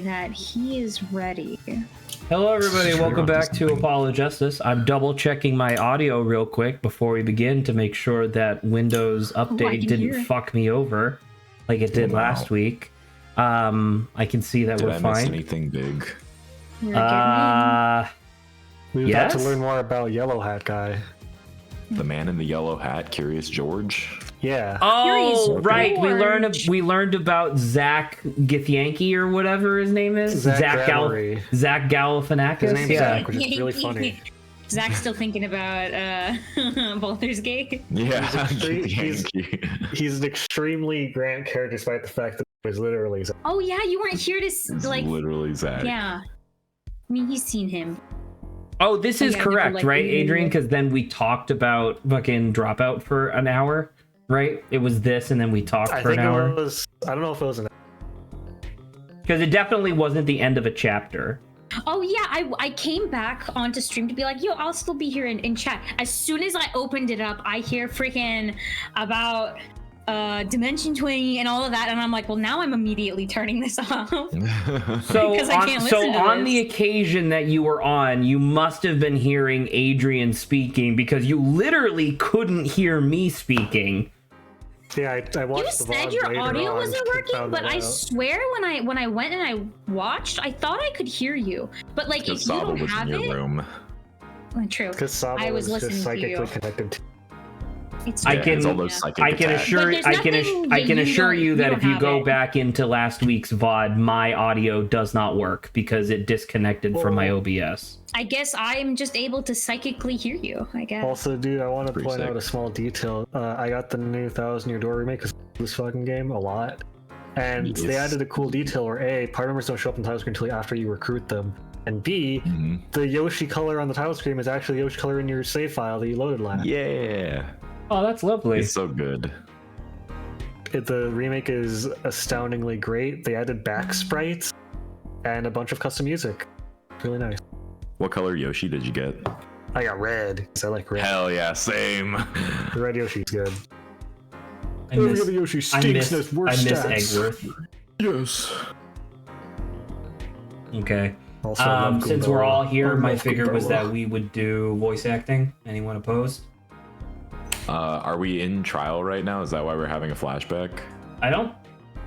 that he is ready. Hello, everybody. Welcome back to Apollo Justice. I'm double checking my audio real quick before we begin to make sure that Windows Update didn't fuck me over like it did last week. I can see that we're fine. Did I miss anything big? We're we got to learn more about Yellow Hat Guy. The man in the yellow hat, Curious George. Yeah. Oh, right. We learned about Zach Githyanki or whatever his name is. Zach Galifianakis. His name's Zach, which is really funny. Zach's still thinking about Baldur's Gate. Yeah. He's an extremely Grant character, despite the fact that it was literally Zach. Oh yeah, you weren't here to like. Literally Zach. Yeah. I mean, he's seen him. Oh, this is correct, right, Adrian? Because then we talked about fucking Dropout for an hour, right? It was this, and then we talked for an hour. I don't know if it was an hour. Because it definitely wasn't the end of a chapter. Oh yeah, I came back onto stream to be like, yo, I'll still be here in chat. As soon as I opened it up, I hear freaking about Dimension 20 and all of that, and I'm like, well, now I'm immediately turning this off. So on the occasion that you were on, you must have been hearing Adrian speaking, because you literally couldn't hear me speaking. Yeah, I watched the VOD. You said your audio wasn't working, but I swear when I went and I watched, I thought I could hear you. But like, if you don't have it, room. True. Because Saba was just psychically connected to. I can assure you that if you go back into last week's VOD, my audio does not work because it disconnected from my OBS. I guess I'm just able to psychically hear you, I guess. Also, dude, I want to point out a small detail. I got the new Thousand Year Door remake because this fucking game a lot. And they added a cool detail where A, party members don't show up on the title screen until after you recruit them. And B, the Yoshi color on the title screen is actually the Yoshi color in your save file that you loaded last. Yeah. Oh, that's lovely. It's so good. The remake is astoundingly great. They added back sprites and a bunch of custom music. Really nice. What color Yoshi did you get? I got red, because I like red. Hell yeah, same. The red Yoshi's good. I miss Eggworth. Yes. Okay. Also, since we're all here, my figure was that we would do voice acting. Anyone opposed? Are we in trial right now? Is that why we're having a flashback? I don't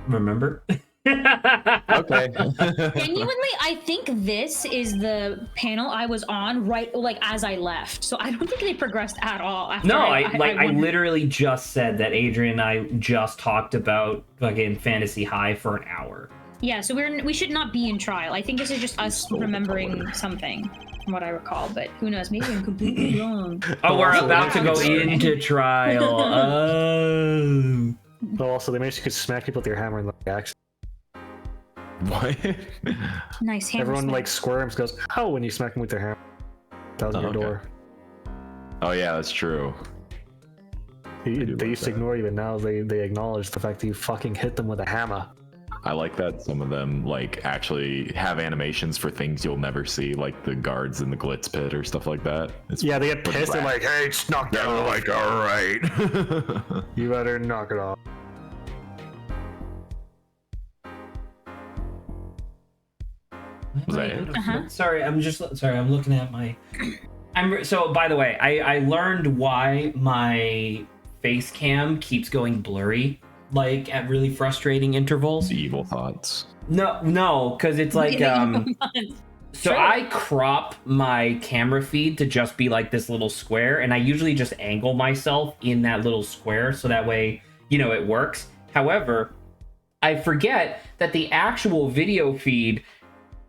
remember. Okay. Genuinely, I think this is the panel I was on right like as I left. So I don't think they progressed at all. After I literally just said that Adrian and I just talked about fucking Fantasy High for an hour. Yeah, so we should not be in trial. I think this is just us remembering something. From what I recall, but who knows? Maybe I'm completely wrong. Oh, we're about to go into trial. Oh. But also, they made you could smack people with your hammer in the axe. What? Nice hammer. Everyone like squirms, goes, "Oh!" when you smack them with their hammer. Thousand Year Door. Oh yeah, that's true. They used to ignore you, but now they acknowledge the fact that you fucking hit them with a hammer. I like that some of them like actually have animations for things you'll never see, like the guards in the glitz pit or stuff like that. Yeah, they get pissed. They're like, "Hey, just knock that off." Like, all right. You better knock it off. Was that it? Sorry, I'm looking at my. So by the way, I learned why my face cam keeps going blurry. Like at really frustrating intervals. Evil thoughts. No, because it's like so I crop my camera feed to just be like this little square, and I usually just angle myself in that little square so that way, it works. However, I forget that the actual video feed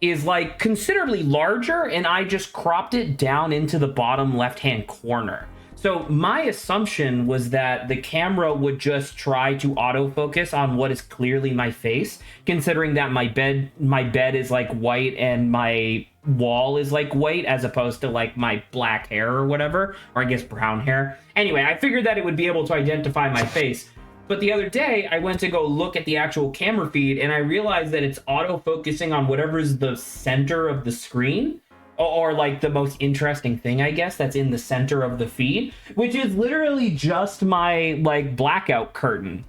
is like considerably larger, and I just cropped it down into the bottom left-hand corner. So my assumption was that the camera would just try to autofocus on what is clearly my face, considering that my bed is like white and my wall is like white as opposed to like my black hair or whatever, or I guess brown hair. Anyway, I figured that it would be able to identify my face. But the other day, I went to go look at the actual camera feed, and I realized that it's autofocusing on whatever's the center of the screen. Or like the most interesting thing, I guess, that's in the center of the feed, which is literally just my like blackout curtain.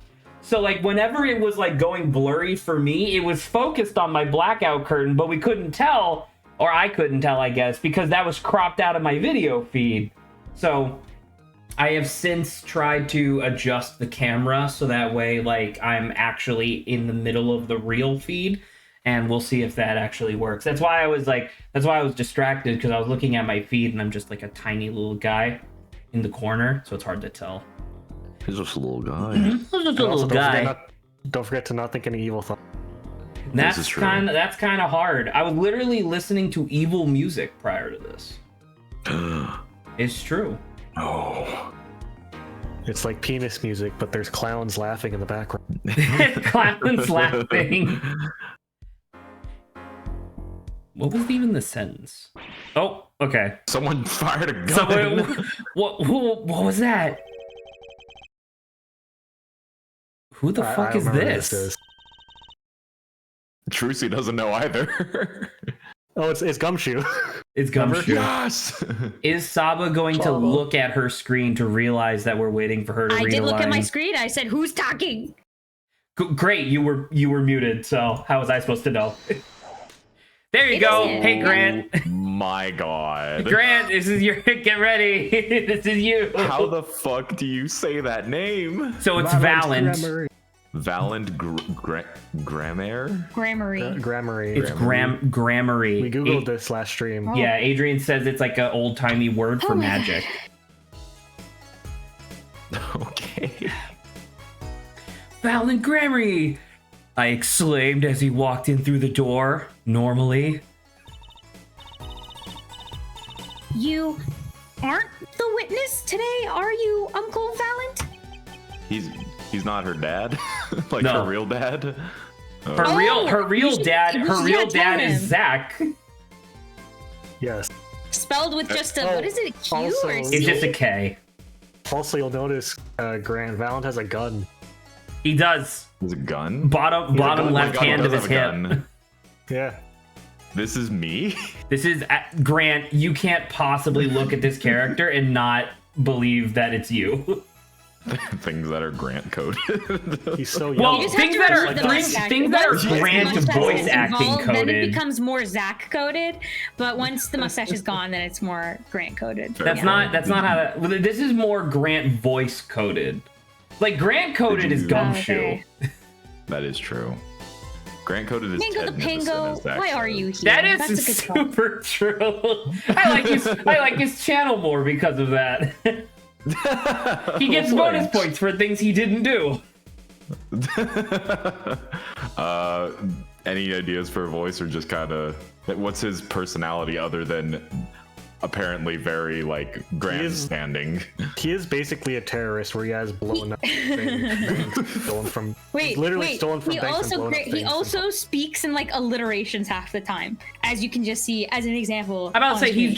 So like whenever it was like going blurry for me, it was focused on my blackout curtain, but we couldn't tell, or I couldn't tell, I guess, because that was cropped out of my video feed. So I have since tried to adjust the camera so that way like I'm actually in the middle of the real feed, and we'll see if that actually works. That's why I was distracted, because I was looking at my feed and I'm just like a tiny little guy in the corner, so it's hard to tell. He's just a little guy. Just a little guy. Don't forget to not think any evil thoughts. That's kind of hard. I was literally listening to evil music prior to this. It's true. Oh. It's like penis music, but there's clowns laughing in the background. Clowns laughing. What was even the sentence? Oh, okay. Someone fired a gun. What was that? Who the fuck is this? Trucy doesn't know either. Oh, it's Gumshoe. It's Gumshoe. Yes! Is Saba going to look at her screen to realize that we're waiting for her to read a line? I did look at my screen. I said, "Who's talking?" Great, you were muted. So how was I supposed to know? There you go. Hey, Grant. Oh my God. Grant, this is your. Get ready. This is you. How the fuck do you say that name? So it's Valant. Valant Grammar? Grammary. It's Grammary. We googled this last stream. Oh. Yeah, Adrian says it's like an old-timey word for magic. Okay. Valant Grammary! I exclaimed as he walked in through the door, normally. You aren't the witness today, are you, Uncle Valant? He's not her dad? Like No. her real dad? Her real dad is Zach. Yes. Spelled with just a, what is it, a Q also- or a It's C? just a K. Also, you'll notice Grant Valant has a gun. He does. Is a gun? Bottom left hand of his hip. Yeah. This is me? This is Grant. You can't possibly look at this character and not believe that it's you. Things that are Grant coded. He's so young. Well, You just things have to that remove are the things mustache. that are Once the Grant mustache voice is acting involved, Then it coded. becomes more Zach coded, but once the mustache is gone, then it's more Grant coded. That's not how that. This is more Grant voice coded. Like Grant coded is Gumshoe. Okay. That is true. Grant coded is Pango the Ted Nivison Pango, as Zach why are coded. you here? That is That's a good call. super true. I like his channel more because of that. He gets bonus points for things he didn't do. Any ideas for a voice, or just kind of what's his personality other than apparently very like grandstanding? He is basically a terrorist where he has blown up things stolen from. Wait, stolen from he banks and also blown up he things. also speaks in like alliterations half the time, as you can just see as an example. I'm about to on say screen.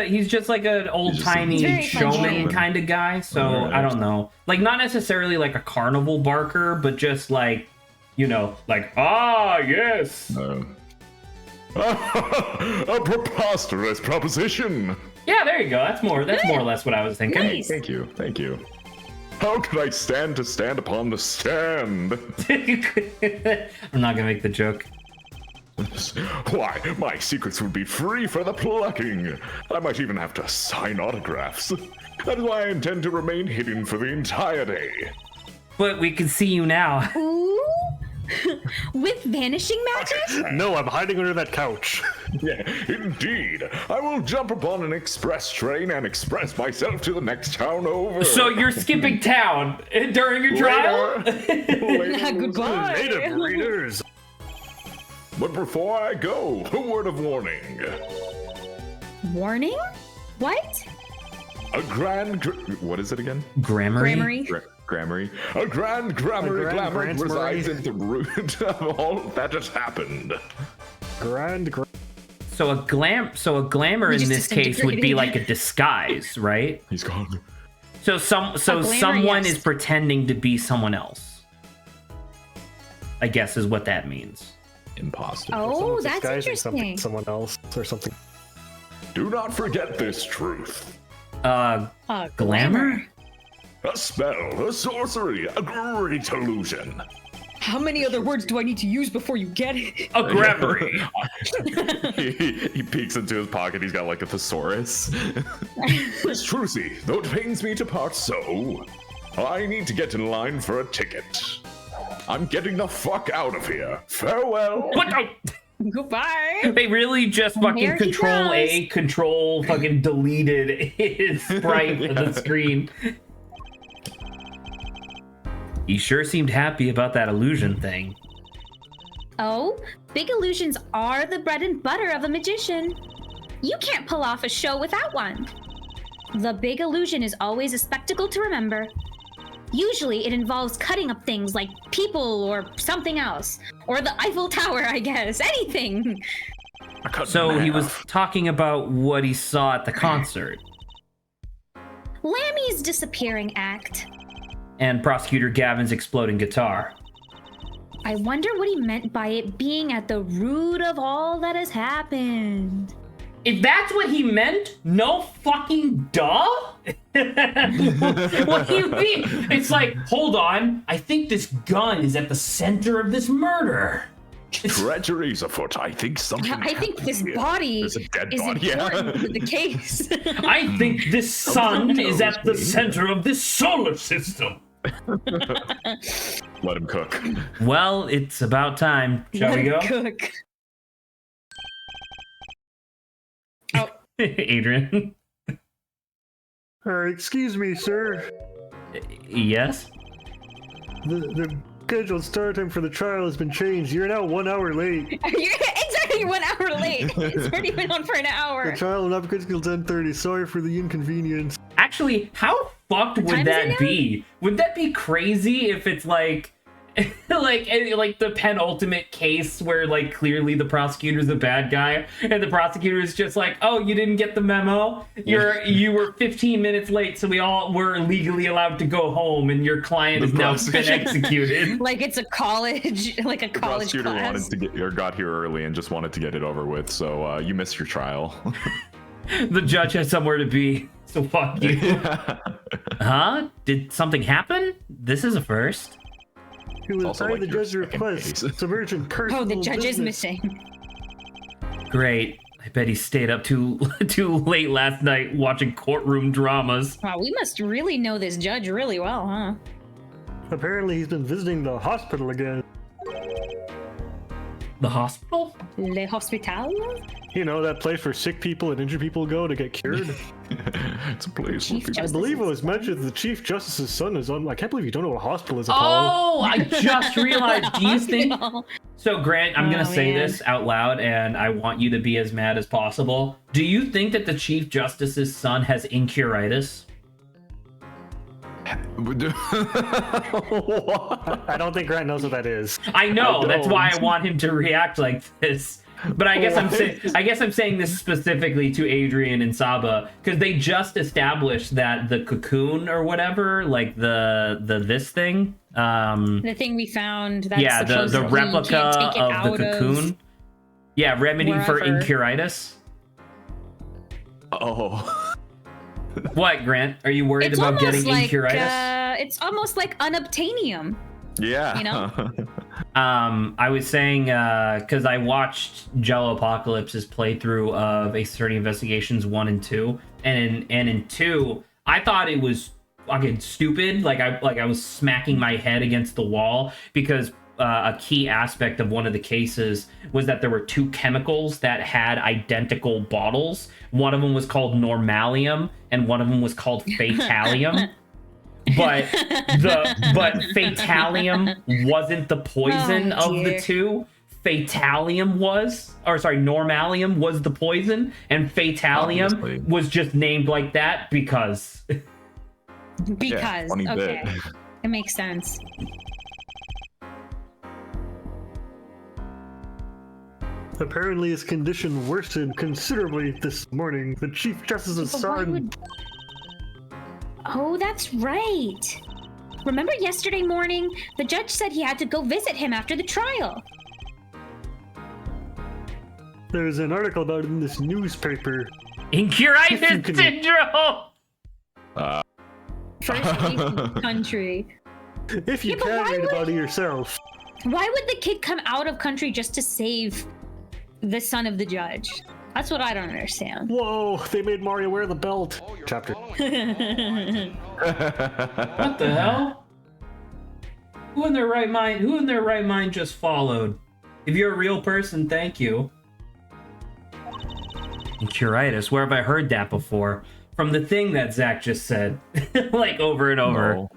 he's just like an old timey very showman fun. kind of guy. So I don't know, like not necessarily like a carnival barker, but just like, you know, like yes. A preposterous proposition. Yeah, there you go. That's more or less what I was thinking. Nice. Thank you. How can I stand upon the stand? I'm not gonna make the joke. Why, my secrets would be free for the plucking. I might even have to sign autographs. That is why I intend to remain hidden for the entire day. But we can see you now. Ooh. With vanishing magic? No, I'm hiding under that couch. Yeah, indeed. I will jump upon an express train and express myself to the next town over. So you're skipping town during your trial? Goodbye. Native breeders. But before I go, a word of warning. Warning? What? A grand... what is it again? Grammary? Grammary? A grand grammar Grant resides in the root of all that has happened. So a glamour in just this case would be disintegrated. like a disguise, right? He's gone. So glamour, someone yes. is pretending to be someone else, I guess is what that means. Imposter. Oh, Someone's that's disguising interesting. someone else or something. Do not forget this truth. Glamour? A spell, a sorcery, a great illusion. How many other words do I need to use before you get it? A grabbery. he peeks into his pocket. He's got like a thesaurus. Miss Trucy, though it pains me to part so, I need to get in line for a ticket. I'm getting the fuck out of here. Farewell. What the? Goodbye. They really just fucking There he control goes. A, control fucking deleted his sprite of the screen. He sure seemed happy about that illusion thing. Oh, big illusions are the bread and butter of a magician. You can't pull off a show without one. The big illusion is always a spectacle to remember. Usually it involves cutting up things like people or something else. Or the Eiffel Tower, I guess. Anything. So he was talking about what he saw at the concert. Lammy's disappearing act. And Prosecutor Gavin's exploding guitar. I wonder what he meant by it being at the root of all that has happened. If that's what he meant, no fucking duh? What do you mean? It's like, hold on, I think this gun is at the center of this murder. Treachery's afoot. I think something. I think this body There's a dead is body. important to the case. I think this sun is at the center of this solar system. Let him cook. Well, it's about time. Shall we go? Cook. Adrian? Excuse me, sir. Yes? The scheduled start time for the trial has been changed. You're now 1 hour late. Exactly 1 hour late. It's already been on for an hour. The trial will not begin until 10:30. Sorry for the inconvenience. Actually, how fucked would time is that it now? be? Would that be crazy if it's like like the penultimate case where like clearly the prosecutor's the bad guy and the prosecutor is just like, oh, you didn't get the memo, you were 15 minutes late, so we all were legally allowed to go home and your client has now been executed. Like it's a college, like a The college prosecutor class. wanted to got here early and just wanted to get it over with, so you missed your trial. The judge has somewhere to be, so fuck you. Huh? Did something happen? This is a first. He was also by like the your judge's second request. case. Subversion personal Oh, the judge is business. missing. Great. I bet he stayed up too late last night watching courtroom dramas. Wow, we must really know this judge really well, huh? Apparently, he's been visiting the hospital again. The hospital? Le Hospital? You know, that place where sick people and injured people go to get cured. It's a place where Chief people... I believe it was mentioned the Chief Justice's son is on. I can't believe you don't know what a hospital is, Apollo. Oh, I just realized. Do you think? Hospital. So, Grant, I'm Oh, going to say man. this out loud, and I want you to be as mad as possible. Do you think that the Chief Justice's son has incuritis? I don't think Grant knows what that is. I know. I That's why I don't. want him to react like this. But I guess I'm saying this specifically to Adrian and Saba because they just established that the cocoon or whatever, like the this thing. The thing we found. That's Yeah, the supposedly replica you can't take it of the out cocoon. Yeah, remedy for wherever. incuritis. Oh. What, Grant? Are you worried It's about getting almost like incuritis? it's almost like unobtainium. Yeah. You know? I was saying because I watched Jello Apocalypse's playthrough of Ace Attorney Investigations 1 and 2, and in 2, I thought it was fucking stupid. Like I was smacking my head against the wall because a key aspect of one of the cases was that there were two chemicals that had identical bottles. One of them was called normalium, and one of them was called fatalium. But fatalium wasn't the poison Oh, of the dear. two. Fatalium was, or sorry, normalium was the poison, and fatalium Obviously. was just named like that because. Because funny okay, bit. it makes sense. Apparently, his condition worsened considerably this morning. The Chief Justice's But why son. would- Oh, that's right. Remember yesterday morning, the judge said he had to go visit him after the trial. There's an article about it in this newspaper. Incuritis If you can- syndrome! first leave the country. If you can read about it yourself. Why would the kid come out of country just to save the son of the judge? That's what I don't understand. Whoa, they made Mario wear the belt. Chapter. What the hell? Who in their right mind just followed? If you're a real person, thank you. Curitis, where have I heard that before? From the thing that Zach just said. Like over and over. No.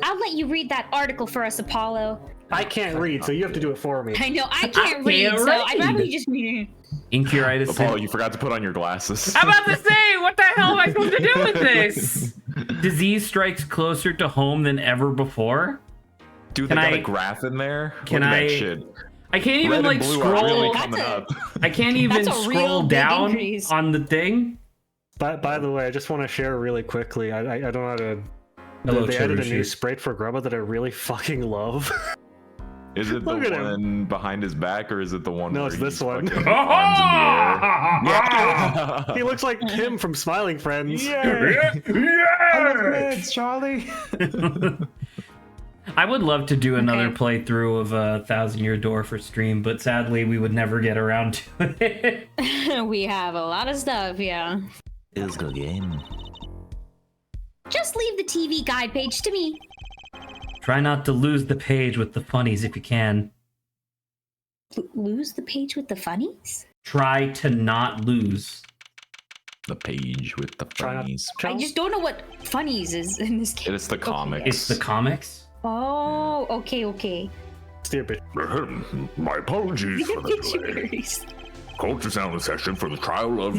I'll let you read that article for us, Apollo. I can't read, so you have to do it for me. I know, I can't read, so I'd rather you just read it. Incuritis. Apollo, you forgot to put on your glasses. I'm about to say, what the hell am I supposed to do with this? Disease strikes closer to home than ever before. Dude, they got a graph in there. Can Look at I? that shit. I can't even like scroll. I can't even scroll down on the thing. By the way, I just want to share really quickly. I don't know how to. They added a new sprite for Grubba that I really fucking love. Is it the one behind his back, or is it the one? No, it's this one. Yeah. He looks like Kim from Smiling Friends. Yeah. It's Charlie. I would love to do another playthrough of 1,000 Year Door for stream, but sadly we would never get around to it. We have a lot of stuff, yeah. It's the game. Just leave the TV guide page to me. Try not to lose the page with the funnies if you can. Lose the page with the funnies? Try to not lose The page with the funnies. I just don't know what funnies is in this game. It's the comics. It's the comics? Oh, okay. Stupid. My apologies for the delay. Pictures. Culture sound session for the trial of...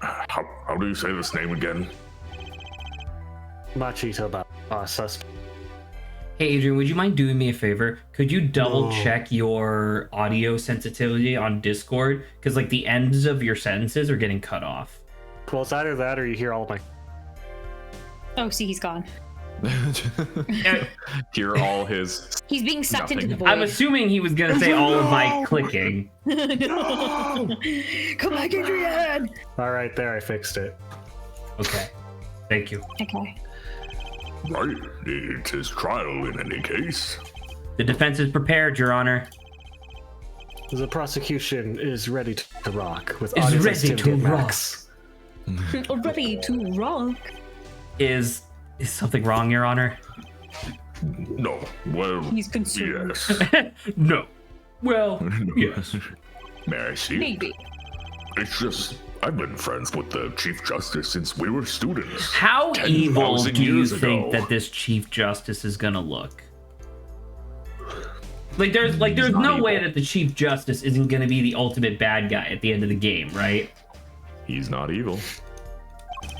how do you say this name again? Machito suspect. Hey Adrian, would you mind doing me a favor? Could you double check your audio sensitivity on Discord? Because like the ends of your sentences are getting cut off. Well, it's either that or you hear all of my... Oh, see, he's gone. Hear all his... He's being sucked into the void. I'm assuming he was gonna say all of my clicking. No. Come back, Adrian! Alright, there, I fixed it. Okay. Thank you. Okay. Right, it's his trial in any case. The defense is prepared, Your Honor. The prosecution is ready to rock with Is audience ready sensitivity to at rock. max. Ready to rock. Is something wrong, Your Honor? No, well, He's concerned. yes. No. Well, yes. May I see? Maybe. It's just, I've been friends with the Chief Justice since we were students. How evil 10,000 do you years think ago. that this Chief Justice is gonna look? There's no way that the Chief Justice isn't gonna be the ultimate bad guy at the end of the game, right? He's not evil.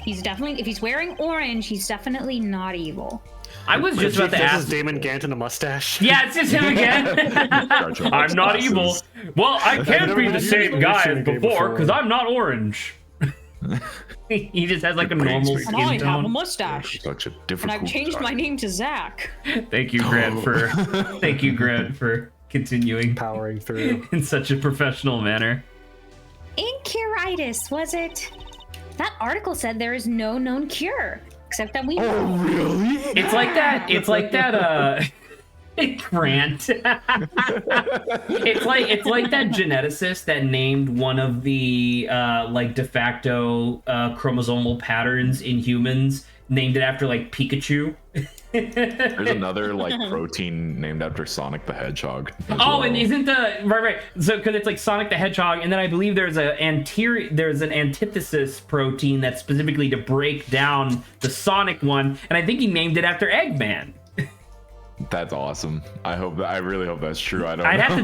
He's definitely, if he's wearing orange, he's definitely not evil. I was just about to This ask. is Damon Gant in a mustache. Yeah, it's just him again. I'm not evil. Well, I can't be the same guy as before because I'm not orange. He just has like a normal And I skin have a tone. mustache. Such a And difficult I've changed my time. name to Zach. Thank you, Grant, for continuing Powering through. in such a professional manner. Incuritis, was it? That article said there is no known cure. Except that we Really? It's like that. Grant. it's like that geneticist that named one of the like de facto chromosomal patterns in humans, named it after like Pikachu. There's another like protein named after Sonic the Hedgehog. as well. And isn't the right? So because it's like Sonic the Hedgehog, and then I believe there's an antithesis protein that's specifically to break down the Sonic one, and I think he named it after Eggman. That's awesome. I really hope that's true. I don't I'd know. have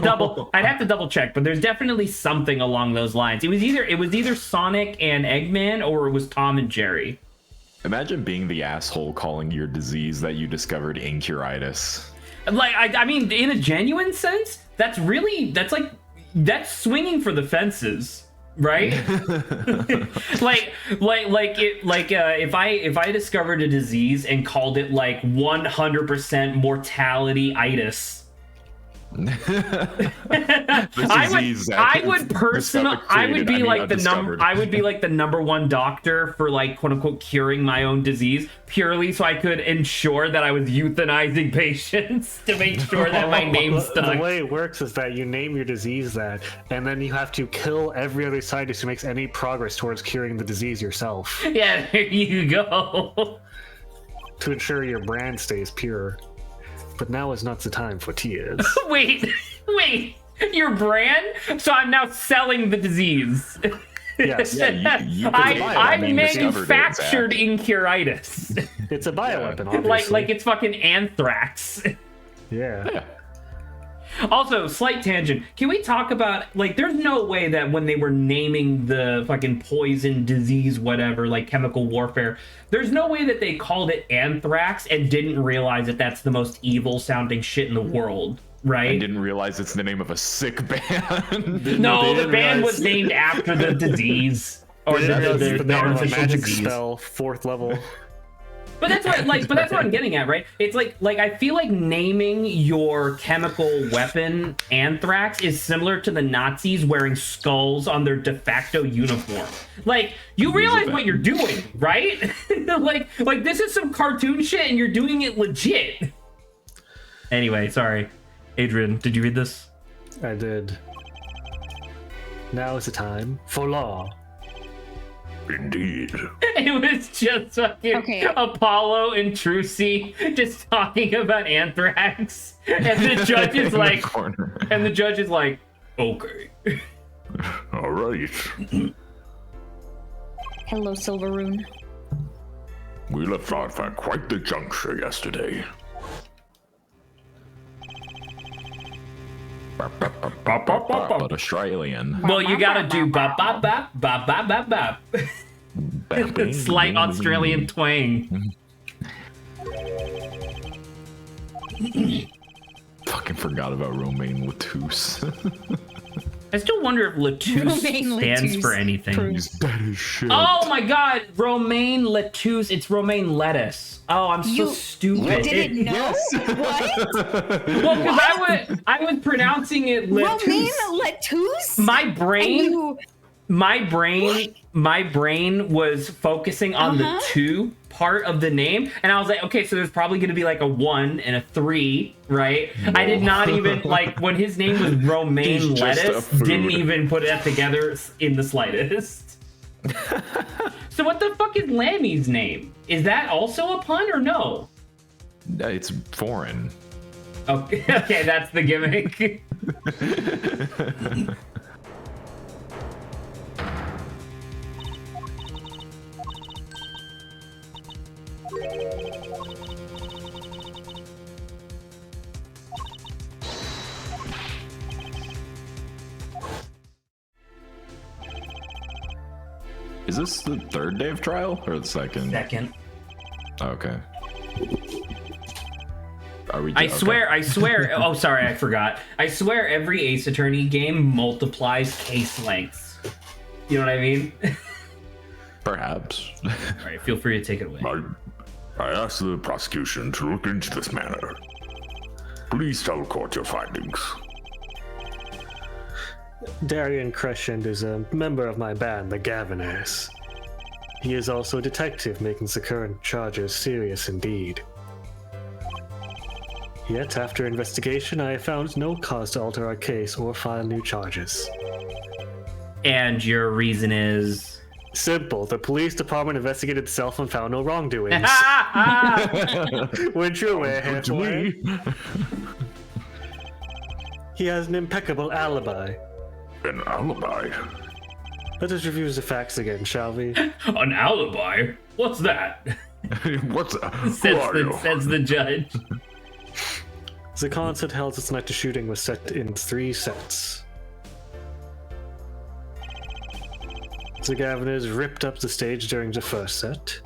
to double check, but there's definitely something along those lines. It was either Sonic and Eggman, or it was Tom and Jerry. Imagine being the asshole calling your disease that you discovered incuritis. Like, I mean, in a genuine sense, that's swinging for the fences, right? If I discovered a disease and called it like 100% mortality-itis, I would be like the number one doctor for like quote unquote curing my own disease, purely so I could ensure that I was euthanizing patients to make sure that my name stuck. The way it works is that you name your disease that, and then you have to kill every other scientist who makes any progress towards curing the disease yourself. Yeah, there you go. To ensure your brand stays pure. But now is not the time for tears. Wait, your brand? So I'm now selling the disease. Yes. Yeah, I manufactured incuritis. It's a bioweapon, obviously. like it's fucking anthrax. Yeah. Also, slight tangent. Can we talk about, like, there's no way that when they were naming the fucking poison, disease, whatever, like chemical warfare, there's no way that they called it anthrax and didn't realize that that's the most evil sounding shit in the world, right? I didn't realize it's the name of a sick band. No, the band was named after the disease. Or the artificial magic disease. spell, 4th level. But that's what I'm getting at, right? It's like I feel like naming your chemical weapon anthrax is similar to the Nazis wearing skulls on their de facto uniform. Like, you realize what you're doing, right? like this is some cartoon shit and you're doing it legit. Anyway, sorry. Adrian, did you read this? I did. Now is the time for law. Indeed. It was just fucking Apollo and Trucy just talking about anthrax, and the judge is like, okay. All right. Hello, Silveroon. We left off at quite the juncture yesterday. But Australian. Well, you gotta do bop bop bop bop bop bop bop. Slight Australian twang. Fucking forgot about Romaine Lettuce. I still wonder if Lettuce stands for anything. He's bad as shit. Oh my god, Romaine Lettuce. It's romaine lettuce. Oh, I'm so stupid. You didn't know? What? Well, because I was pronouncing it Lettuce. Romaine Lettuce? My brain was focusing on the 2 part of the name, and I was like, okay, so there's probably going to be like a 1 and a 3, right? No. I did not even, like, when his name was Romaine Lettuce, didn't even put that together in the slightest. So what the fuck is Lammy's name? Is that also a pun or no? It's foreign. Okay, that's the gimmick. Is this the 3rd day of trial or the 2nd? 2nd. Okay. Are we? I swear. Oh, sorry, I forgot. I swear every Ace Attorney game multiplies case lengths. You know what I mean? Perhaps. All right, feel free to take it away. I asked the prosecution to look into this matter. Please tell court your findings. Darian Crescent is a member of my band, the Gaviners. He is also a detective, making the current charges serious indeed. Yet, after investigation, I have found no cause to alter our case or file new charges. And your reason is? Simple. The police department investigated itself and found no wrongdoings. Weren't you aware, Handboy? He has an impeccable alibi. An alibi? Let us review the facts again, shall we? An alibi? What's that? What's that? Who are you? Says the judge. The concert held this night, the shooting was set in 3 sets. The Gaviners ripped up the stage during the first set.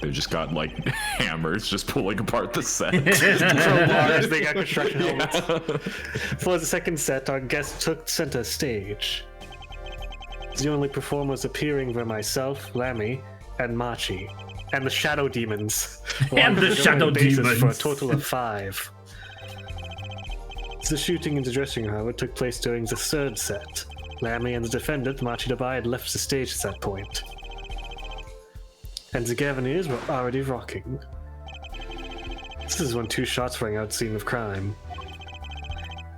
They just got like hammers just pulling apart the set. Crowbars, they got construction helmets. For the second set, our guests took center stage. The only performers appearing were myself, Lammy, and Machi, and the Shadow Demons. And the Shadow Demons. For a total of 5. The shooting in the dressing room, however, took place during the third set. Lammy and the defendant, Machi Dabai, had left the stage at that point. And the Gaviniers were already rocking. This is when 2 shots rang out scene of crime.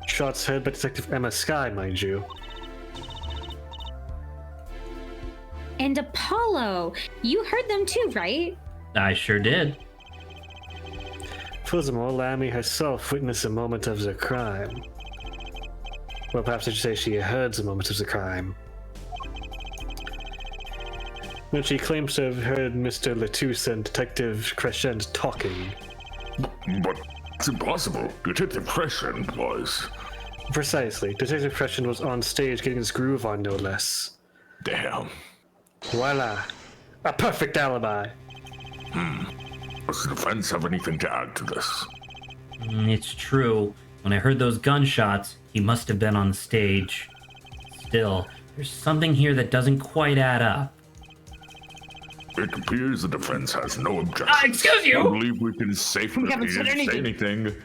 Shots heard by Detective Emma Sky, mind you. And Apollo, you heard them too, right? I sure did. Furthermore, Lammy herself witnessed a moment of the crime. Well, perhaps I should say she heard the moment of the crime. When she claims to have heard Mr. Latouche and Detective Crescent talking. But it's impossible. Detective Crescent was. Precisely. Detective Crescent was on stage getting his groove on, no less. Damn. Voila. A perfect alibi. Does the defense have anything to add to this? It's true. When I heard those gunshots, he must have been on stage. Still, there's something here that doesn't quite add up. It appears the defense has no objection. Excuse you! I believe we can safely We haven't said say anything. anything.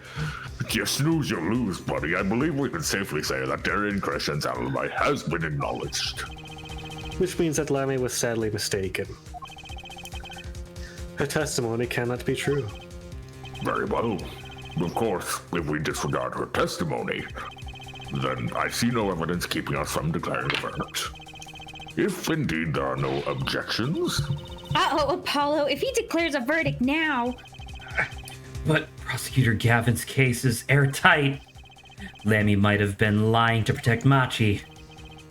You snooze, you lose, buddy. I believe we can safely say that Darian Crescent's alibi has been acknowledged. Which means that Lammy was sadly mistaken. Her testimony cannot be true. Very well. Of course, if we disregard her testimony, then I see no evidence keeping us from declaring a verdict. If indeed there are no objections, Uh-oh, Apollo, if he declares a verdict now... But Prosecutor Gavin's case is airtight. Lammy might have been lying to protect Machi.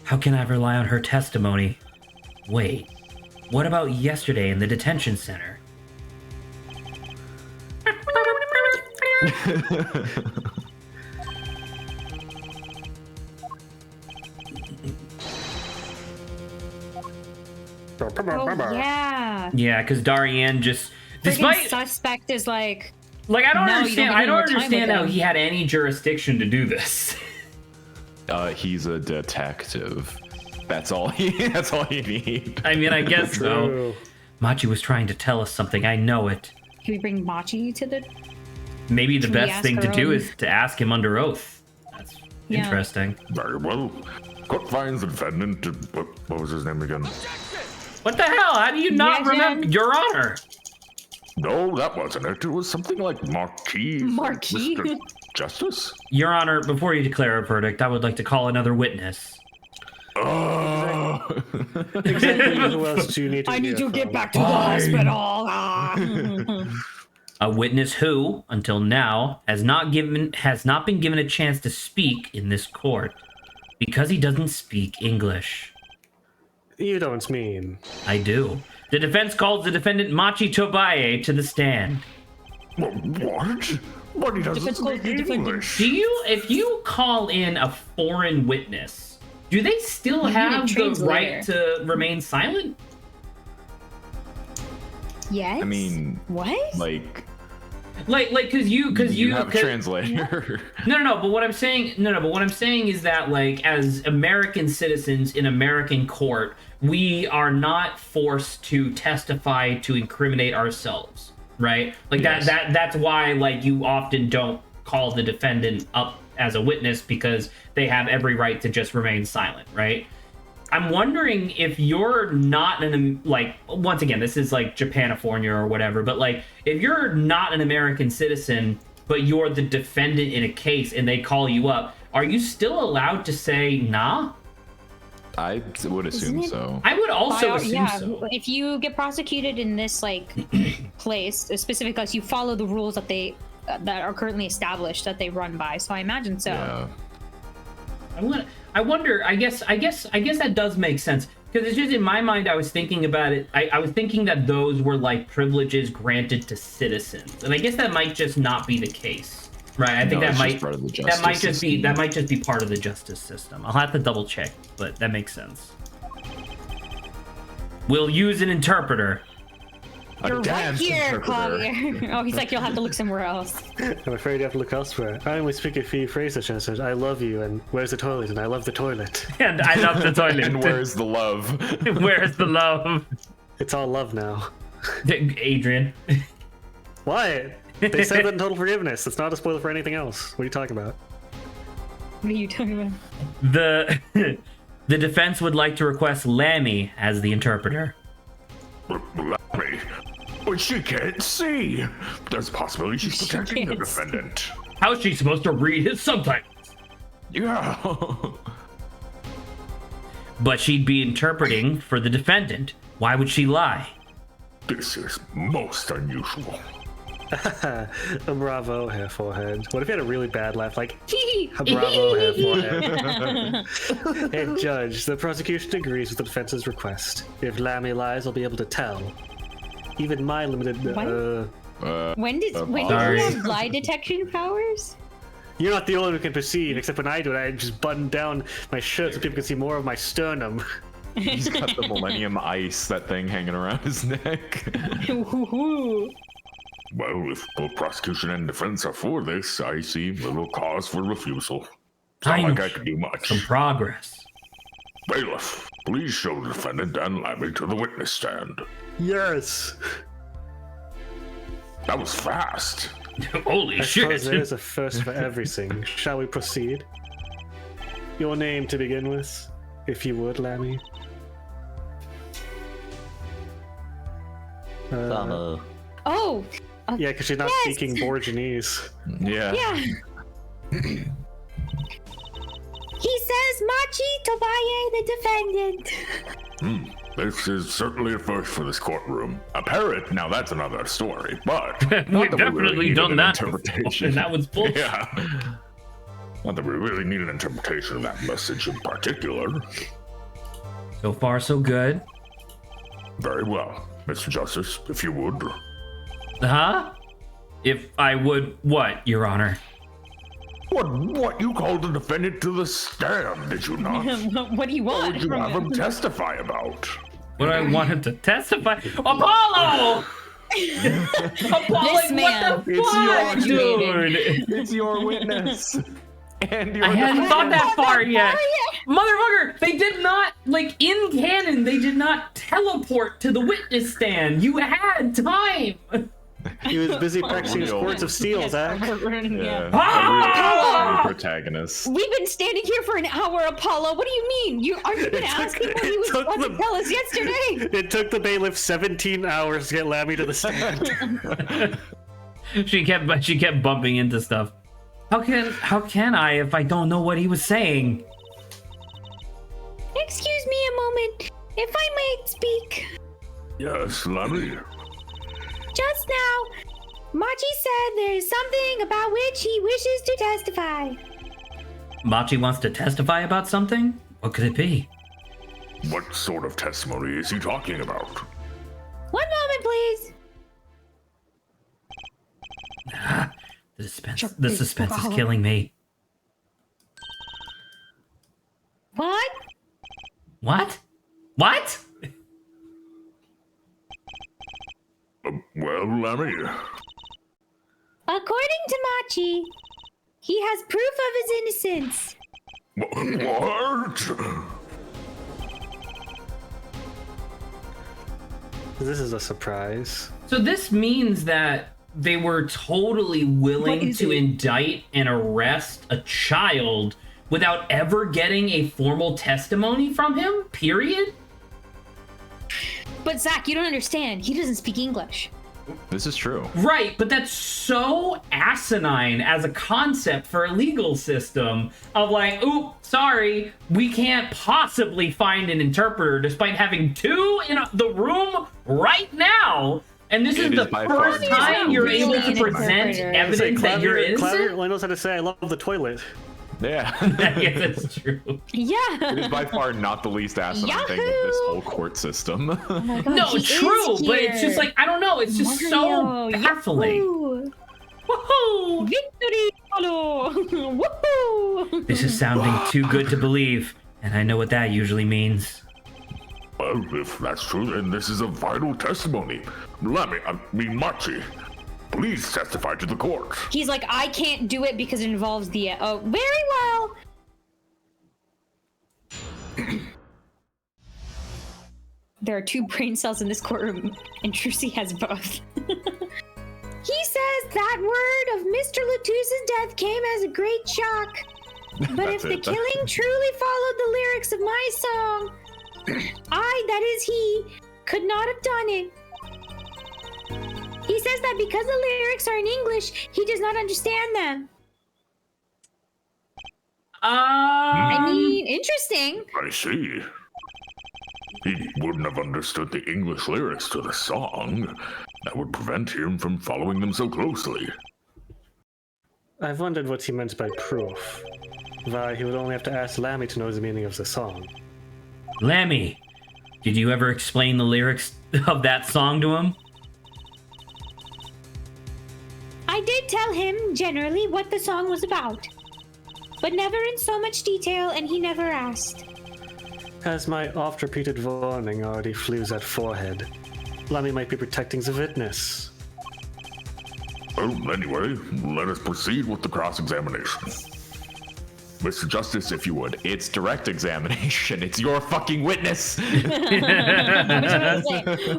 How can I rely on her testimony? Wait, what about yesterday in the detention center? Oh, yeah. Yeah, because Darian just... Freaking suspect is like... Like, I don't No, you understand. don't I get don't any more time understand with how him. he had any jurisdiction to do this. He's a detective. That's all he need. I mean, I guess so. True. Machi was trying to tell us something. I know it. Can we bring Machi to the... Maybe the Should we best ask thing to her do own? is to ask him under oath. That's Yeah. interesting. very well. Court finds the defendant. What was his name again? What the hell? How do you not Yeah, remember? Jen. Your Honor. No, that wasn't it. It was something like Marquis. Marquis? Mr. Justice? Your Honor, before you declare a verdict, I would like to call another witness. Exactly who else do you need to I need hear to get from? back to the hospital. Ah. A witness who, until now, has not been given a chance to speak in this court because he doesn't speak English. You don't mean. I do. The defense calls the defendant Machi Tobaye to the stand. What? But he doesn't Defense calls speak the defendant. English. If you call in a foreign witness, do they still need a have the translator. right to remain silent? Yes? I mean, What? like Like, because you have a 'cause- translator. No. But what I'm saying is that, like, as American citizens in American court, we are not forced to testify to incriminate ourselves, right? Like Yes. that's why, like, you often don't call the defendant up as a witness because they have every right to just remain silent, right? I'm wondering if you're not like, once again, this is like Japanifornia or whatever, but like, if you're not an American citizen, but you're the defendant in a case and they call you up, are you still allowed to say nah? I would assume Isn't it- so. I would also assume yeah, so. if you get prosecuted in this like place, a specific place, you follow the rules that they that are currently established that they run by. So I imagine so. Yeah. I wonder. I guess that does make sense because it's just in my mind. I was thinking about it. I was thinking that those were like privileges granted to citizens, and I guess that might just not be the case, right? I think No, that it's just might part of the that might justice just be part of the justice system. I'll have to double check, but that makes sense. We'll use an interpreter. You're right dance here, interpreter. Claudia. Oh, he's like, you'll have to look somewhere else. I'm afraid you have to look elsewhere. I only speak a few phrases, such as I love you and where's the toilet and I love the toilet. And I love the toilet. And where's the love? Where's the love? It's all love now. Adrian. Why? They said that in Total Forgiveness. It's not a spoiler for anything else. What are you talking about? What are you talking about? The defense would like to request Lammy as the interpreter. Lammy? But she can't see. There's a possibility she's protecting the defendant. How is she supposed to read his subtitles? Yeah. But she'd be interpreting for the defendant. Why would she lie? This is most unusual. Bravo, hair forehead. What if you had a really bad laugh, like bravo, hair forehead? Hey, Judge, the prosecution agrees with the defense's request. If Lammy lies, I'll be able to tell. Even my limited. When did he have lie detection powers? You're not the only one who can perceive, except when I do it, I just button down my shirt so people can see more of my sternum. He's got the Millennium Ice, that thing hanging around his neck. Well, if both prosecution and defense are for this, I see little cause for refusal. I Not like I can do much. Some progress. Bailiff, please show the defendant and Lammy to the witness stand. Yes. That was fast. Holy I suppose shit. there's a first for everything. Shall we proceed? Your name to begin with, if you would, Lammy. Oh. Yeah, because she's not speaking Borginese. Yeah. Yeah. He says Machi Tobaye the defendant. This is certainly a first for this courtroom. A parrot, now that's another story, but We've not that we definitely really needed done an that interpretation. and that was bullshit. Yeah. Not that we really need an interpretation of that message in particular. So far, so good. Very well. Mr. Justice, if you would. Huh? If I would what, Your Honor? What you called the defendant to the stand, did you not? What do you What want would you from have him? him testify about? What do I want him to testify? Apollo! Apollo, This man. what the fuck, dude? It's your witness. And your I hadn't thought that far yet. Motherfucker, they did not, like, in canon, they did not teleport to the witness stand. You had time. He was busy practicing his Swords of Steel, Zach. Yeah. Ah! A real protagonist. We've been standing here for an hour, Apollo. What do you mean? Aren't you going to ask him what he was about to tell us yesterday? It took the bailiff 17 hours to get Lammy to the stand. She kept bumping into stuff. How can I if I don't know what he was saying? Excuse me a moment, if I might speak. Yes, Lammy. Just now, Machi said there is something about which he wishes to testify. Machi wants to testify about something? What could it be? What sort of testimony is he talking about? One moment, please. The suspense is killing me. What? What? What? Well, Lammy. According to Machi, he has proof of his innocence. What? This is a surprise. So this means that they were totally willing to indict and arrest a child without ever getting a formal testimony from him, period? But Zach, you don't understand. He doesn't speak English. This is true. Right, but that's so asinine as a concept for a legal system of like, oop, sorry, we can't possibly find an interpreter despite having two in the room right now. And this is the first time you're able to present evidence that you're innocent? Cloud knows how to say, I love the toilet. Yeah. Yeah, that's true. Yeah. It is by far not the least asinine thing of this whole court system. Oh my God, No, he true, is but it's just here. like, I don't know, it's just so Mario, baffling. Yahoo! Woohoo! Victory! Hello! Woohoo! This is sounding too good to believe, and I know what that usually means. Well, if that's true, then this is a vital testimony. Machi, please testify to the court. He's like, I can't do it because it involves the. Oh, very well. There are two brain cells in this courtroom, and Trucy has both. He says that word of Mr. Latuse's death came as a great shock. But if the killing truly followed the lyrics of my song, I, that is he, could not have done it. He says that because the lyrics are in English, he does not understand them. I mean, interesting. I see. He wouldn't have understood the English lyrics to the song. That would prevent him from following them so closely. I've wondered what he meant by proof. Why, he would only have to ask Lammy to know the meaning of the song. Lammy, did you ever explain the lyrics of that song to him? I did tell him, generally, what the song was about. But never in so much detail, and he never asked. As my oft-repeated warning already flews at forehead, Lammy might be protecting the witness. Well, anyway, let us proceed with the cross-examination. Mr. Justice, if you would. It's direct examination. It's your fucking witness.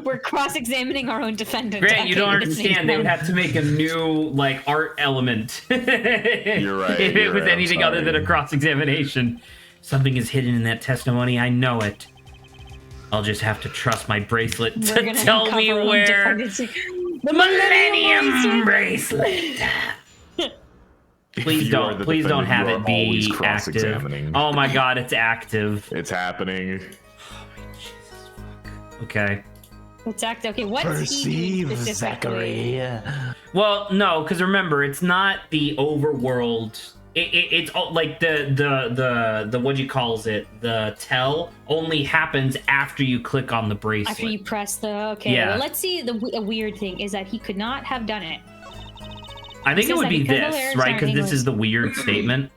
We're cross-examining our own defendant. Grant, you don't understand. They would have to make a new, art element. You're right. If it was anything other than a cross-examination. Something is hidden in that testimony. I know it. I'll just have to trust my bracelet to tell me where. The Millennium Bracelet. Please don't have it be active. Oh my god, it's active. It's happening. Okay. It's active. Okay, what's Perceive, Zachary. Well, no, because remember, it's not the overworld. It's like the what you calls it, the tell only happens after you click on the bracelet. After you press the Yeah. Well, let's see. A weird thing is that he could not have done it. I think it would be this, right? Because this is the weird statement.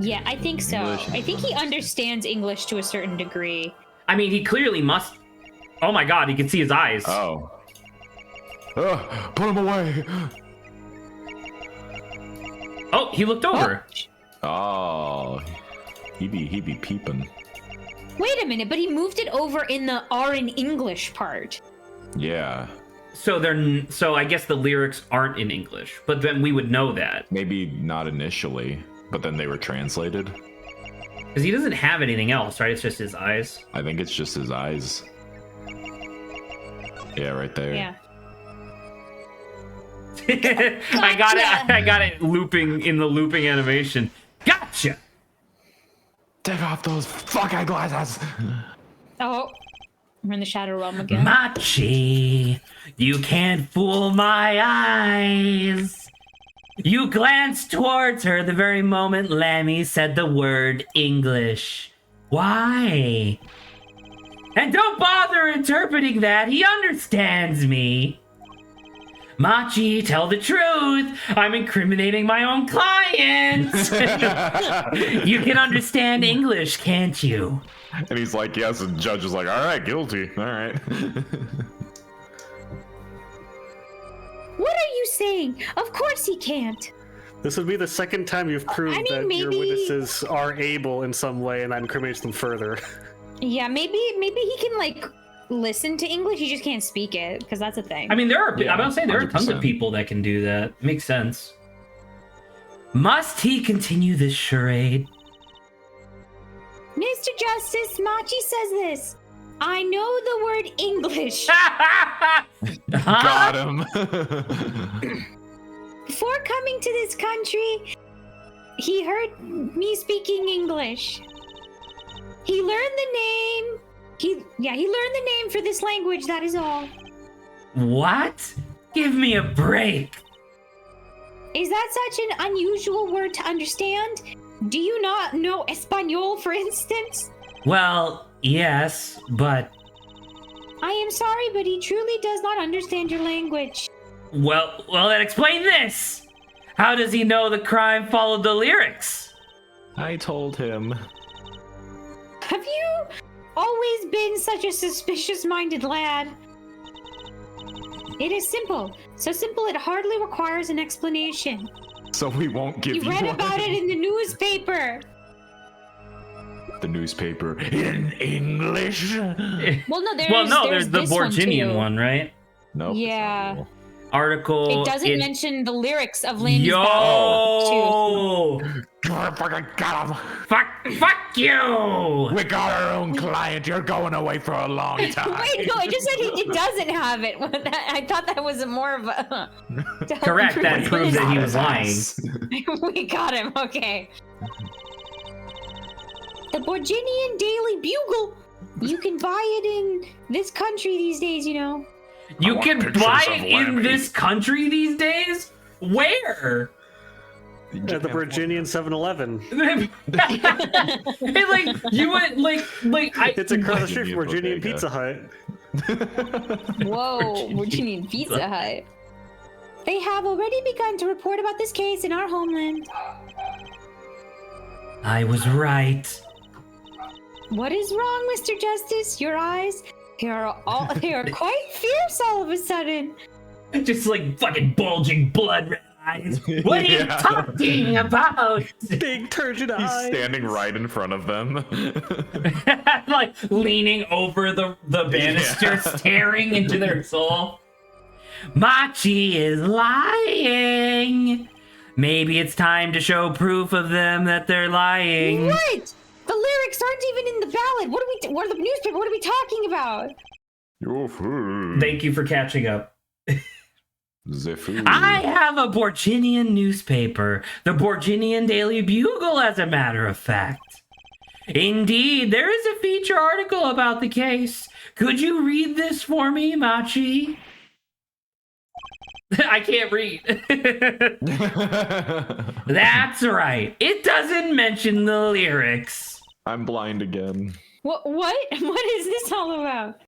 Yeah, I think so. I think he understands English to a certain degree. I mean, he clearly must. Oh my god, he can see his eyes. Oh. Put him away. Oh, he looked over. Oh. He be peeping. Wait a minute, but he moved it over in the are in English part. Yeah. So I guess the lyrics aren't in English, but then we would know that. Maybe not initially, but then they were translated. Because he doesn't have anything else, right? It's just his eyes. I think it's just his eyes. Yeah, right there. Yeah. I got it looping in the looping animation. Gotcha. Take off those fucking glasses. Oh, we're in the Shadow Realm again. Machi, you can't fool my eyes. You glanced towards her the very moment Lammy said the word English. Why? And don't bother interpreting that. He understands me. Machi, tell the truth. I'm incriminating my own client. You can understand English, can't you? And he's like, yes, and the judge is like, all right, guilty. All right. What are you saying? Of course he can't. This would be the second time you've proved that your witnesses are able in some way, and that incriminates them further. Yeah, maybe he can listen to English. He just can't speak it, because that's a thing. I mean, there are. Yeah, I'm gonna say there are tons of 100%. people that can do that. Makes sense. Must he continue this charade? Mr. Justice, Machi says this. I know the word English. Got him. Before coming to this country, he heard me speaking English. He learned the name. He learned the name for this language, that is all. What? Give me a break. Is that such an unusual word to understand? Do you not know Espanol, for instance? Well, yes, but... I am sorry, but he truly does not understand your language. Well, then explain this. How does he know the crime followed the lyrics? I told him. Have you always been such a suspicious-minded lad? It is simple. So simple it hardly requires an explanation. So we won't give you read one. about it in the newspaper. The newspaper in English? Well, no, there's the Borginian one, right? Nope. Yeah. Article. It doesn't mention the lyrics of Landy's Yo! Ballad, too. Fucking got him. Fuck you! We got our own client. You're going away for a long time. Wait, no, it just said it doesn't have it. I thought that was more of a... Correct, that proves that he was lying. We got him, okay. The Borginian Daily Bugle. You can buy it in this country these days, you know. You can buy it in this country these days? Where? At the Virginian 7-Eleven. Hey, like, you went, It's across the street from Virginian Pizza Hut. Whoa, Virginian Pizza Hut. They have already begun to report about this case in our homeland. I was right. What is wrong, Mr. Justice? Your eyes, they are quite fierce all of a sudden. Just like fucking bulging blood red eyes. What are you talking about? Big turgid eyes. He's standing right in front of them. Like leaning over the banister, staring into their soul. Machi is lying. Maybe it's time to show proof of them that they're lying. What? The lyrics aren't even in the ballad. What are the newspaper? What are we talking about? Your food. Thank you for catching up. The food. I have a Borginian newspaper, the Borginian Daily Bugle, as a matter of fact. Indeed, there is a feature article about the case. Could you read this for me, Machi? I can't read. That's right. It doesn't mention the lyrics. I'm blind again. What? What is this all about?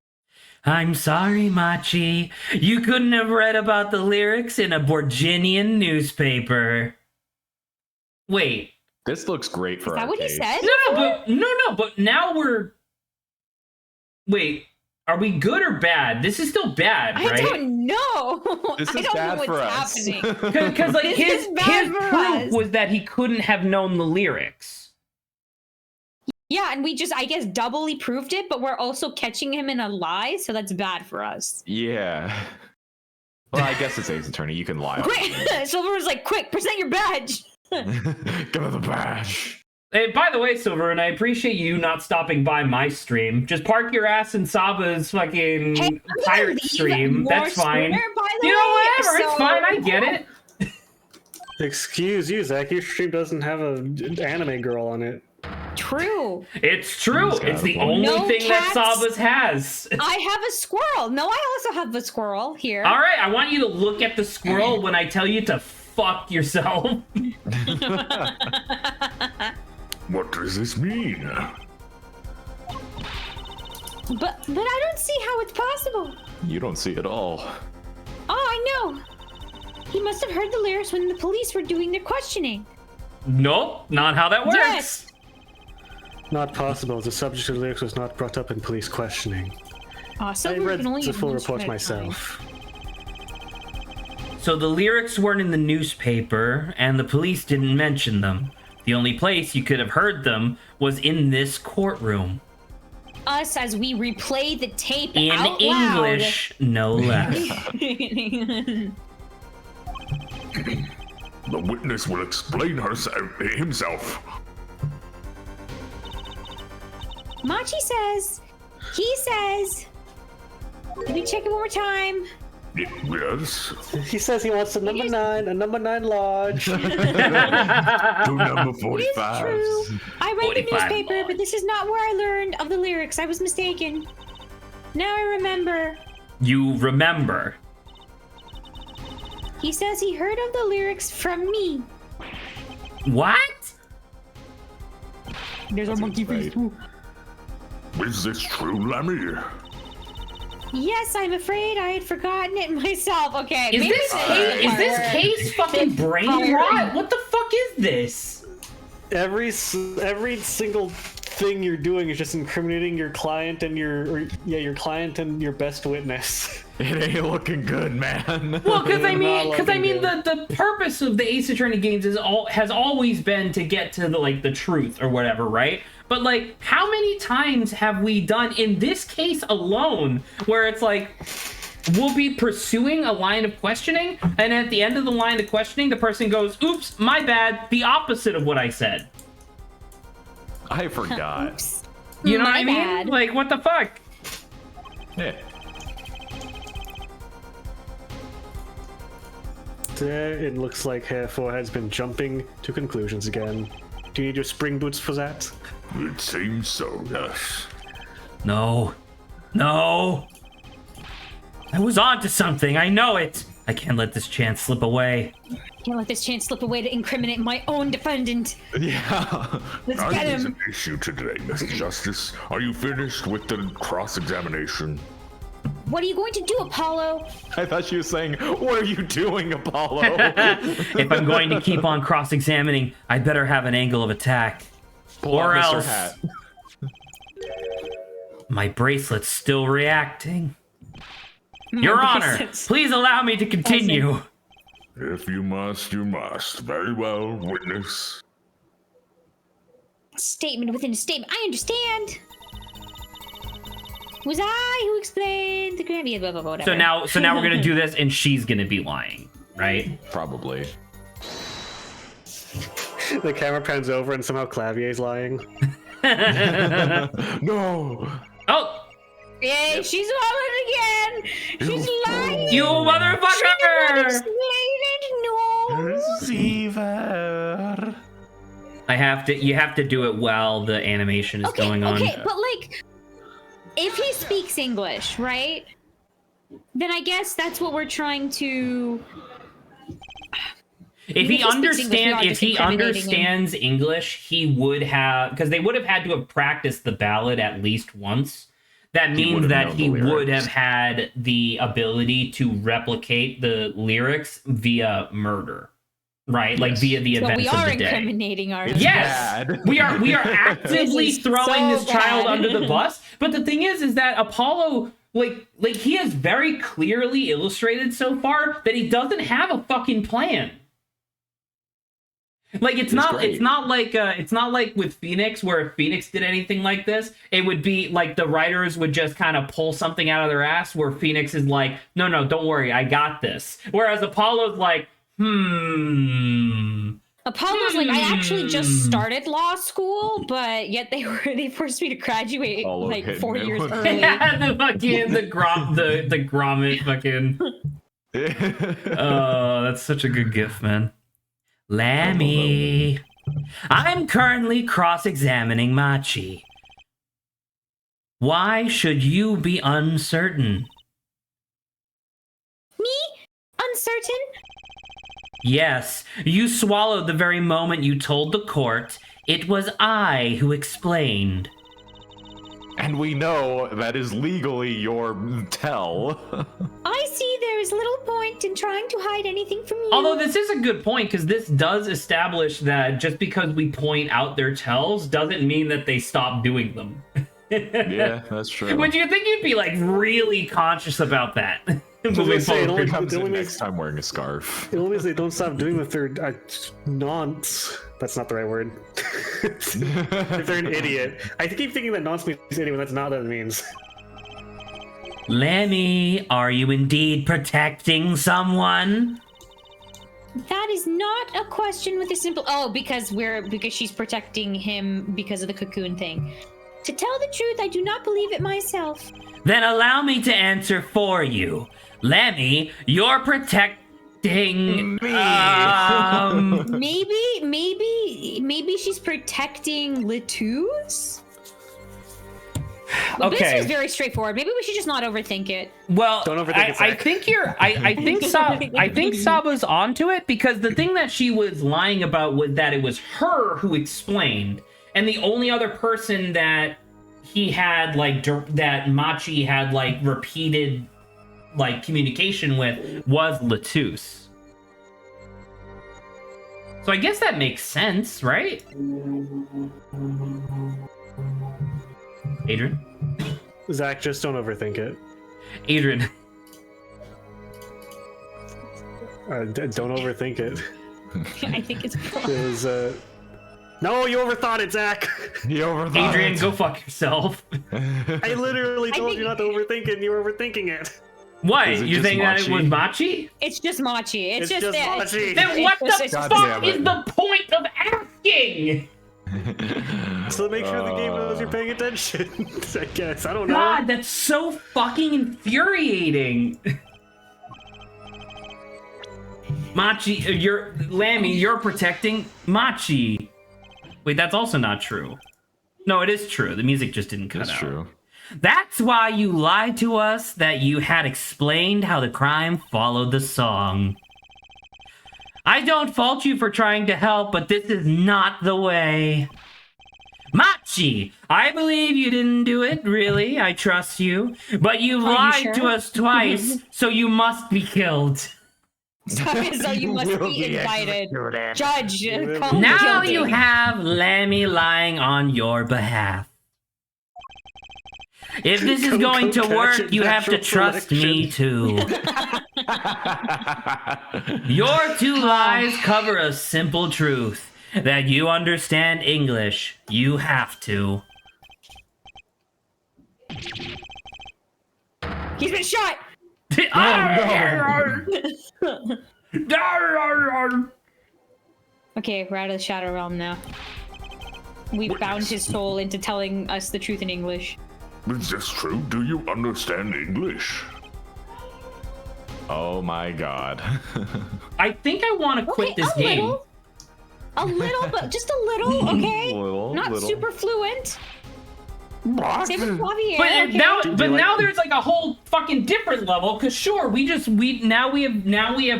I'm sorry, Machi. You couldn't have read about the lyrics in a Borginian newspaper. Wait. This looks great for Is that our what he case. said? But now we're... Wait, are we good or bad? This is still bad, right? I don't know. This is I don't bad know for what's us. happening. Because like This his is bad for proof us. was that he couldn't have known the lyrics. Yeah, and we just, I guess, doubly proved it, but we're also catching him in a lie, so that's bad for us. Yeah. Well, I guess it's Ace Attorney. You can lie. Quick! Silver was like, quick, present your badge! Give her the badge. Hey, by the way, Silver, and I appreciate you not stopping by my stream. Just park your ass in Saba's fucking Hey, I'm gonna pirate leave stream. more That's fine. sooner, by the You know, way, whatever. It's so- fine. I get it. Excuse you, Zach. Your stream doesn't have an anime girl on it. True. It's true. He's got It's the a point. only No thing that cats. Saba's has. I have a squirrel. No, I also have a squirrel here. All right, I want you to look at the squirrel when I tell you to fuck yourself. What does this mean? But I don't see how it's possible. You don't see it all. Oh, I know. He must have heard the lyrics when the police were doing their questioning. Nope, not how that works. Yes. Not possible. The subject of the lyrics was not brought up in police questioning. Oh, so I we read can only the use full one report at a time. myself. So the lyrics weren't in the newspaper, and the police didn't mention them. The only place you could have heard them was in this courtroom. Us as we replay the tape In out English, no less. loud. The witness will explain himself. Machi says, he says, let me check it one more time. Yes. He says he wants a number 9 lodge. To number It is 45. true. I read the 45 newspaper, but this is not where I learned of the lyrics. I was mistaken. Now I remember. You remember. He says he heard of the lyrics from me. What? There's a monkey face. right. Is this true, Lemmy? Yes, I'm afraid I had forgotten it myself. Okay. Is maybe this this case, case fucking brain rot? What the fuck is this? Every single thing you're doing is just incriminating your client and your client and your best witness. It ain't looking good, man. Well, because I Not mean, looking good. the purpose of the Ace Attorney games has always been to get to the truth or whatever, right? But like, how many times have we done in this case alone where it's like, we'll be pursuing a line of questioning, and at the end of the line of questioning, the person goes, oops, my bad, the opposite of what I said. I forgot. Oops. You know My what I mean? bad. Like, what the fuck? Yeah. It looks like AA4 has been jumping to conclusions again. Do you need your spring boots for that? It seems so, yes. No. No. I was onto something, I know it. I can't let this chance slip away. Can't let this chance slip away to incriminate my own defendant. Yeah. Let's That get is him. an issue today, Mr. Justice. Are you finished with the cross-examination? What are you going to do, Apollo? I thought she was saying, what are you doing, Apollo? If I'm going to keep on cross-examining, I better have an angle of attack. Pull Or out Mr. else. Hat. My bracelet's still reacting. My Your Honor, bracelets. please allow me to continue. If you must, you must. Very well, witness. Statement within a statement. I understand. Was I who explained the Grammy? Blah, blah, blah, whatever. So now we're gonna do this, and she's gonna be lying, right? Probably. The camera pans over and somehow Clavier's lying. No. Oh, Yay, she's lying again. She's lying. you motherfucker! Explain no. Receiver. You have to do it while the animation is going on. Okay, but like, if he speaks English, right? Then I guess that's what we're trying to. If he incriminating him. understands English, he would have, because they would have had to have practiced the ballad at least once. That means would have that known he the would lyrics. have had the ability to replicate the lyrics via murder, right? Like via the So events we of are the day. incriminating ourselves. Yes, bad. we are actively This is throwing so this child bad. under the bus. But the thing is that Apollo, like he has very clearly illustrated so far that he doesn't have a fucking plan. Like it's not like with Phoenix, where if Phoenix did anything like this, it would be like the writers would just kind of pull something out of their ass, where Phoenix is like, no, don't worry, I got this. Whereas Apollo's like, Apollo's like, I actually just started law school, but yet they forced me to graduate Apollo like hitting 4 him years with- early. the grommet fucking. Oh, that's such a good gif, man. Lammy, I'm currently cross-examining Machi. Why should you be uncertain? Me? Uncertain? Yes, you swallowed the very moment you told the court it was I who explained. And we know that is legally your tell. I see there is little point in trying to hide anything from you. Although this is a good point, because this does establish that just because we point out their tells doesn't mean that they stop doing them. Yeah, that's true. Would you think you'd be like really conscious about that? Moving say, forward. it Comes only in makes- next time wearing a scarf. It only means they don't stop doing the third nonce. That's not the right word. If they're an idiot. I keep thinking that nonce means idiot, when that's not what it means. Lemmy, are you indeed protecting someone? That is not a question with a simple. Oh, because she's protecting him because of the cocoon thing. To tell the truth, I do not believe it myself. Then allow me to answer for you. Lemmy, you're protecting Maybe she's protecting Latus. Well, Okay. this was very straightforward. Maybe we should just not overthink it. Well, Don't overthink it, I Zach. think I think Saba's onto it, because the thing that she was lying about was that it was her who explained, and the only other person that he had that Machi had repeated communication with was Latus. So I guess that makes sense, right? Adrian? Zach, just don't overthink it. Adrian. Don't overthink it. I think it's wrong. There's, No, you overthought it, Zach! You overthought Adrian, it. go fuck yourself. I literally told think- you not to overthink it, and you were overthinking it. What? Is it You just think that it was Machi? Machi? It's just Machi. It's just Machi. Then what the God fuck is the point of asking? So make sure the game knows you're paying attention. I guess. I don't know. God, that's so fucking infuriating. Machi, you're protecting Machi. Wait, that's also not true. No, it is true. The music just didn't cut out. That's true. That's why you lied to us that you had explained how the crime followed the song. I don't fault you for trying to help, but this is not the way. Machi, I believe you didn't do it, really. I trust you. But you lied to us twice, so you must be killed. So you must be indicted. Judge, call me Now guilty. you have Lammy lying on your behalf. If this is going to work, you have to trust me too. Your two lies cover a simple truth. That you understand English. You have to. He's been shot! Okay, we're out of the Shadow Realm now. We bound his soul into telling us the truth in English. Is this true? Do you understand English? Oh my god. I think I want to quit this game. A little, but just a little, okay? Not little. super fluent. Same with Javier, But okay? now there's like a whole fucking different level. Cause sure, we have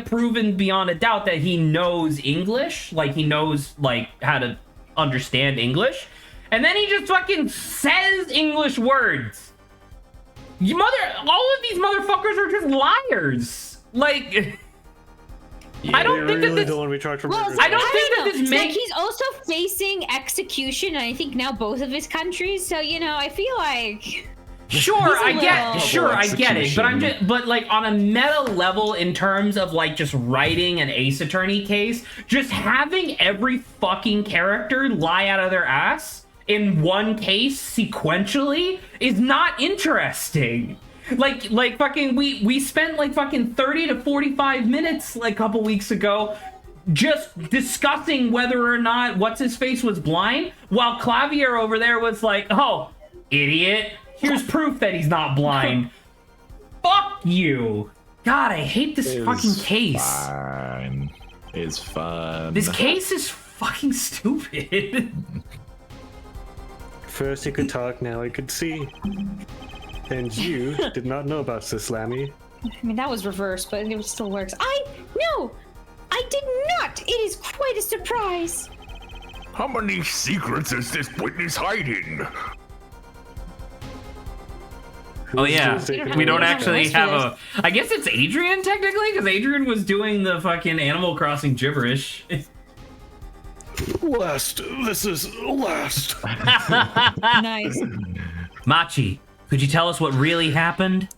proven beyond a doubt that he knows English. Like he knows like how to understand English, and then he just fucking says English words. All of these motherfuckers are just liars. Like. Yeah, I don't think that this. I don't think that this makes. He's also facing execution, I think now both of his countries. So I feel like. Sure, I get it, but like on a meta level, in terms of like just writing an Ace Attorney case, just having every fucking character lie out of their ass in one case sequentially is not interesting. Like fucking we spent like fucking 30 to 45 minutes like a couple weeks ago just discussing whether or not what's his face was blind, while Clavier over there was like, "Oh, idiot, here's proof that he's not blind." Fuck you. God, I hate this fucking case. Fine. It's fun. This case is fucking stupid. First he could talk, now he could see. And you did not know about this, Lammy. I mean, that was reversed, but it still works. No! I did not! It is quite a surprise! How many secrets is this witness hiding? Oh yeah, we don't actually have a... I guess it's Adrian, technically, because Adrian was doing the fucking Animal Crossing gibberish. This is last. Nice. Machi, could you tell us what really happened?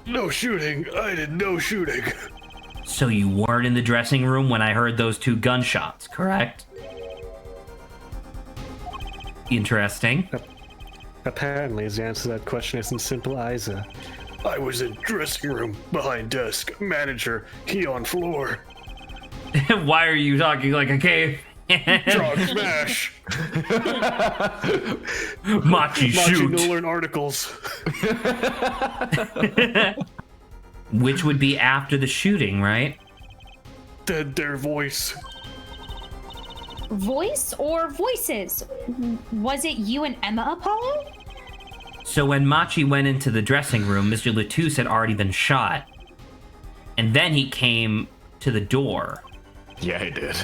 No shooting. I did no shooting. So you weren't in the dressing room when I heard those 2 gunshots, correct? Interesting. Apparently, the answer to that question isn't simple either. I was in dressing room, behind desk, manager, key on floor. Why are you talking like a cave? Drop smash. Machi shoot. no learn articles. Which would be after the shooting, right? Dead their voice. Voice or voices? Was it you and Emma Apollo? So when Machi went into the dressing room, Mr. Latouche had already been shot. And then he came to the door. Yeah, he did.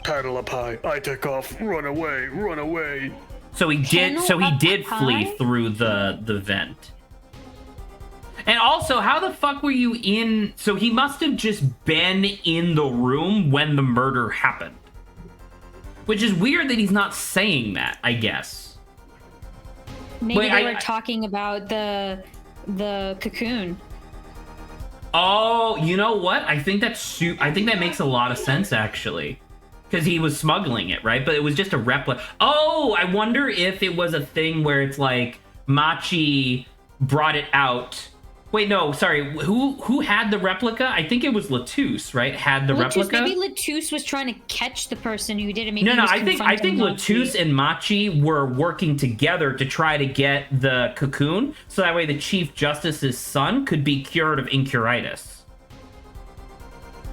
Paddle up high. I took off. Run away. Run away. So he did flee through the vent. And also, how the fuck were you in... So he must have just been in the room when the murder happened. Which is weird that he's not saying that, I guess. Maybe they were talking about the cocoon. Oh, you know what? I think that makes a lot of sense, actually. Because he was smuggling it, right? But it was just a replica. Oh, I wonder if it was a thing where it's like Machi brought it out Wait, no, sorry. Who had the replica? I think it was Latouche, right? Had the replica. Maybe Latouche was trying to catch the person who did it. Maybe no. I think Latouche and Machi were working together to try to get the cocoon, so that way the Chief Justice's son could be cured of incuritis.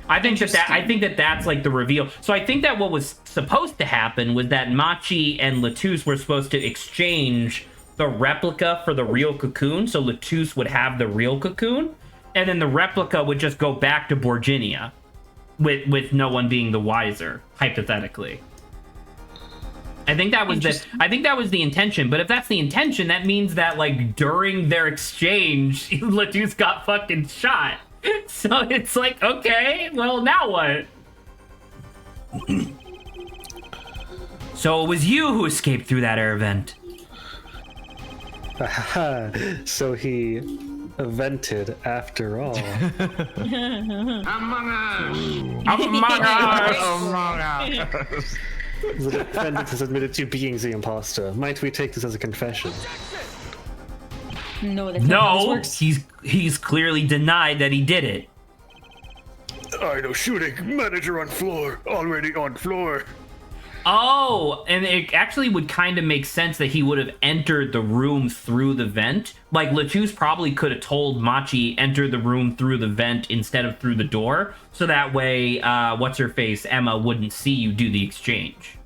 I think that's like the reveal. So I think that what was supposed to happen was that Machi and Latouche were supposed to exchange the replica for the real cocoon, so Latouche would have the real cocoon, and then the replica would just go back to Borginia, with no one being the wiser, hypothetically. I think that was the intention. But if that's the intention, that means that like during their exchange, Latouche got fucking shot. So it's like, okay, well now what? So it was you who escaped through that air vent. So he vented after all. Among us! Among us! The defendant has admitted to being the imposter. Might we take this as a confession? No, that's not how this works. He's clearly denied that he did it. I know shooting. Manager on floor. Already on floor. Oh, and it actually would kind of make sense that he would have entered the room through the vent. Like, Latouche probably could have told Machi enter the room through the vent instead of through the door, so that way, what's-her-face, Emma, wouldn't see you do the exchange.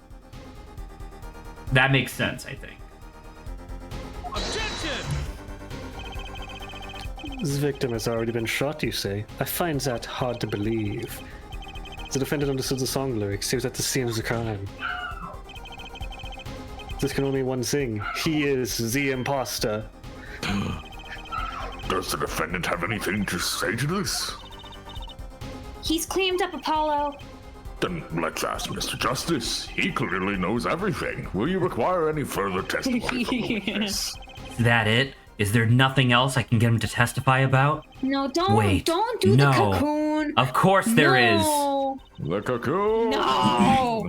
That makes sense, I think. Objection! This victim has already been shot, you say? I find that hard to believe. The defendant understood the song lyrics. He was at the scene of the crime. This can only mean one thing. He is the imposter. Does the defendant have anything to say to this? He's claimed up Apollo. Then let's ask Mr. Justice. He clearly knows everything. Will you require any further testimony from the witness? Is that it? Is there nothing else I can get him to testify about? No, don't do no. the cocoon. Of course there is. The cocoon! No!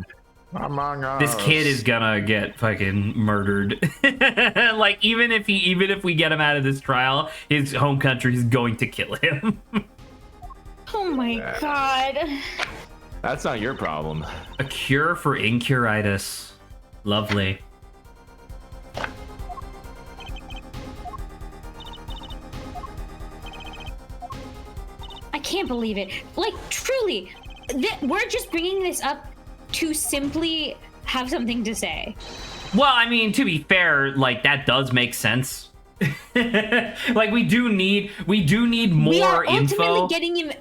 Among us. This kid is gonna get fucking murdered. Like, even if we get him out of this trial, his home country is going to kill him. Oh my god. That's not your problem. A cure for incuritis. Lovely. I can't believe it. Like, truly, we're just bringing this up to simply have something to say. Well, I mean, to be fair, like, that does make sense. Like, we do need more we are info. ultimately getting him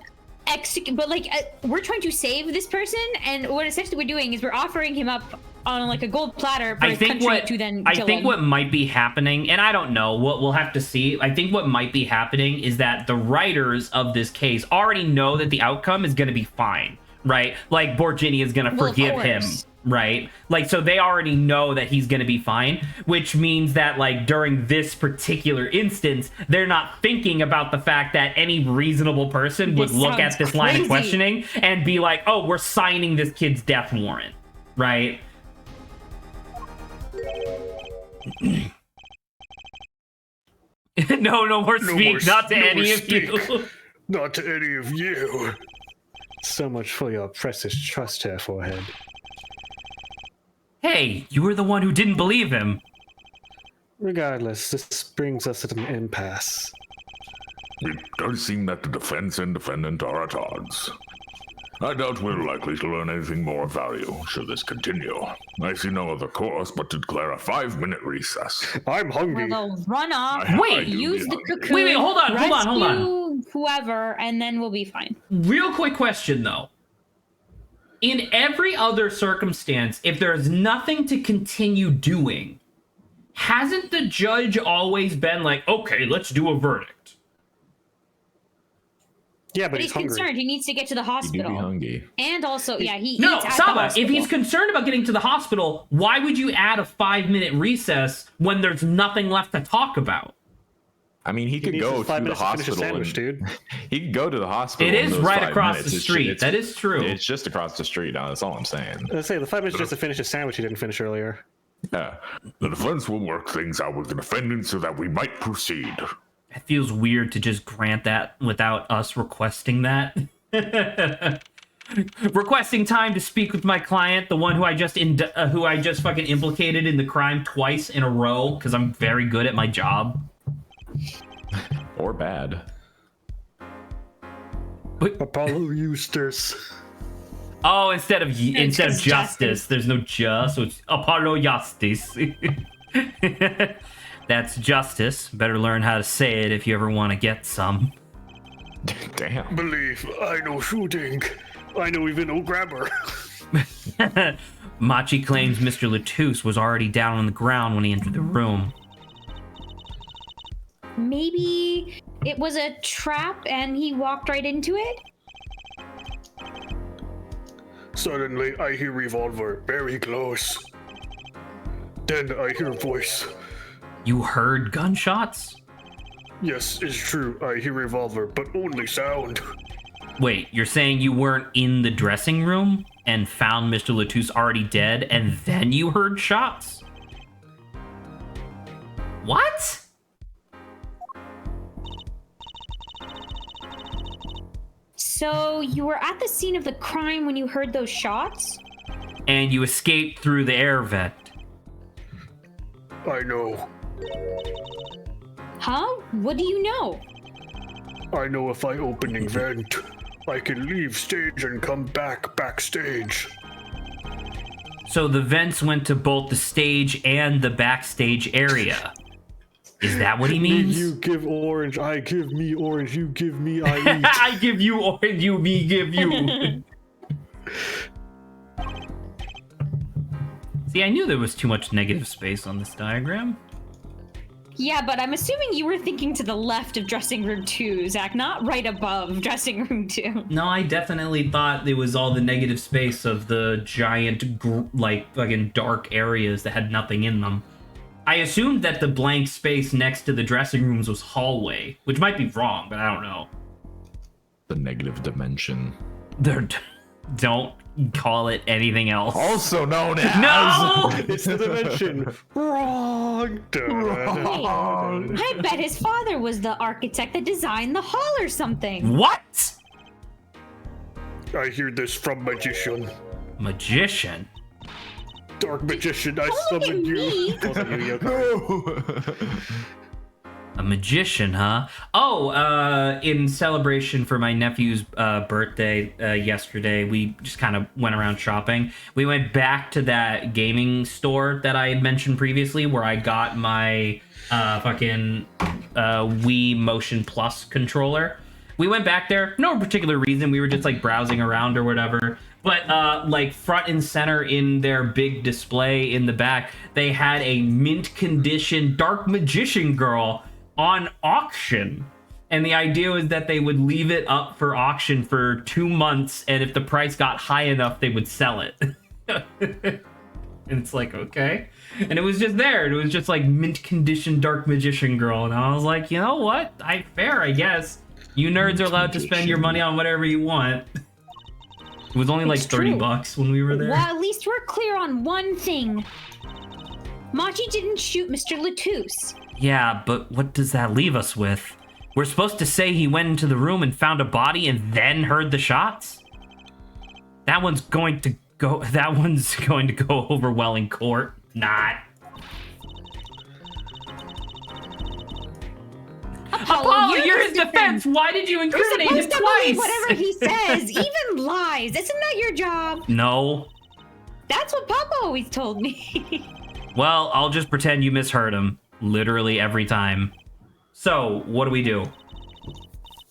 executed, but like, we're trying to save this person, and what essentially we're doing is we're offering him up on like a gold platter for his country to then kill him. What might be happening, and I don't know, we'll have to see. I think what might be happening is that the writers of this case already know that the outcome is going to be fine, right? Like, Borginia is going to forgive him, right? Like, so they already know that he's going to be fine, which means that, like, during this particular instance, they're not thinking about the fact that any reasonable person would look at this line of questioning and be like, oh, we're signing this kid's death warrant, right? No more speak, not to any of you. Not to any of you. So much for your precious trust here, forehead. Hey, you were the one who didn't believe him. Regardless, this brings us at an impasse. It does seem that the defense and defendant are at odds. I doubt we're likely to learn anything more of value should this continue. I see no other course but to declare a 5-minute recess. I'm hungry. We'll run off. Use the cocoon. Wait, hold on. Whoever, and then we'll be fine. Real quick question, though. In every other circumstance, if there's nothing to continue doing, hasn't the judge always been like, okay, let's do a verdict? Yeah, but he's concerned. He needs to get to the hospital. You do be hungry. And also, he eats Saba, if he's concerned about getting to the hospital, why would you add a 5-minute recess when there's nothing left to talk about? I mean, he could go to the hospital. Sandwich, dude. He could go to the hospital. It is right across the street. That is true. It's just across the street. That's all I'm saying. Let's say the 5 minutes just to finish a sandwich he didn't finish earlier. Yeah. The defense will work things out with the defendant so that we might proceed. It feels weird to just grant that without us requesting that. Requesting time to speak with my client, the one who I just fucking implicated in the crime twice in a row because I'm very good at my job. Or bad. Apollo Eustace. Oh, instead of justice, there's no just, so it's Apollo Justice. That's justice. Better learn how to say it if you ever want to get some. Damn. Believe I know shooting. I know even no grammar. Machi claims Mr. Latouche was already down on the ground when he entered the room. Maybe it was a trap and he walked right into it? Suddenly, I hear revolver very close. Then I hear voice. You heard gunshots? Yes, it's true. I hear revolver, but only sound. Wait, you're saying you weren't in the dressing room and found Mr. Latouche already dead, and then you heard shots? What? So you were at the scene of the crime when you heard those shots? And you escaped through the air vent. I know. Huh? What do you know? I know if I opening vent, I can leave stage and come back backstage. So the vents went to both the stage and the backstage area. Is that what he means? You give orange, I give me orange, you give me, I eat. I give you orange, you me give you. See, I knew there was too much negative space on this diagram. Yeah, but I'm assuming you were thinking to the left of dressing room 2, Zach, not right above dressing room 2. No, I definitely thought it was all the negative space of the giant, like, fucking dark areas that had nothing in them. I assumed that the blank space next to the dressing rooms was hallway, which might be wrong, but I don't know. The negative dimension. Don't call it anything else. Also known as... No! It's the dimension. Wrong. Wrong. I bet his father was the architect that designed the hall or something. What? I hear this from magician. Magician? Dark magician, I Don't look summon at you. me. Also, Yu-Gi-Oh! A magician, huh? Oh, in celebration for my nephew's birthday yesterday, we just kind of went around shopping. We went back to that gaming store that I had mentioned previously where I got my fucking Wii Motion Plus controller. We went back there, no particular reason. We were just like browsing around or whatever. But like front and center in their big display in the back, they had a mint condition Dark Magician Girl on auction. And the idea was that they would leave it up for auction for 2 months, and if the price got high enough, they would sell it. And it's like, okay. And it was just there. It was just like mint condition Dark Magician Girl. And I was like, you know what? Fair, I guess. You nerds are allowed to spend your money on whatever you want. It was only like It's $30 true. when we were there. Well, at least we're clear on one thing. Machi didn't shoot Mr. Latouche. Yeah, but what does that leave us with? We're supposed to say he went into the room and found a body and then heard the shots? That one's going to go over well in court. Not. Apollo, you're his defense. Why did you incriminate him twice? Whatever he says, even lies. Isn't that your job? No. That's what Papa always told me. Well, I'll just pretend you misheard him. Literally every time. So, what do we do?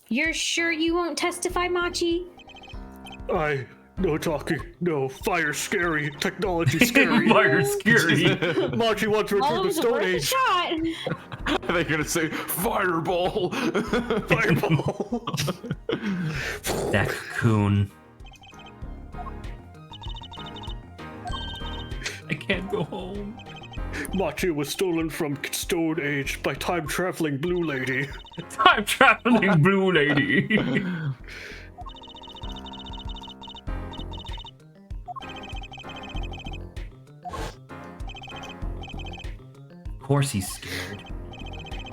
You're sure you won't testify, Machi? No talking. No, fire scary. Technology scary. Fire scary. Machi wants to return to Stone Age. Shot. They're gonna say fireball. Fireball. That cocoon. I can't go home. Machi was stolen from Stone Age by time-traveling Blue Lady. Time-traveling Blue Lady. Of course he's scared.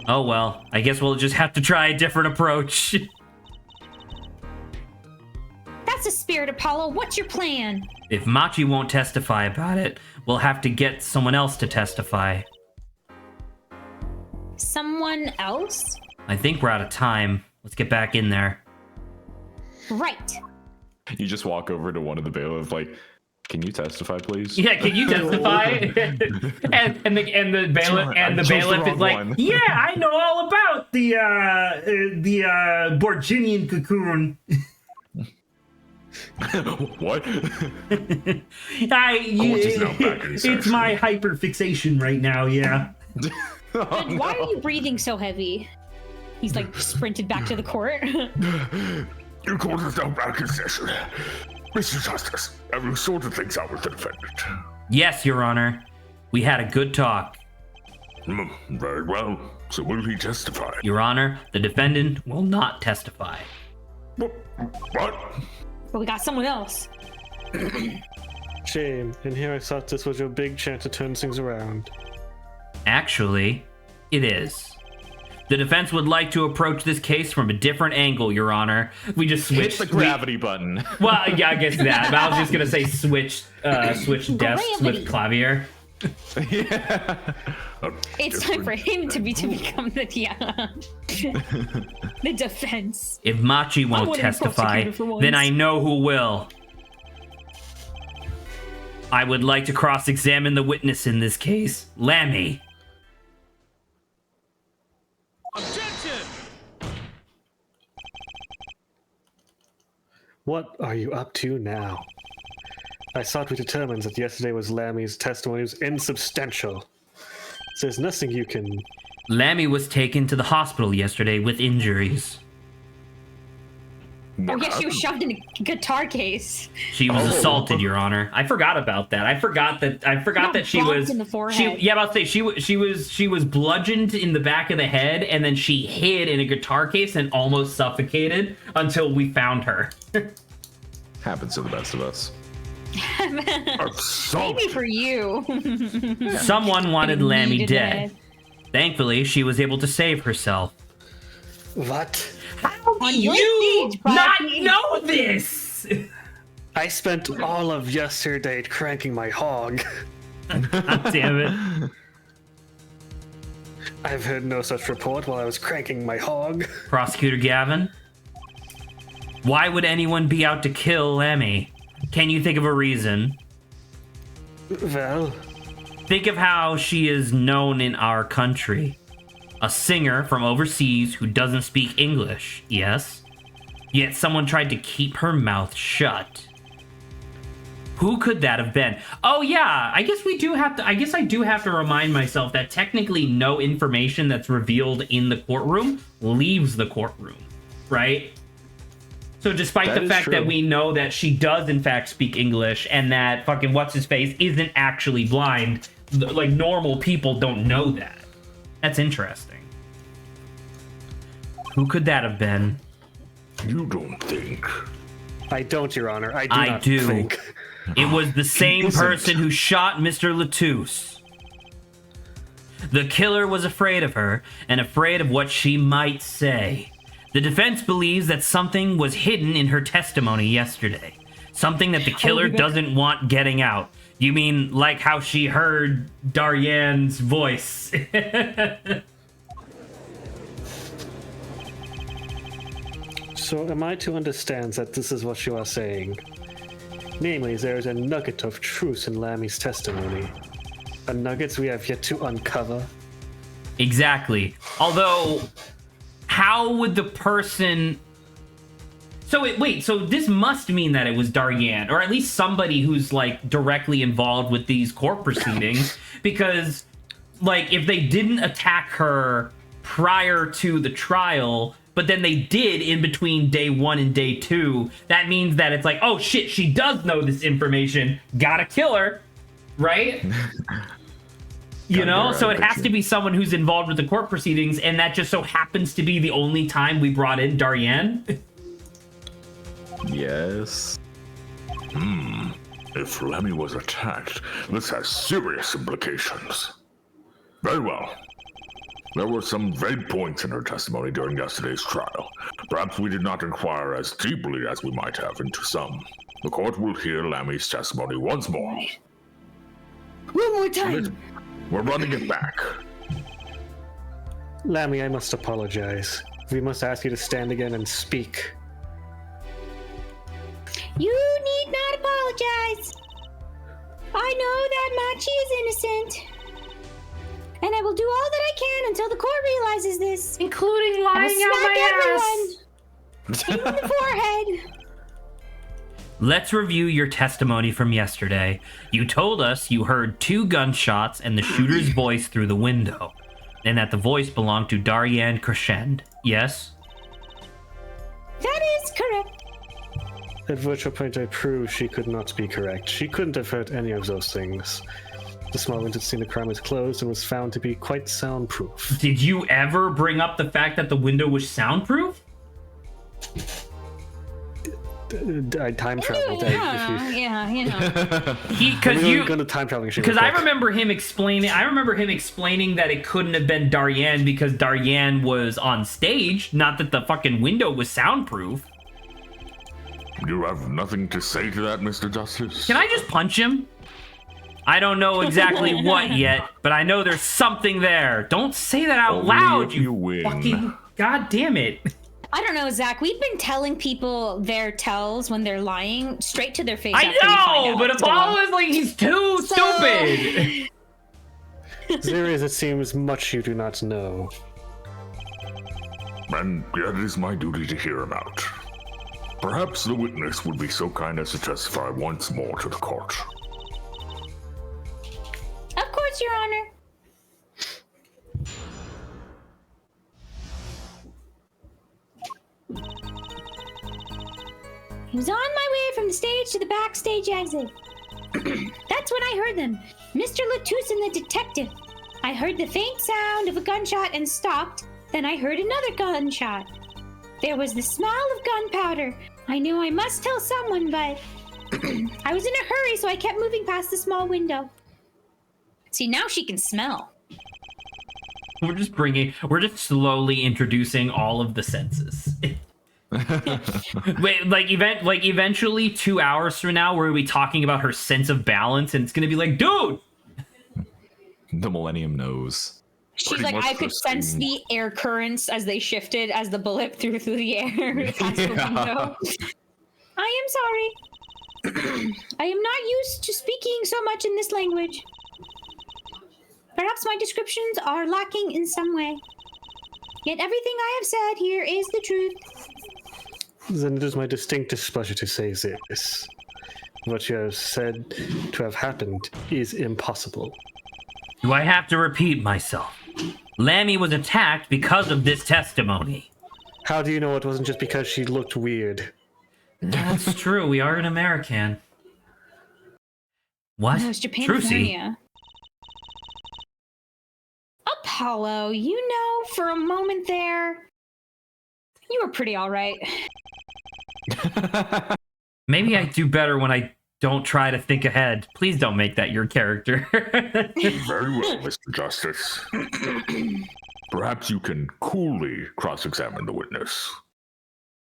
Oh well, I guess we'll just have to try a different approach. That's the spirit, Apollo. What's your plan? If Machi won't testify about it, we'll have to get someone else to testify. Someone else? I think we're out of time. Let's get back in there. Right. You just walk over to one of the bailiffs, like, "Can you testify, please?" Yeah, can you testify? and the bailiff is like, one. "Yeah, I know all about the Borginian cocoon." What? Court is now back in It's session. my hyperfixation right now. Yeah. Why are you breathing so heavy? He's like sprinted back to the court. Your court is now back in session. Mr. Justice, have you sorted things out with the defendant? Yes, Your Honor. We had a good talk. Very well. So will he testify? Your Honor, the defendant will not testify. What? But we got someone else. Shame. And here I thought this was your big chance to turn things around. Actually, it is. The defense would like to approach this case from a different angle, Your Honor. We just switched Hit the gravity button. Well, yeah, I guess that. But I was just gonna say switch desks Gravity. with clavier. Yeah. It's time for him to become the the defense. If Machi won't wanna be testify, prosecuted for once. then I know who will. I would like to cross-examine the witness in this case, Lammy. What are you up to now? I thought we determined that yesterday was Lammy's testimony was insubstantial. So there's nothing you can... Lammy was taken to the hospital yesterday with injuries. Oh yeah, she was shoved in a guitar case. She was assaulted, Your Honor. I forgot about that. I forgot that she bumped was in the forehead. about to say she was bludgeoned in the back of the head, and then she hid in a guitar case and almost suffocated until we found her. Happens to the best of us. Maybe for you. Someone wanted Lammy Needed dead. Thankfully, she was able to save herself. What? How On do your you stage, not Bucky. know this? I spent all of yesterday cranking my hog. God damn it. I've heard no such report while I was cranking my hog. Prosecutor Gavin? Why would anyone be out to kill Lammy? Can you think of a reason? Well, Think of how she is known in our country. A singer from overseas who doesn't speak English, yes? Yet someone tried to keep her mouth shut. Who could that have been? Oh yeah, I guess I do have to remind myself that technically no information that's revealed in the courtroom leaves the courtroom, right? So despite That the is fact true. that we know that she does in fact speak English and that fucking what's-his-face isn't actually blind, like normal people don't know that. That's interesting. Who could that have been? You don't think? I don't, Your Honor. I I not do. think. It was the same isn't. person who shot Mr. Latouche. The killer was afraid of her and afraid of what she might say. The defense believes that something was hidden in her testimony yesterday. Something that the killer doesn't want getting out. You mean like how she heard Daryanne's voice? So am I to understand that this is what you are saying? Namely, there is a nugget of truth in Lammy's testimony. A nugget we have yet to uncover. Exactly. Although, how would the person... So this must mean that it was Daryanne, or at least somebody who's, like, directly involved with these court proceedings, because, like, if they didn't attack her prior to the trial, but then they did in between day 1 and day 2, that means that it's like, oh shit, she does know this information, gotta kill her, right? You know, so it has to be someone who's involved with the court proceedings, and that just so happens to be the only time we brought in Daryanne. Yes. If Lemmy was attacked, this has serious implications. Very well. There were some vague points in her testimony during yesterday's trial. Perhaps we did not inquire as deeply as we might have into some. The court will hear Lammy's testimony once more. One more time! We're running it back. Lammy, I must apologize. We must ask you to stand again and speak. You need not apologize. I know that Machi is innocent. And I will do all that I can until the court realizes this. Including lying out my ass. Even the forehead. Let's review your testimony from yesterday. You told us you heard 2 gunshots and the shooter's voice through the window, and that the voice belonged to Daryan Crescend. Yes? That is correct. At which point I proved she could not be correct. She couldn't have heard any of those things. The small window scene of crime was closed and was found to be quite soundproof. Did you ever bring up the fact that the window was soundproof? I time traveled. Yeah, you know. Because I remember him explaining. I remember him explaining that it couldn't have been Daryan because Daryan was on stage, not that the fucking window was soundproof. You have nothing to say to that, Mr. Justice? Can I just punch him? I don't know exactly what yet, but I know there's something there. Don't say that out loud, you fucking... God damn it. I don't know, Zach. We've been telling people their tells when they're lying straight to their face. I know, but Apollo is like, he's too stupid. There is, it seems, much you do not know. And yet it is my duty to hear him out. Perhaps the witness would be so kind as to testify once more to the court. Of course, Your Honor. He was on my way from the stage to the backstage exit. That's when I heard them. Mr. Latouche and the detective. I heard the faint sound of a gunshot and stopped. Then I heard another gunshot. There was the smell of gunpowder. I knew I must tell someone, but I was in a hurry, so I kept moving past the small window. See, now she can smell. We're just slowly introducing all of the senses. Wait, eventually 2 hours from now, we're gonna be talking about her sense of balance, and it's gonna be like, dude! The Millennium knows. She's like, I could sense the air currents as they shifted as the bullet threw through the air past the window. I am sorry. I am not used to speaking so much in this language. Perhaps my descriptions are lacking in some way. Yet everything I have said here is the truth. Then it is my distinct displeasure to say this. What you have said to have happened is impossible. Do I have to repeat myself? Lammy was attacked because of this testimony. How do you know it wasn't just because she looked weird? That's true. We are an American. What? No, it's Japan. Apollo, you know, for a moment there, you were pretty all right. Maybe I do better when I don't try to think ahead. Please don't make that your character. Very well, Mr. Justice. Perhaps you can coolly cross-examine the witness.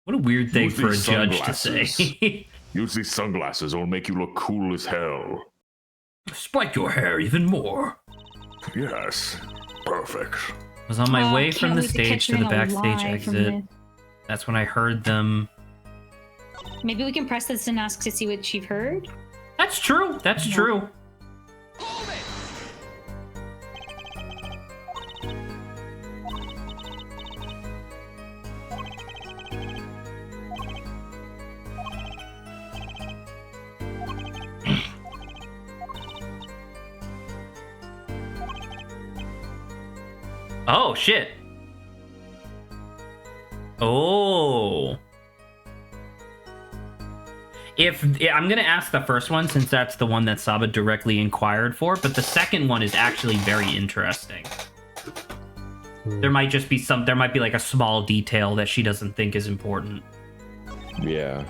What a weird thing for a judge to say. Use these sunglasses, it'll make you look cool as hell. Spike your hair even more. Yes, perfect. I was on my way from the stage to the backstage exit. That's when I heard them. Maybe we can press this and ask to see what she heard? That's true. That's true. Oh, shit. Oh. I'm going to ask the first one since that's the one that Saba directly inquired for, but the second one is actually very interesting. There might be like a small detail that she doesn't think is important. Yeah.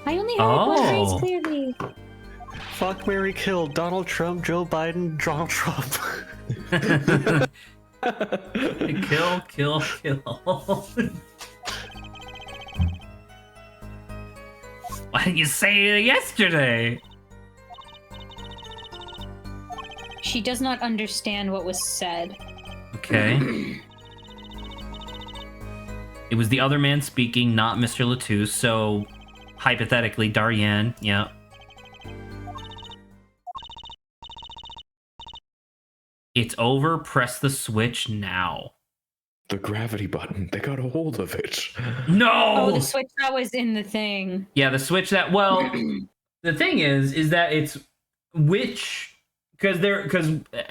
I only only heard one phrase clearly. Fuck, marry, kill. Donald Trump, Joe Biden, Donald Trump. Kill. Why didn't you say it yesterday? She does not understand what was said. Okay. It was the other man speaking, not Mr. Latouche, so hypothetically, Darien, yeah. It's over, press the switch now. The gravity button, they got a hold of it. No! Oh, the switch that was in the thing. Yeah, the switch that, well, the thing is that it's which, because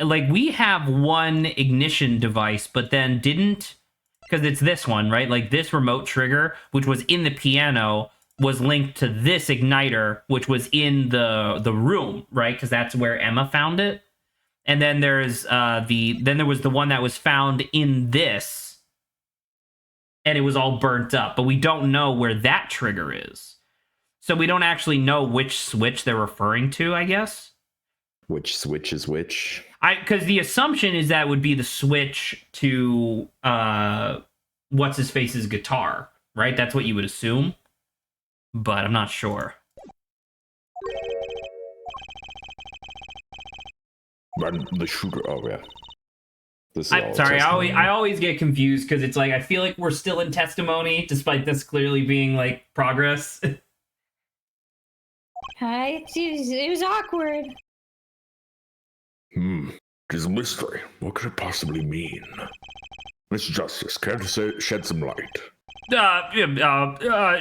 like we have one ignition device, but then didn't, because it's this one, right? Like this remote trigger, which was in the piano, was linked to this igniter, which was in the room, right? Because that's where Emma found it. And then there's then there was the one that was found in this, and it was all burnt up, but we don't know where that trigger is. So we don't actually know which switch they're referring to, I guess. Which switch is which? Because the assumption is that would be the switch to what's his face's guitar, right? That's what you would assume, but I'm not sure. And the shooter. Oh yeah. I'm sorry, I always get confused because it's like I feel like we're still in testimony, despite this clearly being like progress. It was awkward. It is a mystery. What could it possibly mean? Miss Justice, care to shed some light?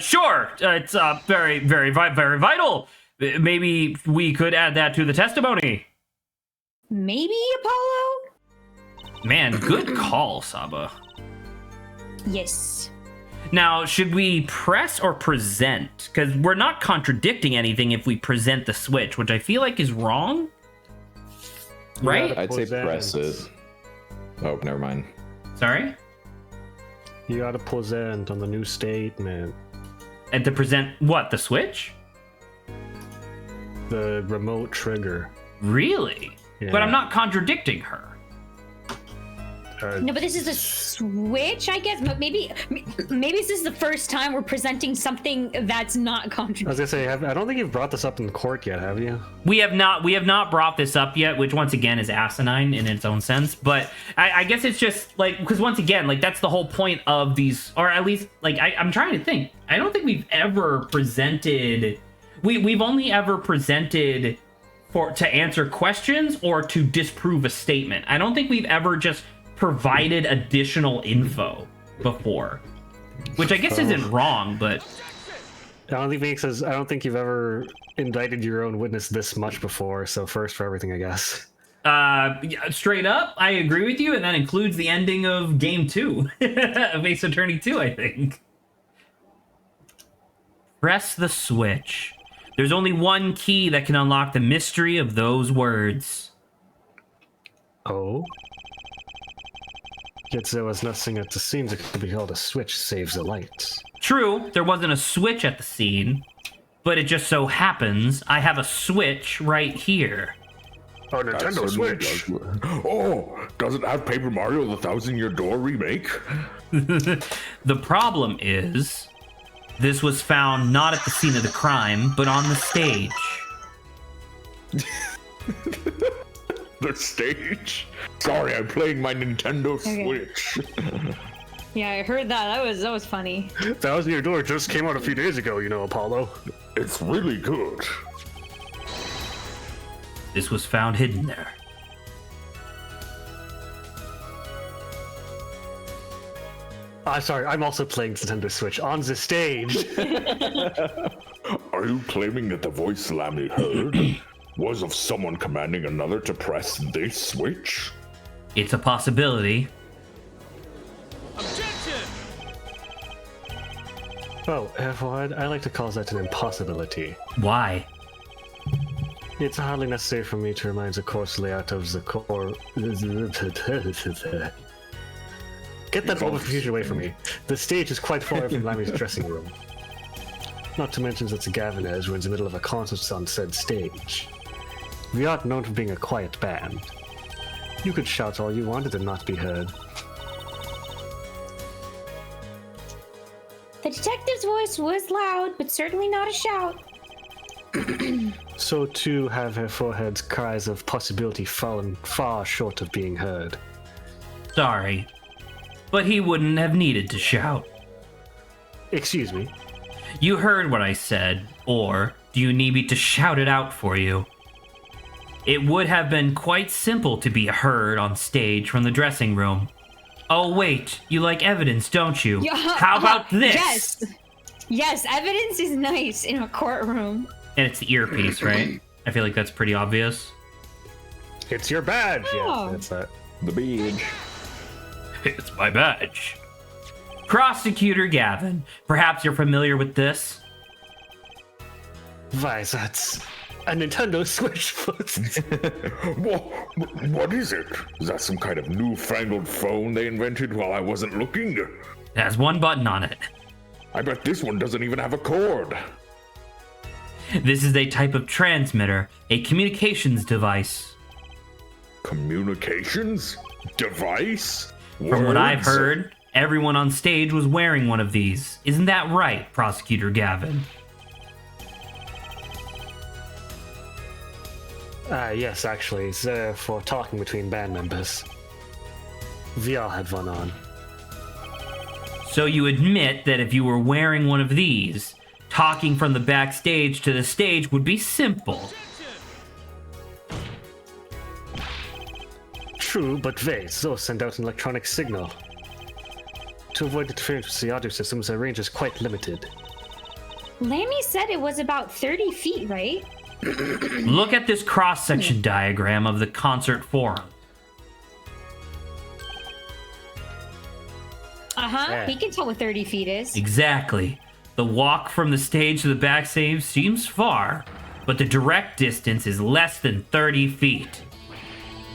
Sure. It's very, very, very vital. Maybe we could add that to the testimony. Maybe Apollo? Man, good call, Saba. Yes. Now, should we press or present? Because we're not contradicting anything if we present the switch, which I feel like is wrong. Right? I'd say press it. Oh, never mind. Sorry? You gotta present on the new statement. And to present what? The switch? The remote trigger. Really? Yeah. But I'm not contradicting her. No, but this is a switch, I guess. But maybe this is the first time we're presenting something that's not contradictory. I was gonna say, I don't think you've brought this up in court yet, have you? We have not brought this up yet, which once again is asinine in its own sense. But I guess it's just like, because once again, like that's the whole point of these, or at least like I'm trying to think. I don't think we've ever presented. We've only ever presented to answer questions or to disprove a statement. I don't think we've ever just provided additional info before, which I guess isn't wrong, but I don't think you've ever indicted your own witness this much before, so first for everything, I guess. Straight up, I agree with you, and that includes the ending of Game 2 of Ace Attorney 2, I think. Press the switch. There's only one key that can unlock the mystery of those words. Oh? Yet there was nothing at the scene that could be called a switch saves the lights. True, there wasn't a switch at the scene, but it just so happens I have a switch right here. Oh, Nintendo Switch! Oh, does it have Paper Mario the 1,000-Year Door remake? The problem is, this was found not at the scene of the crime, but on the stage. The stage? Sorry, I'm playing my Nintendo Switch. Yeah, I heard that. That was funny. 1,000-Year Door just came out a few days ago, you know, Apollo. It's really good. This was found hidden there. Sorry, I'm also playing Nintendo Switch on the stage. Are you claiming that the voice Lammy heard was of someone commanding another to press this switch? It's a possibility. Oh, F1, I like to call that an impossibility. Why? It's hardly necessary for me to remind the course layout of the core. Get that bubble confusion away from me. The stage is quite far from Lammy's dressing room. Not to mention that Gavin is we're in the middle of a concert on said stage. We aren't known for being a quiet band. You could shout all you wanted and not be heard. The detective's voice was loud, but certainly not a shout. So too have her forehead's cries of possibility fallen far short of being heard. Sorry, but he wouldn't have needed to shout. Excuse me? You heard what I said, or do you need me to shout it out for you? It would have been quite simple to be heard on stage from the dressing room. Oh wait, you like evidence, don't you? How about this? Yes! Yes, evidence is nice in a courtroom. And it's the earpiece, right? I feel like that's pretty obvious. It's your badge! Oh. Yeah, that's that. The badge. It's my badge. Prosecutor Gavin, perhaps you're familiar with this? Why, that's a Nintendo Switch foot. What is it? Is that some kind of newfangled phone they invented while I wasn't looking? It has one button on it. I bet this one doesn't even have a cord. This is a type of transmitter, a communications device. Communications? Device? From what I've Words? heard, everyone on stage was wearing one of these. Isn't that right, Prosecutor Gavin? Yes, actually, it's for talking between band members. We all had one on. So you admit that if you were wearing one of these, talking from the backstage to the stage would be simple. True, but those send out an electronic signal. To avoid interference with the audio systems, their range is quite limited. Lammy said it was about 30 feet, right? Look at this cross-section diagram of the concert forum. Uh-huh, he can tell what 30 feet is. Exactly. The walk from the stage to the backstage seems far, but the direct distance is less than 30 feet.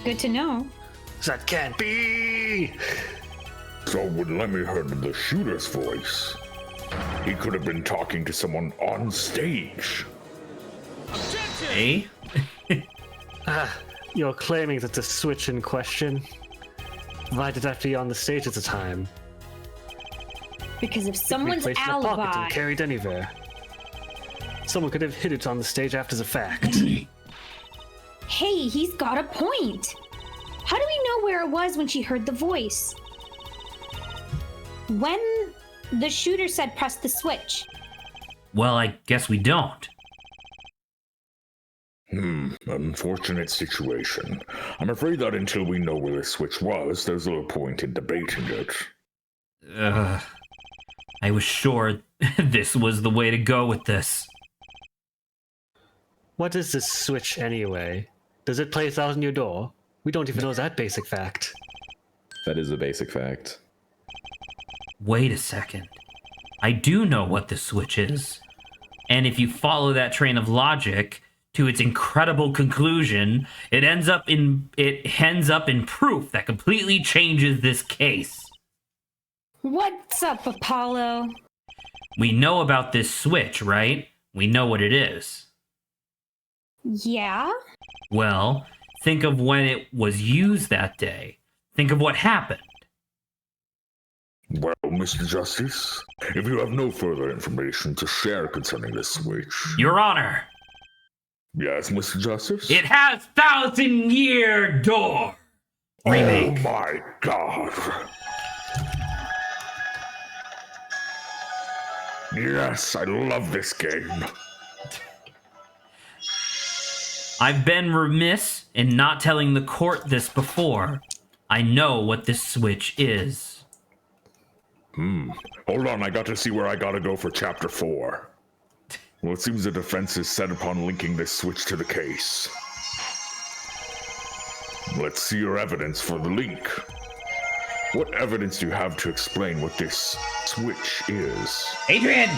Good to know. That can't be! So when Lemmy heard the shooter's voice, he could have been talking to someone on stage. Eh? You're claiming that the switch in question? Why did that be on the stage at the time? Because of It could be someone's placed in a pocket alibi. and carried anywhere. Someone could have hid it on the stage after the fact. Hey, he's got a point. How do we know where it was when she heard the voice? When the shooter said press the switch. Well, I guess we don't. Unfortunate situation. I'm afraid that until we know where the switch was, there's little point in debating it. I was sure this was the way to go with this. What is this switch anyway? Does it place out on your door? We don't even know that basic fact. That is a basic fact. Wait a second. I do know what the switch is. And if you follow that train of logic to its incredible conclusion, it ends up in proof that completely changes this case. What's up, Apollo? We know about this switch, right? We know what it is. Yeah? Well, think of when it was used that day. Think of what happened. Well, Mr. Justice, if you have no further information to share concerning this switch... Your Honor, Yes, Mr. Justice? it has 1,000-year door. Remake. Oh my god. Yes, I love this game. I've been remiss in not telling the court this before. I know what this switch is. Hold on, I got to see where I gotta go for Chapter 4. Well, it seems the defense is set upon linking this switch to the case. Let's see your evidence for the link. What evidence do you have to explain what this switch is? Adrian!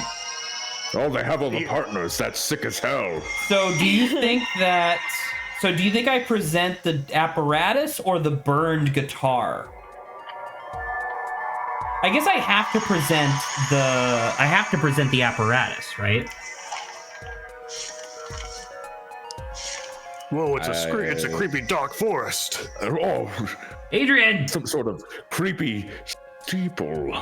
Oh, they have all the partners. That's sick as hell. So do you think I present the apparatus or the burned guitar? I guess I have to present the apparatus, right? Whoa, it's a creepy dark forest. Oh, Adrian! some sort of creepy steeple.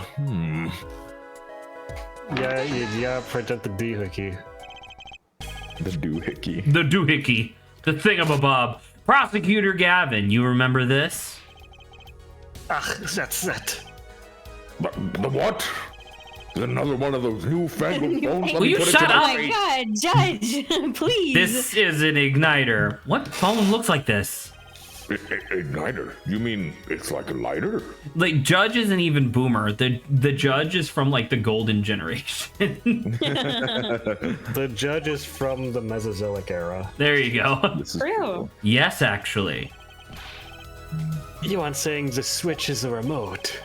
Yeah, present the doohickey. The doohickey. The doohickey. The thingamabob. Prosecutor Gavin, you remember this? That's that. The what? Another one of those newfangled phones? Will you shut up? Oh my god, Judge, please. This is an igniter. What phone looks like this? Igniter? You mean it's like a lighter? Like, Judge isn't even boomer. The Judge is from, like, the golden generation. The Judge is from the Mesozoic era. There you go. This is True. Yes, actually. You aren't saying the switch is a remote.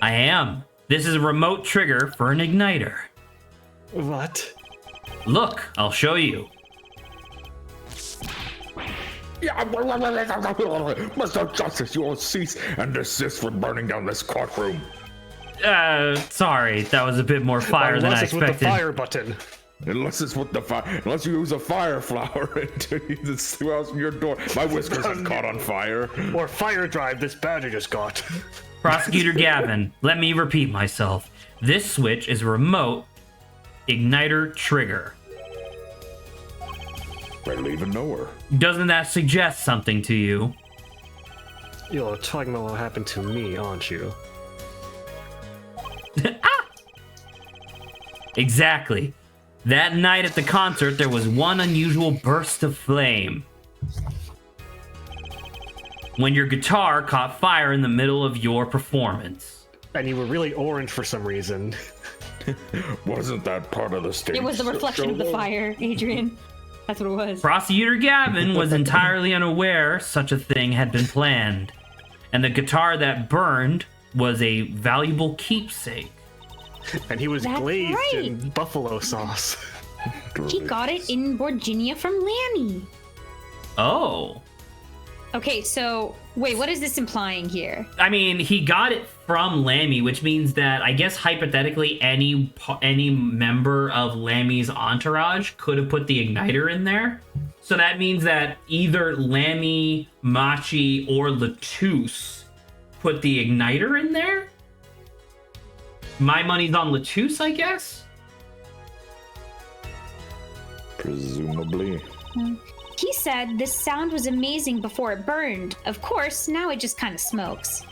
I am. This is a remote trigger for an igniter. What? Look, I'll show you. Mr. Justice, you will cease and desist from burning down this courtroom. Sorry, that was a bit more fire than I Unless it's with expected. the fire button. Unless it's with the fire, unless you use a fire flower to throughout your door. My whiskers have caught on fire. Or fire drive this badger just got. Prosecutor Gavin, let me repeat myself. This switch is a remote igniter trigger. Barely even know her. Doesn't that suggest something to you? You're talking about what happened to me, aren't you? Exactly. That night at the concert, there was one unusual burst of flame. When your guitar caught fire in the middle of your performance. And you were really orange for some reason. Wasn't that part of the stage? It was the reflection of the fire, Adrian. That's what it was. Prosecutor Gavin was entirely unaware such a thing had been planned. And the guitar that burned was a valuable keepsake. And he was That's glazed right. in buffalo sauce. He got it in Virginia from Lanny. Oh. Okay, so wait, what is this implying here? I mean, he got it from Lammy, which means that I guess hypothetically any member of Lammy's entourage could have put the igniter in there. So that means that either Lammy, Machi, or Latousse put the igniter in there? My money's on Latousse, I guess? presumably. He said this sound was amazing before it burned. Of course, now it just kind of smokes.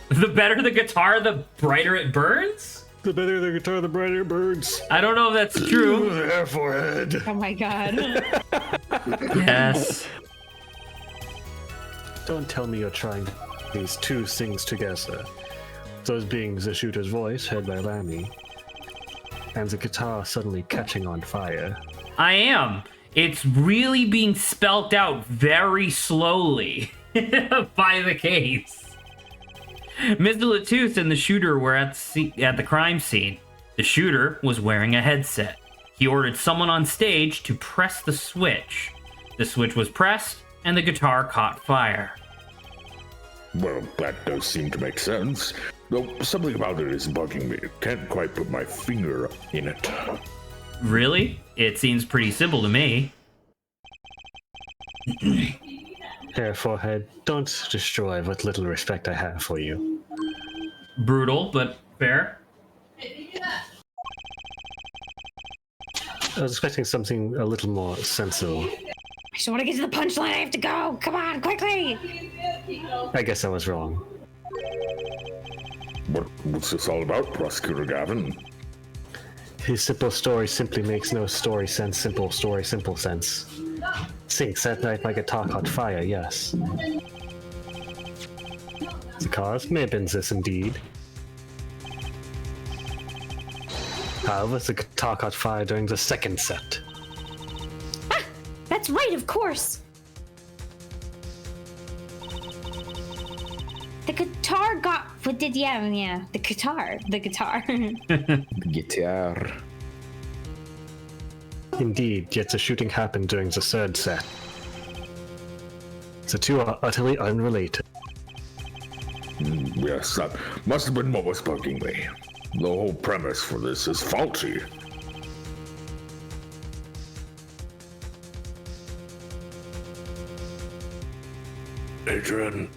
The better the guitar, the brighter it burns? The better the guitar, the brighter it burns. I don't know if that's true. Their forehead. Oh my god. Yes. Don't tell me you're trying these two things together. Those being the shooter's voice, heard by Lammy, and the guitar suddenly catching on fire. I am. It's really being spelt out very slowly by the case. Mr. Latousse and the shooter were at the crime scene. The shooter was wearing a headset. He ordered someone on stage to press the switch. The switch was pressed, and the guitar caught fire. Well, that does seem to make sense. Though something about it is bugging me. Can't quite put my finger in it. Really? It seems pretty simple to me. Hair forehead, don't destroy what little respect I have for you. Brutal, but fair. I was expecting something a little more sensible. I just want to get to the punchline. I have to go. Come on, quickly. I guess I was wrong. What's this all about, Prosecutor Gavin? His simple story simply makes no story sense, simple story, simple sense. Sinks that night my guitar caught fire, yes. The cause may have been this indeed. However, the guitar caught fire during the second set. Ah, that's right, of course. The guitar got. What did? Yeah. The guitar. Guitar. Indeed, yet the shooting happened during the third set. The two are utterly unrelated. Yes, that must have been what was bugging me. The whole premise for this is faulty. Adrian.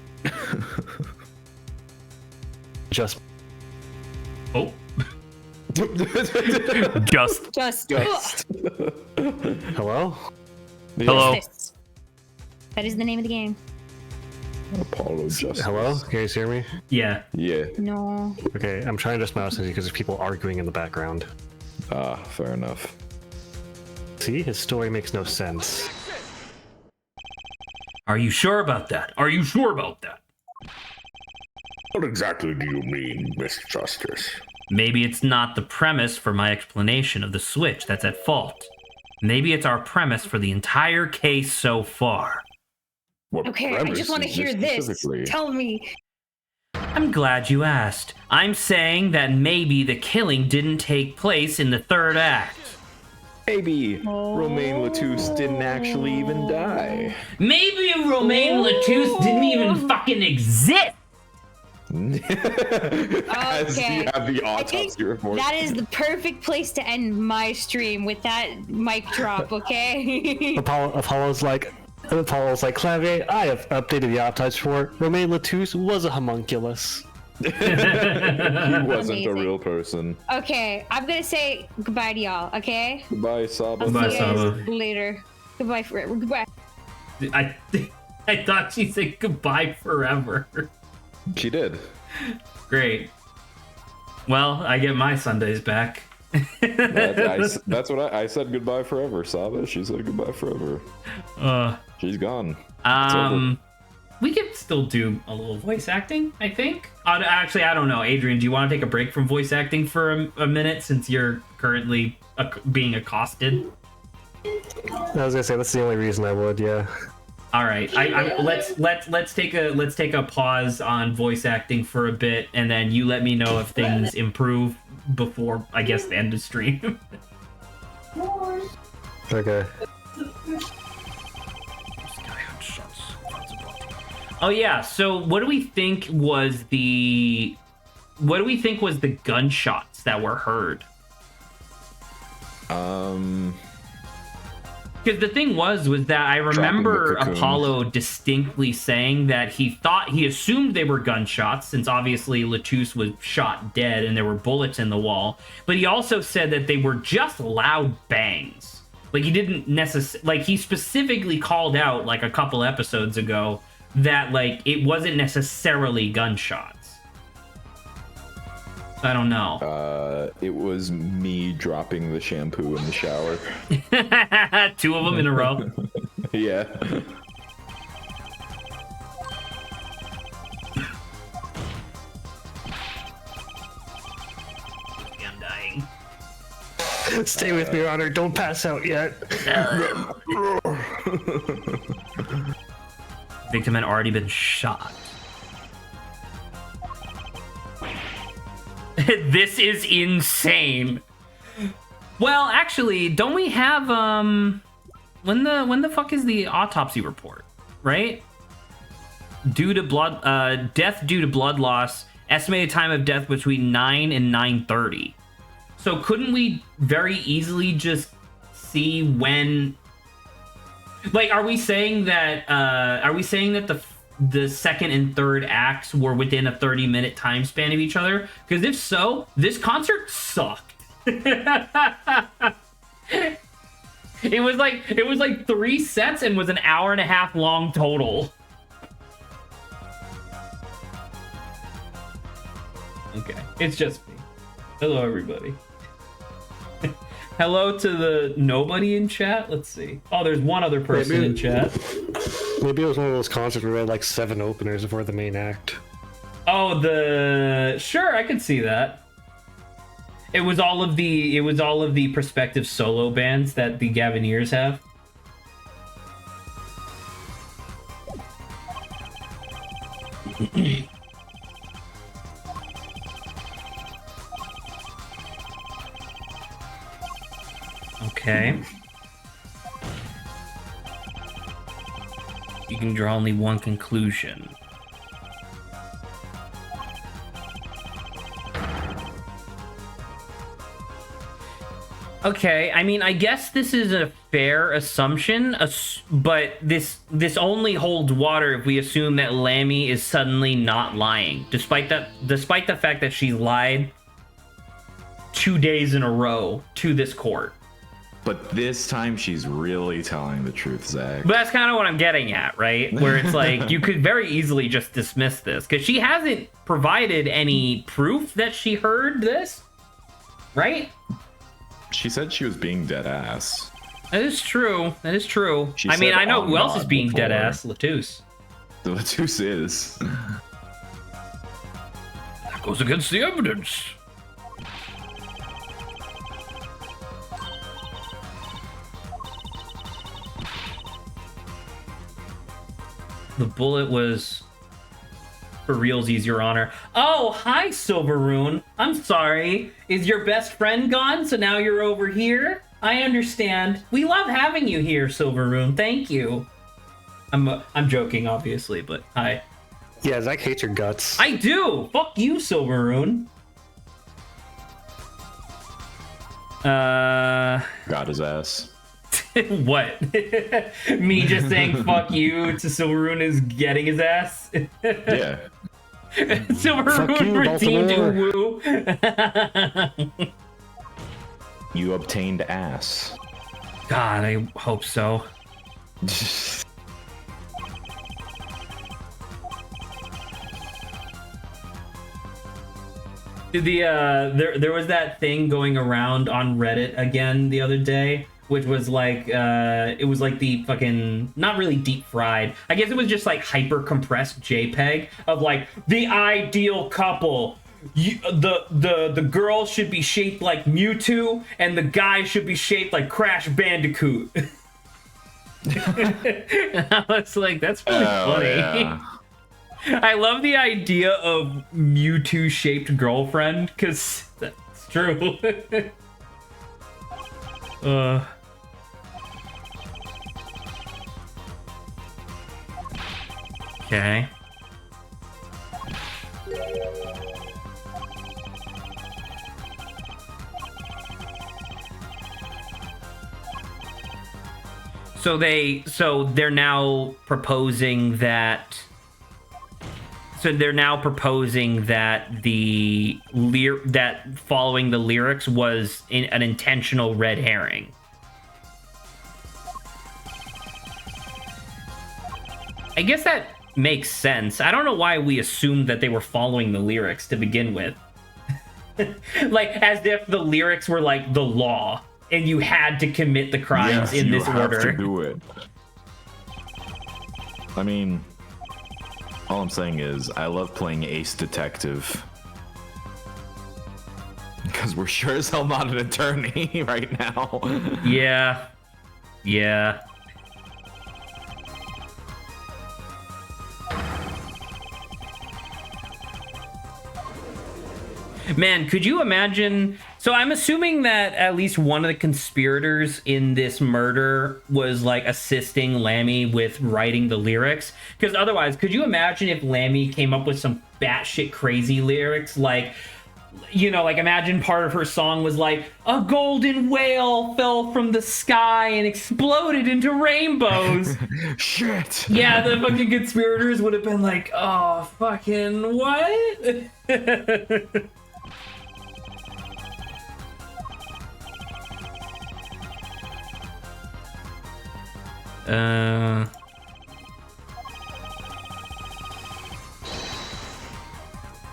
Just. Oh. Just. Hello? Hello. That is the name of the game. Apollo Justice. Hello? Can you guys hear me? Yeah. Yeah. No. Okay, I'm trying to just mouse it because there's people arguing in the background. Ah, fair enough. See? His story makes no sense. Are you sure about that? Are you sure about that? What exactly do you mean, Miss Justice? Maybe it's not the premise for my explanation of the switch that's at fault. Maybe it's our premise for the entire case so far. What Okay, I just want to hear this. Tell me. I'm glad you asked. I'm saying that maybe the killing didn't take place in the third act. Maybe Romaine Latouche didn't actually even die. Maybe Romaine Latouche didn't even fucking exist. As you have the autopsy report. That is the perfect place to end my stream with that mic drop, okay? Apollo's like, Clavier, I have updated the autopsy report. Romaine Latouche was a homunculus. He wasn't Amazing. a real person. Okay, I'm gonna say goodbye to y'all, okay? Goodbye, Saba. I'll Goodbye, see you guys Saba. later. Goodbye forever. Goodbye. I thought she said goodbye forever. She did. Great. Well, I get my Sundays back. That's what I said. Goodbye forever, Saba. She said goodbye forever. She's gone. It's over. We could still do a little voice acting, I think. Actually, I don't know. Adrian, do you want to take a break from voice acting for a minute since you're currently being accosted? I was gonna say that's the only reason I would, yeah. All right. Let's take a pause on voice acting for a bit, and then you let me know if things improve before, I guess, the end of stream. Okay. Oh yeah. So what do we think was the gunshots that were heard? Because the thing was that I remember Apollo distinctly saying that he assumed they were gunshots, since obviously Latouche was shot dead and there were bullets in the wall. But he also said that they were just loud bangs. Like, he didn't necessarily, like, he specifically called out, like, a couple episodes ago that, like, it wasn't necessarily gunshots. I don't know. It was me dropping the shampoo in the shower. 2 of them in a row. Yeah. I'm dying. Stay with me, Your Honor. Don't pass out yet. Victim had already been shot. This is insane. Well, actually, don't we have when the fuck is the autopsy report, right? Due to death due to blood loss, estimated time of death between 9 and 9:30. So couldn't we very easily just see when, like, are we saying that the second and third acts were within a 30-minute time span of each other? Because if so, this concert sucked. It was like 3 sets and was an hour and a half long total. Okay, it's just me. Hello, everybody. Hello to the nobody in chat. Let's see. Oh, there's one other person in chat. Maybe it was one of those concerts where we had like 7 openers before the main act. Oh, sure, I could see that. It was all of the prospective solo bands that the Gavineers have. Okay. You can draw only one conclusion. Okay, I mean, I guess this is a fair assumption, but this only holds water if we assume that Lammy is suddenly not lying, despite the fact that she lied 2 days in a row to this court. But this time she's really telling the truth, Zach. But that's kind of what I'm getting at, right? Where it's like, you could very easily just dismiss this, because she hasn't provided any proof that she heard this, right? She said she was being dead ass. That is true. That is true. She I mean, said I know on who else God is being before. dead ass. Latouche. The Latouche is. That goes against the evidence. The bullet was for realsies, Your Honor. Oh, hi, Silveroon. I'm sorry. Is your best friend gone, so now you're over here? I understand. We love having you here, Silveroon. Thank you. I'm joking, obviously, but hi. Yeah, Zach hates your guts. I do. Fuck you, Silveroon. Got his ass. What? Me just saying fuck you to Silveroon is getting his ass? Yeah. Silveroon redeemed woo. You obtained ass. God, I hope so. There was that thing going around on Reddit again the other day, which was like it was like the fucking, not really deep fried, I guess it was just like hyper compressed JPEG of like the ideal couple. The girl should be shaped like Mewtwo and the guy should be shaped like Crash Bandicoot. I was like, that's really funny. Yeah. I love the idea of Mewtwo shaped girlfriend, because that's true. Okay. So they're now proposing that. So they're now proposing that that following the lyrics was an intentional red herring. I guess that makes sense. I don't know why we assumed that they were following the lyrics to begin with. Like, as if the lyrics were like the law and you had to commit the crimes in this order. You have to do it. I mean, all I'm saying is I love playing Ace Detective. Because we're sure as hell not an attorney right now. Yeah. Yeah. Man, could you imagine? So I'm assuming that at least one of the conspirators in this murder was like assisting Lammy with writing the lyrics. Because otherwise, could you imagine if Lammy came up with some batshit crazy lyrics? Like, you know, like imagine part of her song was like, a golden whale fell from the sky and exploded into rainbows. Shit. Yeah, the fucking conspirators would have been like, oh, fucking what?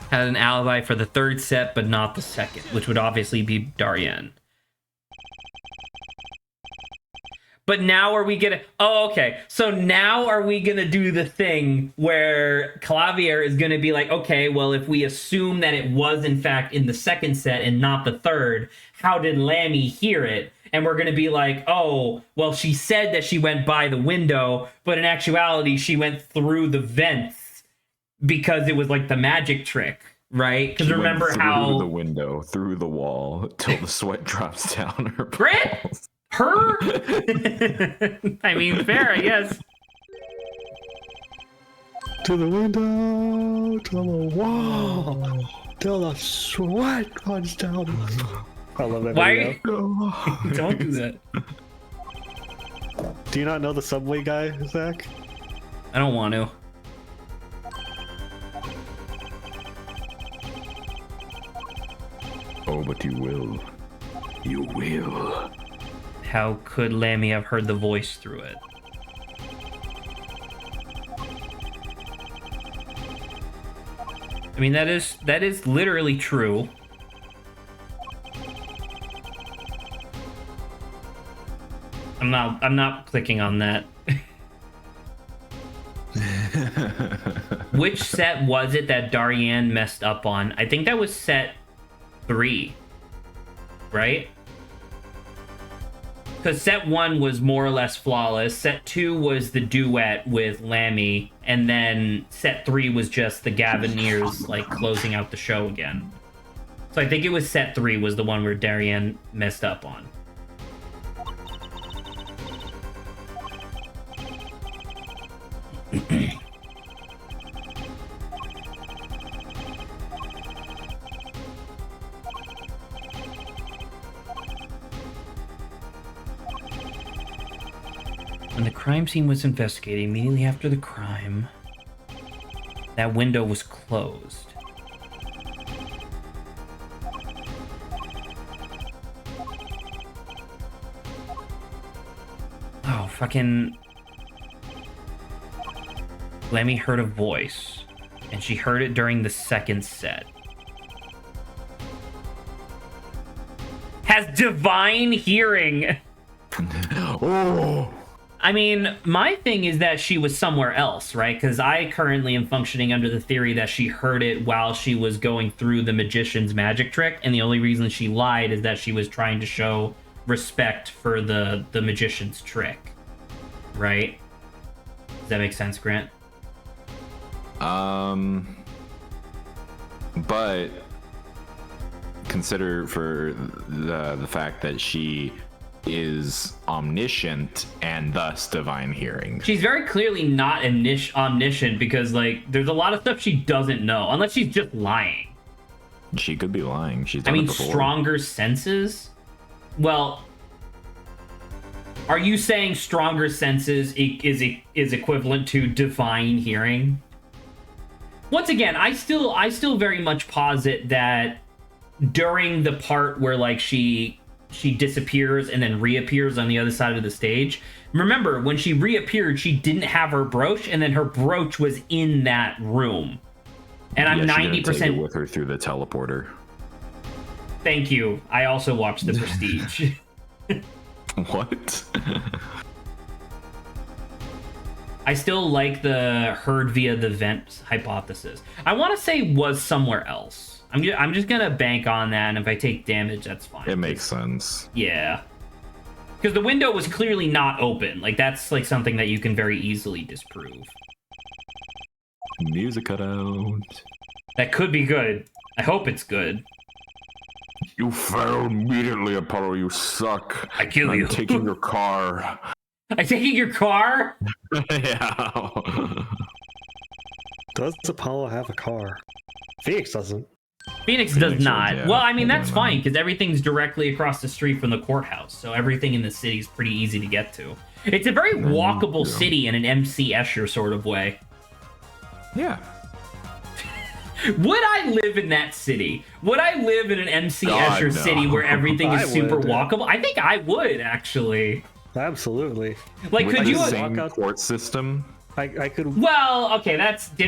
Had an alibi for the third set, but not the second, which would obviously be Darien. But now are we gonna... Oh, okay. So now are we gonna do the thing where Clavier is gonna be like, okay, well, if we assume that it was in fact in the second set and not the third, how did Lammy hear it? And we're going to be like, oh, well, she said that she went by the window, but in actuality, she went through the vents because it was like the magic trick, right? Because remember how... Through the window, through the wall, till the sweat drops down her Brit? balls. Her? I mean, fair, I guess. To the window, to the wall, till the sweat runs down. I love that Why? video. Don't do that. Do you not know the subway guy, Zach? I don't want to. Oh, but you will. You will. How could Lammy have heard the voice through it? I mean, that is literally true. I'm not clicking on that. Which set was it that Darianne messed up on? I think that was set 3, right? Because set 1 was more or less flawless. Set 2 was the duet with Lammy, and then set 3 was just the Gaviniers like closing out the show again. So I think it was set 3 was the one where Darianne messed up on. When the crime scene was investigated, immediately after the crime, that window was closed. Oh, fucking... Lemmy heard a voice, and she heard it during the second set. Has divine hearing! Oh! I mean, my thing is that she was somewhere else, right? Because I currently am functioning under the theory that she heard it while she was going through the magician's magic trick, and the only reason she lied is that she was trying to show respect for the magician's trick, right? Does that make sense, Grant? But consider for the fact that she is omniscient and thus divine hearing. She's very clearly not omniscient because, like, there's a lot of stuff she doesn't know, unless she's just lying. She could be lying. She's done it before. Stronger senses? Well, are you saying stronger senses is equivalent to divine hearing? Once again, I still very much posit that during the part where, like, she disappears and then reappears on the other side of the stage. Remember, when she reappeared, she didn't have her brooch, and then her brooch was in that room. And I'm 90% take it with her through the teleporter. Thank you. I also watched The Prestige. What? I still like the heard via the vent hypothesis. I want to say was somewhere else. I'm just gonna bank on that, and if I take damage, that's fine. It makes sense. Yeah. Because the window was clearly not open. Like, that's like something that you can very easily disprove. Music cut out. That could be good. I hope it's good. You fell immediately, Apollo. You suck. I kill you. I'm taking your car. I'm taking your car? Yeah. Does Apollo have a car? Phoenix doesn't. Phoenix does not. Yeah. Well, I mean, that's fine, because everything's directly across the street from the courthouse, so everything in the city is pretty easy to get to. It's a very walkable city in an MC Escher sort of way. Yeah. Would I live in that city? Would I live in an MC Escher city where everything is super walkable? I think I would, actually. Absolutely. Like, With could the you... same court system? I could. Well, okay,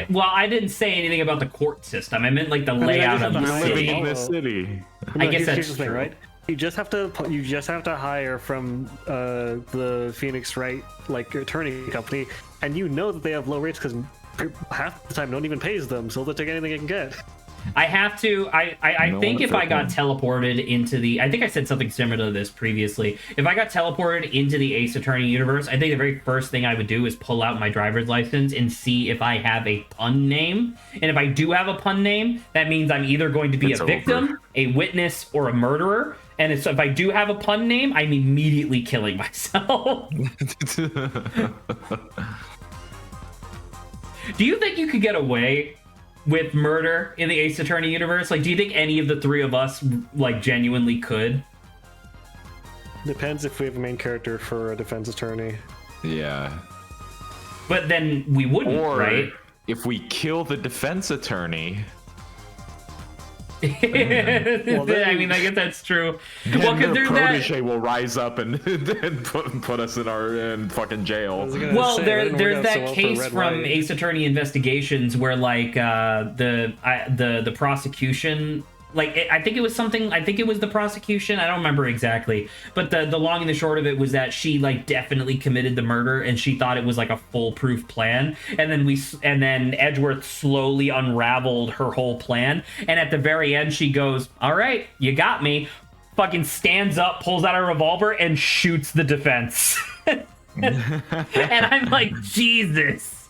well, I didn't say anything about the court system. I meant, like, the layout of the Living city. in this city. I guess that's here's the thing, true. right? You just have to hire from the Phoenix Wright attorney company, and you know that they have low rates because half the time no one even pays them, so they'll take anything they can get. I have to. I think if I got teleported into the, I think I said something similar to this previously. If I got teleported into the Ace Attorney universe, I think the very first thing I would do is pull out my driver's license and see if I have a pun name. And if I do have a pun name, that means I'm either going to be a victim, a witness, or a murderer. And so if I do have a pun name, I'm immediately killing myself. Do you think you could get away with murder in the Ace Attorney universe? Like, do you think any of the three of us like genuinely could? Depends if we have a main character for a defense attorney. Yeah. But then we wouldn't, or right? If we kill the defense attorney. Well, I mean, I guess that's true. Well, because their protege will rise up and put us in fucking jail. Well, there's that case from Ace Attorney Investigations where like the prosecution. Like, I think it was something, I think it was the prosecution, I don't remember exactly, but the long and the short of it was that she, like, definitely committed the murder, and she thought it was, like, a foolproof plan, and then Edgeworth slowly unraveled her whole plan, and at the very end, she goes, all right, you got me, fucking stands up, pulls out a revolver, and shoots the defense. And I'm like, Jesus.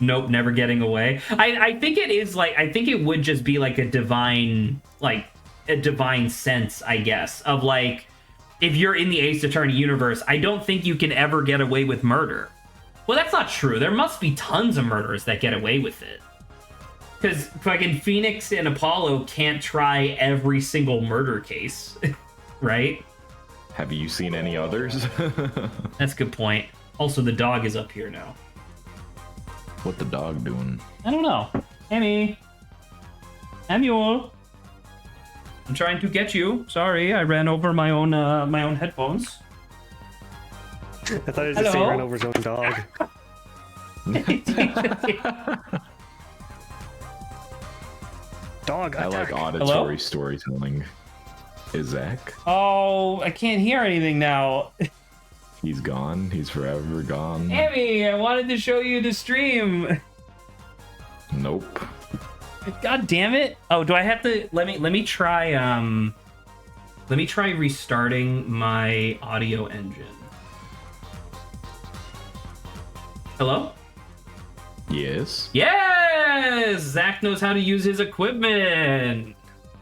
Nope, never getting away. I think it is like, I think it would just be like a divine sense, I guess, of like, if you're in the Ace Attorney universe, I don't think you can ever get away with murder. Well, that's not true. There must be tons of murderers that get away with it. Because fucking Phoenix and Apollo can't try every single murder case, right? Have you seen any others? That's a good point. Also, the dog is up here now. What the dog doing? I don't know. Emmy. Samuel. I'm trying to get you. Sorry, I ran over my own headphones. I thought he was just saying he ran over his own dog. Dog attack. I like auditory storytelling. Is Zach? Oh, I can't hear anything now. He's gone. He's forever gone. Emmy, I wanted to show you the stream. Nope. God damn it. Oh, do I have to let me try restarting my audio engine. Hello? Yes. Yes! Zach knows how to use his equipment.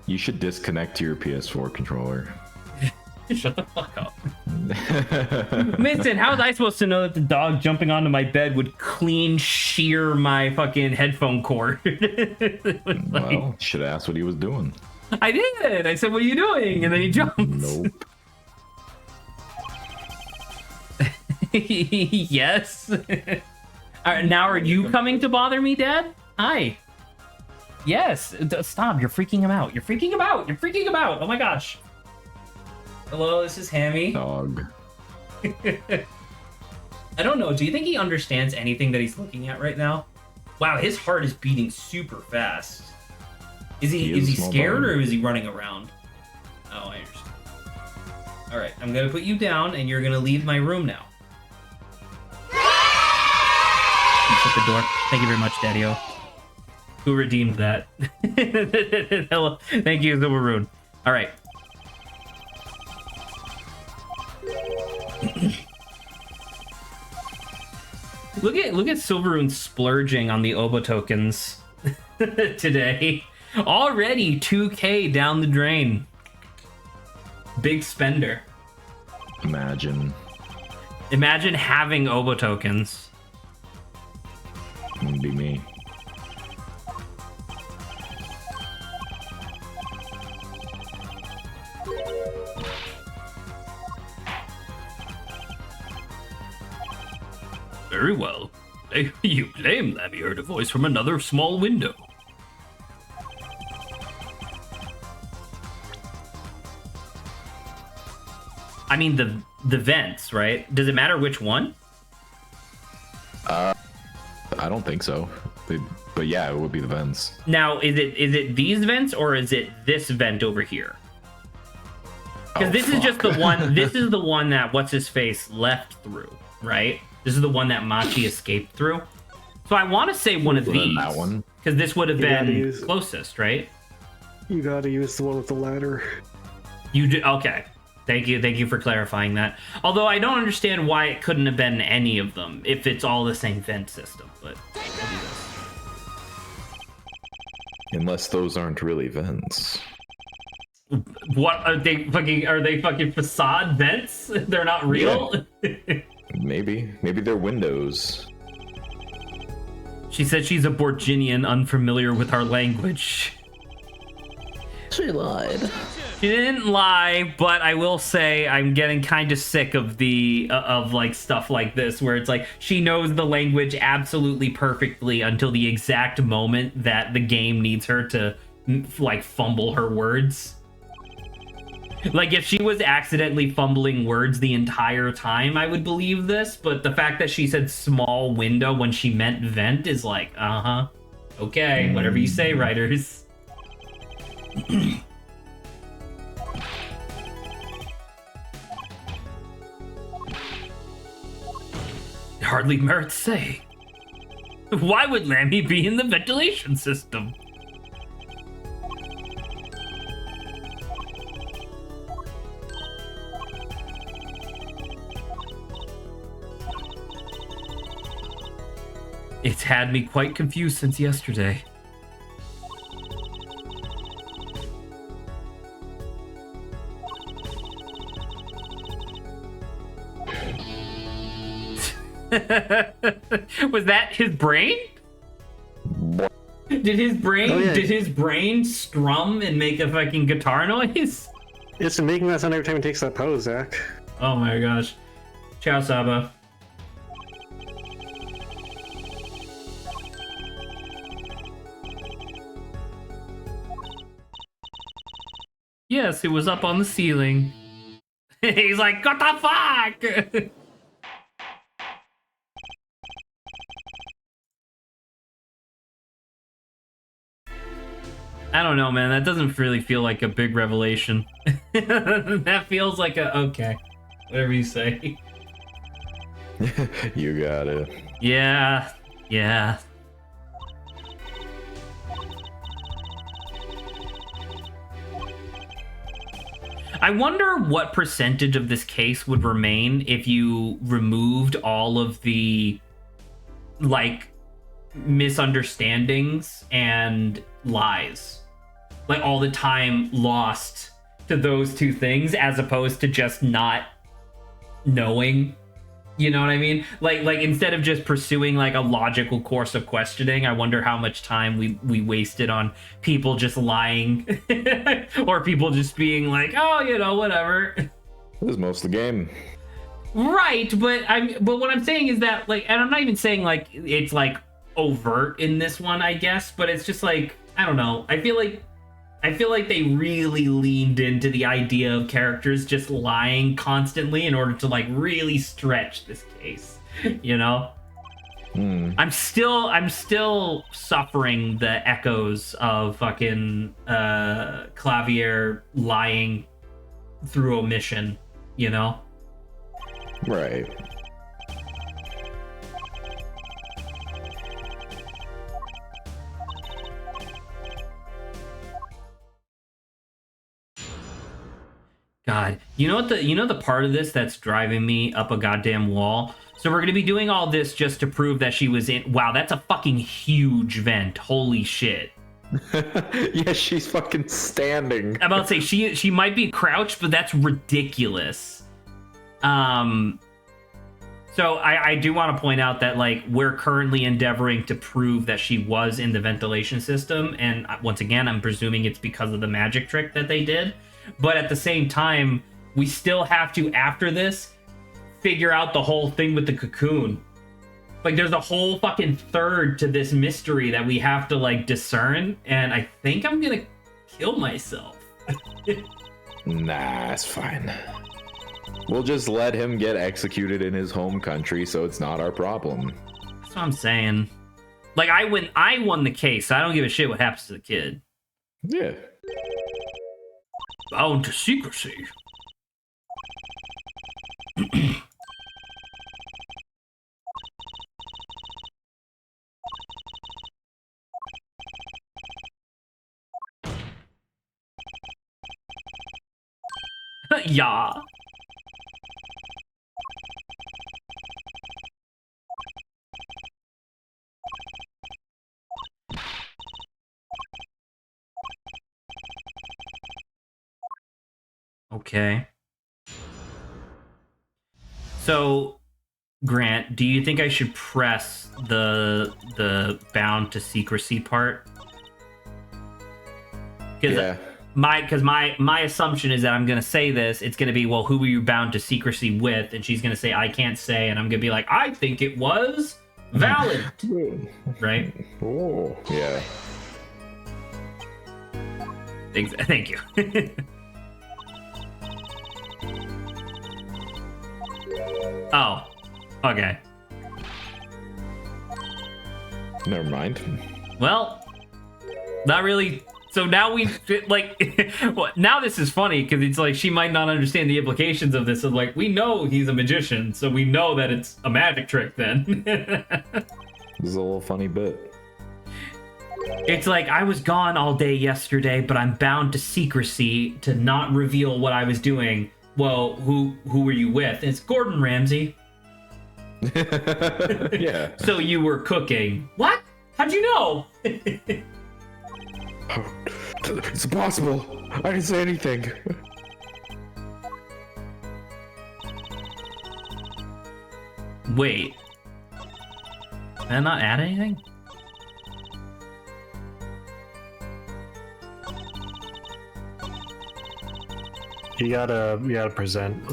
You should disconnect your PS4 controller. Shut the fuck up. Vincent, how was I supposed to know that the dog jumping onto my bed would clean shear my fucking headphone cord? Well, should have asked what he was doing. I did. I said, what are you doing? And then he jumped. Nope. Yes. Now are you coming to bother me, Dad? Hi. Yes. Stop. You're freaking him out. You're freaking him out. You're freaking him out. Oh my gosh. Hello, this is Hammy. Dog. I don't know. Do you think he understands anything that he's looking at right now? Wow, his heart is beating super fast. Is he scared or is he running around? Oh, I understand. All right, I'm gonna put you down, and you're gonna leave my room now. Shut the door. Thank you very much, Daddy-O. Who redeemed that? Hello. Thank you, Silveroon. All right. Look at Silveroon splurging on the Obo tokens today. Already 2K down the drain. Big spender. Imagine having Obo tokens. Wouldn't be me. Very well. You claim that you heard a voice from another small window. I mean the vents, right? Does it matter which one? I don't think so. But yeah, it would be the vents. Now, is it these vents or is it this vent over here? Because this is just the one. This is the one that what's his face left through, right? This is the one that Machi escaped through. So I want to say one of these. That one. Because this would have been closest, right? You gotta use the one with the ladder. You do? Okay. Thank you for clarifying that. Although I don't understand why it couldn't have been any of them if it's all the same vent system. But I'll do this. Unless those aren't really vents. What are they fucking? Are they fucking facade vents? They're not real. Yeah. Maybe they're windows. She said she's a Borginian unfamiliar with our language. She lied. She didn't lie, but I will say I'm getting kind of sick of like stuff like this where it's like she knows the language absolutely perfectly until the exact moment that the game needs her to like fumble her words. Like if she was accidentally fumbling words the entire time, I would believe this, but the fact that she said small window when she meant vent is like, okay, whatever you say, writers. Hardly merits say. Why would Lammy be in the ventilation system? It's had me quite confused since yesterday. Was that his brain? Did his brain strum and make a fucking guitar noise? It's making that sound every time he takes that pose, Zach. Oh my gosh. Ciao, Saba. Yes, it was up on the ceiling. He's like, what the fuck? I don't know, man. That doesn't really feel like a big revelation. That feels like a, okay. Whatever you say. You got it. Yeah. I wonder what percentage of this case would remain if you removed all of the, like, misunderstandings and lies. Like, all the time lost to those two things as opposed to just not knowing. You know what I mean? Like instead of just pursuing like a logical course of questioning, I wonder how much time we wasted on people just lying or people just being like, oh, you know, whatever. This is most of the game. Right, but what I'm saying is that, like, and I'm not even saying like it's like overt in this one, I guess, but it's just like, I don't know. I feel like they really leaned into the idea of characters just lying constantly in order to like really stretch this case, you know? I'm still suffering the echoes of fucking Clavier lying through omission, you know? Right. God, you know the part of this that's driving me up a goddamn wall? So we're gonna be doing all this just to prove that she was in. Wow, that's a fucking huge vent. Holy shit. Yeah, she's fucking standing. I'm about to say she might be crouched, but that's ridiculous. So I do want to point out that like we're currently endeavoring to prove that she was in the ventilation system, and once again, I'm presuming it's because of the magic trick that they did. But at the same time, we still have to, after this, figure out the whole thing with the cocoon. Like, there's a whole fucking third to this mystery that we have to, like, discern, and I think I'm gonna kill myself. Nah, it's fine. We'll just let him get executed in his home country, so it's not our problem. That's what I'm saying. Like, I won the case, so I don't give a shit what happens to the kid. Yeah. Bound to secrecy. Yeah. Okay. So Grant, do you think I should press the bound to secrecy part? Yeah. My assumption is that I'm gonna say this. It's gonna be, well, who were you bound to secrecy with? And she's gonna say, I can't say, and I'm gonna be like, I think it was Valid. Right? Oh, yeah. Thank you. Oh, okay. Never mind. Well, not really. So now we like, well, now this is funny because it's like she might not understand the implications of this. Of like, we know he's a magician, so we know that it's a magic trick. Then this is a little funny bit. It's like, I was gone all day yesterday, but I'm bound to secrecy to not reveal what I was doing. Well, who were you with? It's Gordon Ramsay. Yeah. So you were cooking. What? How'd you know? It's impossible. I didn't say anything. Wait. Did I not add anything? You gotta present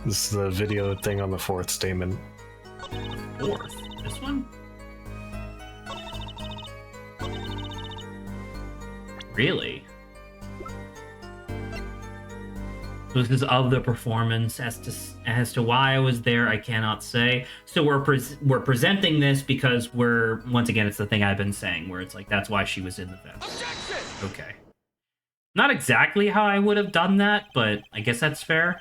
this is the video thing on the fourth statement. Fourth? This one? Really? So this is of the performance. As to why I was there, I cannot say. So we're presenting this because once again, it's the thing I've been saying, where it's like, that's why she was in the fest. Okay. Not exactly how I would have done that, but I guess that's fair.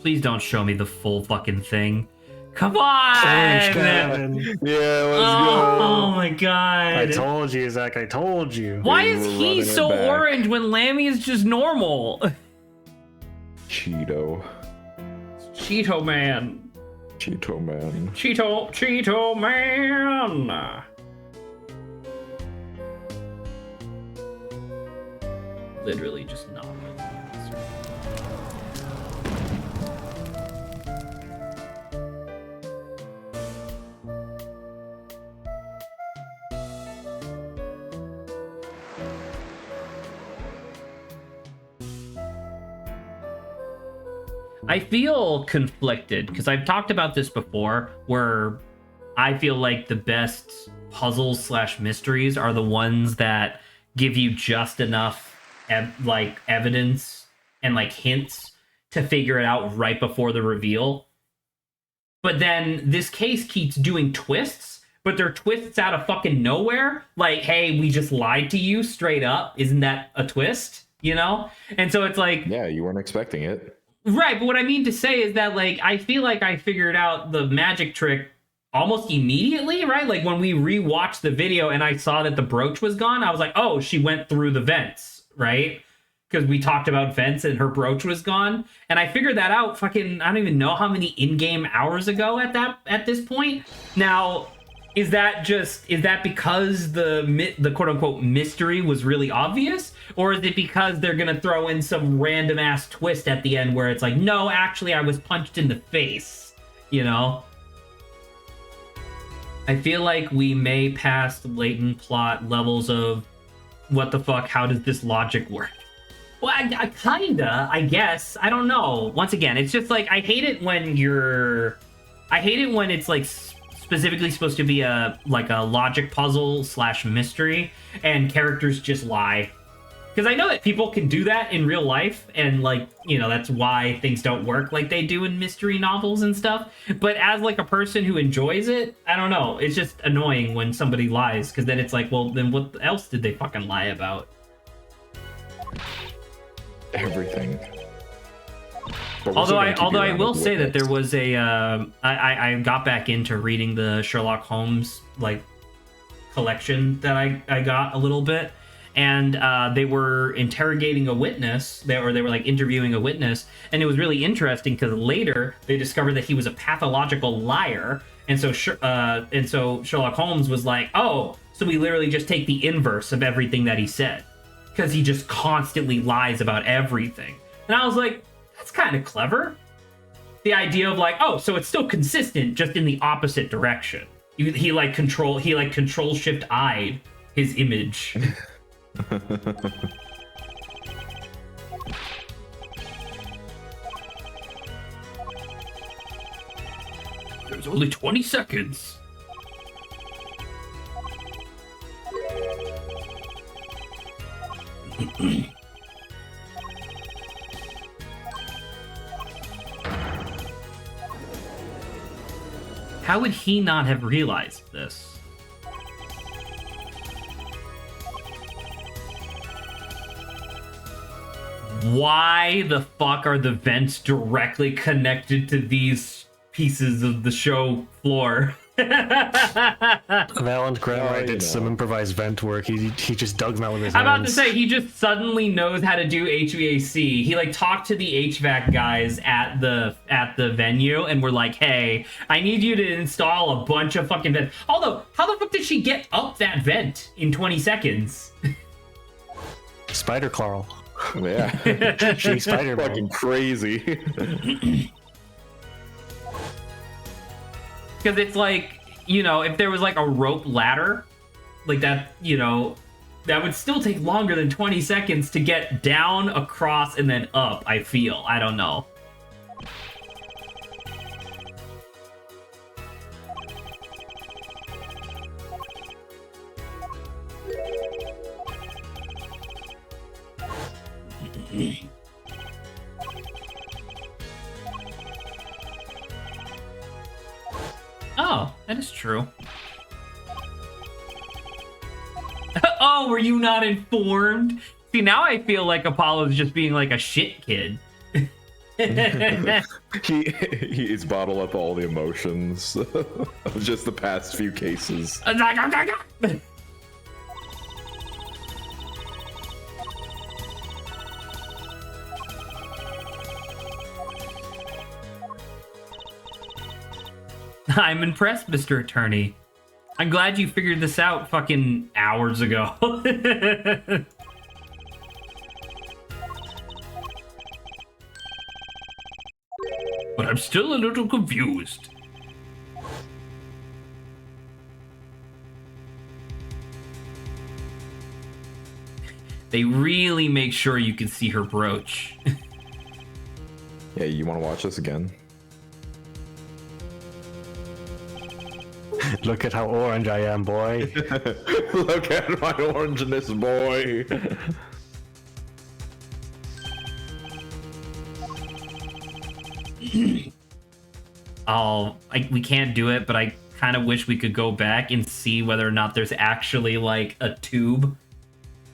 Please don't show me the full fucking thing. Come on! Yeah, let's go. Oh my god. I told you, Zach, I told you. Why is he so orange when Lammy is just normal? Cheeto. Cheeto man. Cheeto man. Cheeto man. Literally just not. I feel conflicted because I've talked about this before, where I feel like the best puzzles / mysteries are the ones that give you just enough evidence and like hints to figure it out right before the reveal. But then this case keeps doing twists, but they're twists out of fucking nowhere. Like, hey, we just lied to you straight up. Isn't that a twist? You know? And so it's like, yeah, you weren't expecting it. Right, but what I mean to say is that, like, I feel like I figured out the magic trick almost immediately, right? Like, when we rewatched the video and I saw that the brooch was gone, I was like, oh, she went through the vents, right? Because we talked about vents and her brooch was gone. And I figured that out fucking, I don't even know how many in-game hours ago at this point. Now, is that because the quote-unquote mystery was really obvious? Or is it because they're going to throw in some random-ass twist at the end where it's like, no, actually, I was punched in the face, you know? I feel like we may pass the blatant plot levels of, what the fuck, how does this logic work? Well, I kinda, I guess. I don't know. Once again, it's just like, I hate it when it's like specifically supposed to be a logic puzzle / mystery and characters just lie. Because I know that people can do that in real life, and, like, you know, that's why things don't work like they do in mystery novels and stuff. But as, like, a person who enjoys it, I don't know. It's just annoying when somebody lies, because then it's like, well, then what else did they fucking lie about? Everything. Although I will say that there was a... I got back into reading the Sherlock Holmes, like, collection that I got a little bit. And they were interrogating a witness, they were like interviewing a witness, and it was really interesting because later they discovered that he was a pathological liar, and so Sherlock Holmes was like, oh, so we literally just take the inverse of everything that he said, because he just constantly lies about everything. And I was like, that's kind of clever. The idea of like, oh, so it's still consistent, just in the opposite direction. He control shift eyed his image. There's only 20 seconds. How would he not have realized this? Why the fuck are the vents directly connected to these pieces of the show floor? Valant Grandma did some improvised vent work. He just dug them out with his hands. I'm about to say, he just suddenly knows how to do HVAC. He like talked to the HVAC guys at the venue and were like, hey, I need you to install a bunch of fucking vents. Although, how the fuck did she get up that vent in 20 seconds? Spider Carl. Yeah. She's Spider-Man. Fucking crazy. Because it's like, you know, if there was like a rope ladder, like that, you know, that would still take longer than 20 seconds to get down, across, and then up, I feel. I don't know. Oh, that is true. Oh, were you not informed? See, now I feel like Apollo's just being like a shit kid. He's bottled up all the emotions of just the past few cases. I'm impressed, Mr. Attorney. I'm glad you figured this out fucking hours ago. But I'm still a little confused. They really make sure you can see her brooch. Yeah, you want to watch this again? Look at how orange I am, boy. Look at my orangeness, boy. We can't do it, but I kind of wish we could go back and see whether or not there's actually like a tube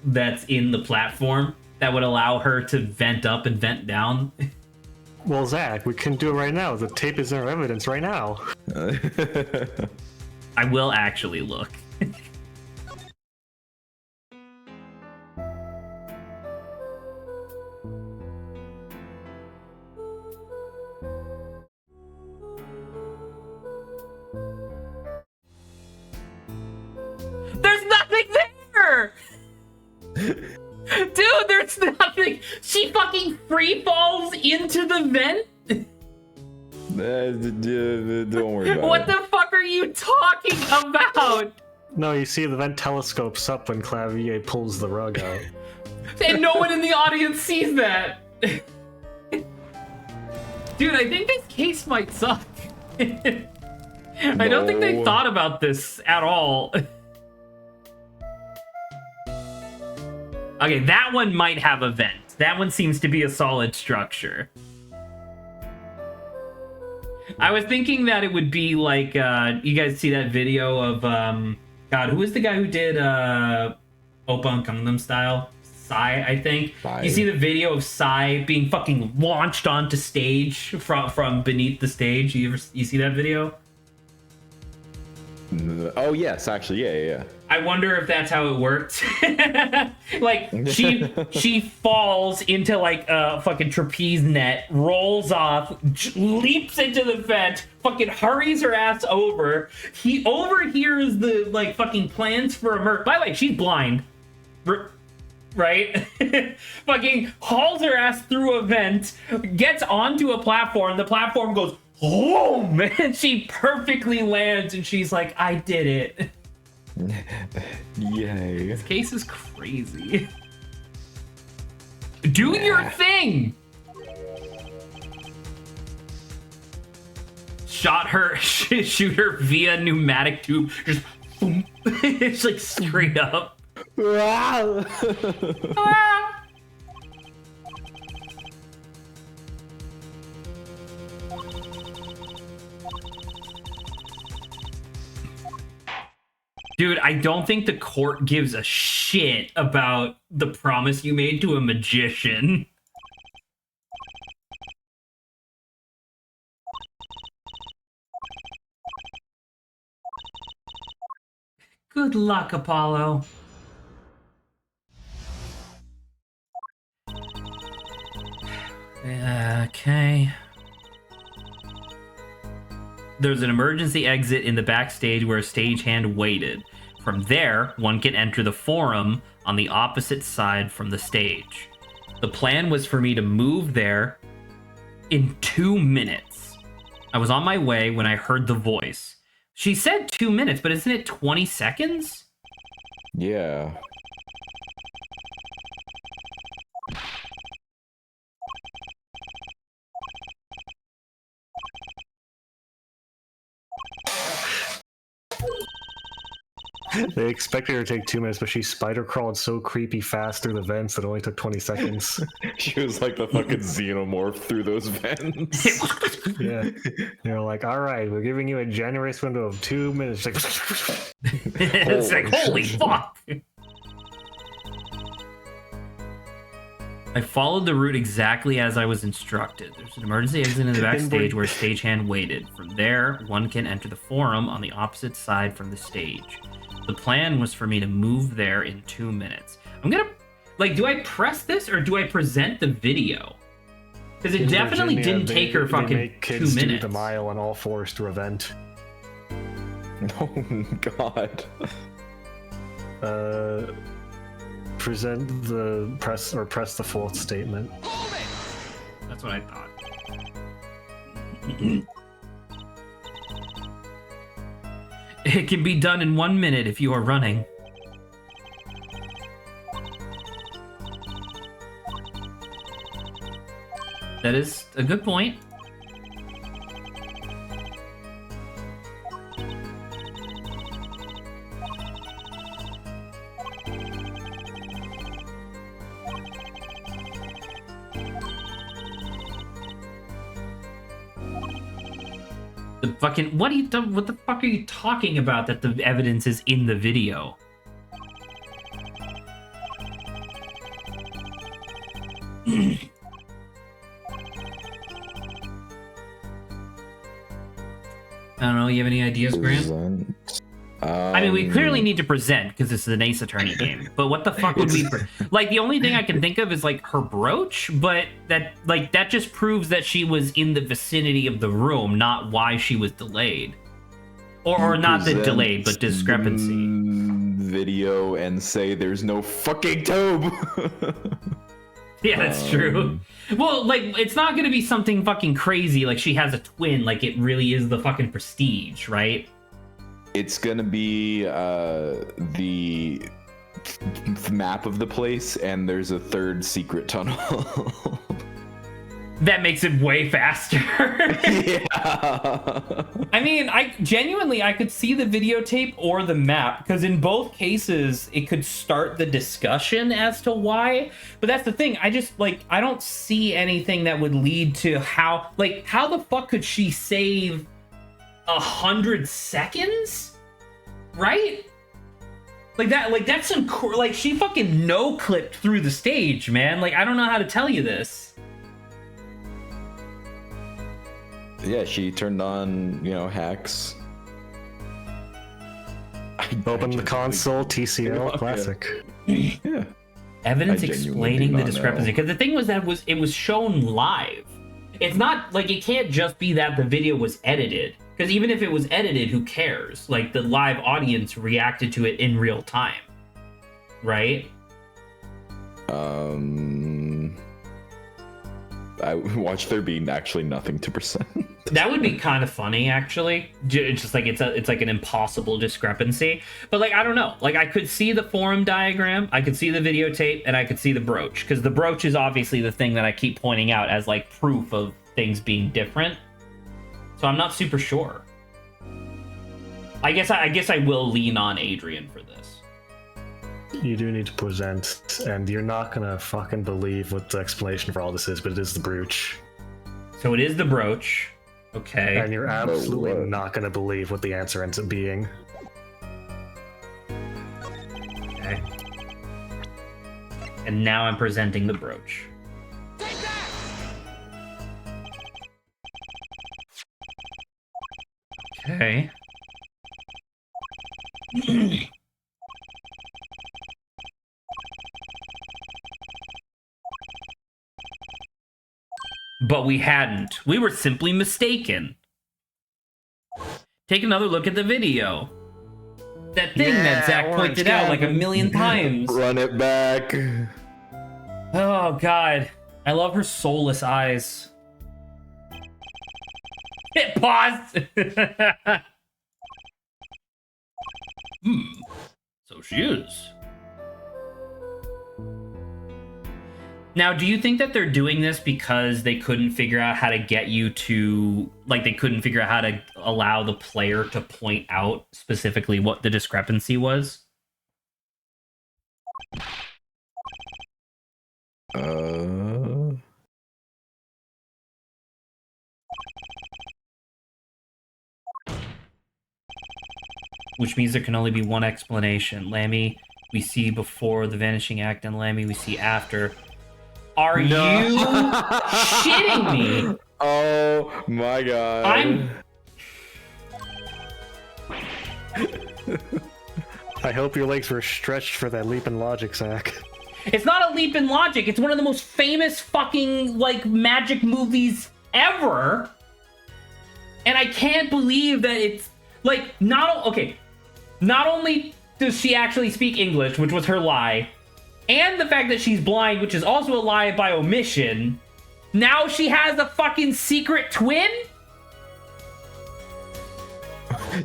that's in the platform that would allow her to vent up and vent down. Well, Zach, we can do it right now. The tape is in our evidence right now. I will actually look. There's nothing there! Dude, there's nothing! She fucking free falls into the vent? Don't worry about it. What the fuck are you talking about? No, you see the vent telescopes up when Clavier pulls the rug out. And no one in the audience sees that. Dude, I think this case might suck. I don't think they thought about this at all. Okay, that one might have a vent. That one seems to be a solid structure. I was thinking that it would be like, you guys see that video of, God, who was the guy who did Oppa Gangnam Style? Psy, I think. Psy. You see the video of Psy being fucking launched onto stage from beneath the stage? You see that video? Oh, yes, actually, yeah. I wonder if that's how it worked. Like, she falls into, like, a fucking trapeze net, rolls off, leaps into the vent, fucking hurries her ass over. He overhears the, like, fucking plans for a murder. By the way, she's blind. right? Fucking hauls her ass through a vent, gets onto a platform, the platform goes, oh man, she perfectly lands, and she's like, I did it. Yay. This case is crazy. Do your thing! Shoot her via pneumatic tube, just boom. It's like straight up. Ah. Dude, I don't think the court gives a shit about the promise you made to a magician. Good luck, Apollo. Okay. There's an emergency exit in the backstage where a stagehand waited. From there, one can enter the forum on the opposite side from the stage. The plan was for me to move there in 2 minutes. I was on my way when I heard the voice. She said 2 minutes, but isn't it 20 seconds? Yeah. They expected her to take 2 minutes, but she spider crawled so creepy fast through the vents that it only took 20 seconds. She was like the fucking xenomorph through those vents. Yeah. They're like, all right, we're giving you a generous window of 2 minutes. It's like, holy fuck! I followed the route exactly as I was instructed. There's an emergency exit in the backstage where a stagehand waited. From there, one can enter the forum on the opposite side from the stage. The plan was for me to move there in 2 minutes. I'm gonna, like, do I press this or do I present the video? Because it definitely didn't take her fucking make 2 kids minutes. do the mile on all fours through a vent. Oh god. Present the press the fourth statement. That's what I thought. It can be done in 1 minute if you are running. That is a good point. The fucking what the fuck are you talking about that the evidence is in the video? I don't know. You have any ideas, Grant? I mean, we clearly need to present because this is an Ace Attorney game. But what the fuck would we like? The only thing I can think of is like her brooch, but that just proves that she was in the vicinity of the room, not why she was delayed, or not the delayed, but discrepancy. Video and say there's no fucking Tobe. Yeah, that's true. Well, like, it's not gonna be something fucking crazy, like she has a twin, like it really is the fucking Prestige, right? It's gonna be the map of the place, and there's a third secret tunnel. That makes it way faster. Yeah. I mean, I could see the videotape or the map, because in both cases, it could start the discussion as to why. But that's the thing. I don't see anything that would lead to how the fuck could she save 100 seconds? Right? That's some she fucking no-clipped through the stage, man. Like, I don't know how to tell you this. Yeah, she turned on, hacks. Open the console, TCL, classic. Yeah. Evidence explaining the discrepancy. Because the thing was that it was shown live. It's not, like, it can't just be that the video was edited. Because even if it was edited, who cares? Like, the live audience reacted to it in real time. Right? I watch there being actually nothing to present. That would be kind of funny, actually. It's just like it's like an impossible discrepancy. But like I don't know. Like I could see the forum diagram, I could see the videotape, and I could see the brooch, because the brooch is obviously the thing that I keep pointing out as like proof of things being different. So I'm not super sure. I guess I will lean on Adrian for this. You do need to present, and you're not gonna fucking believe what the explanation for all this is, but it is the brooch. So it is the brooch. Okay. And you're absolutely not gonna believe what the answer ends up being. Okay. And now I'm presenting the brooch. Okay. But we hadn't. We were simply mistaken. Take another look at the video. That thing that Zach pointed out like a million times. Run it back. Oh, God. I love her soulless eyes. Hit pause! So she is. Now, do you think that they're doing this because they couldn't figure out how to get you to... Like, they couldn't figure out how to allow the player to point out specifically what the discrepancy was? Which means there can only be one explanation. Lammy, we see before the Vanishing Act, and Lammy, we see after. Are you shitting me? Oh my god. I hope your legs were stretched for that leap in logic, Zach. It's not a leap in logic. It's one of the most famous fucking, like, magic movies ever. And I can't believe that it's, like, not only does she actually speak English, which was her lie, and the fact that she's blind, which is also a lie by omission, now she has a fucking secret twin?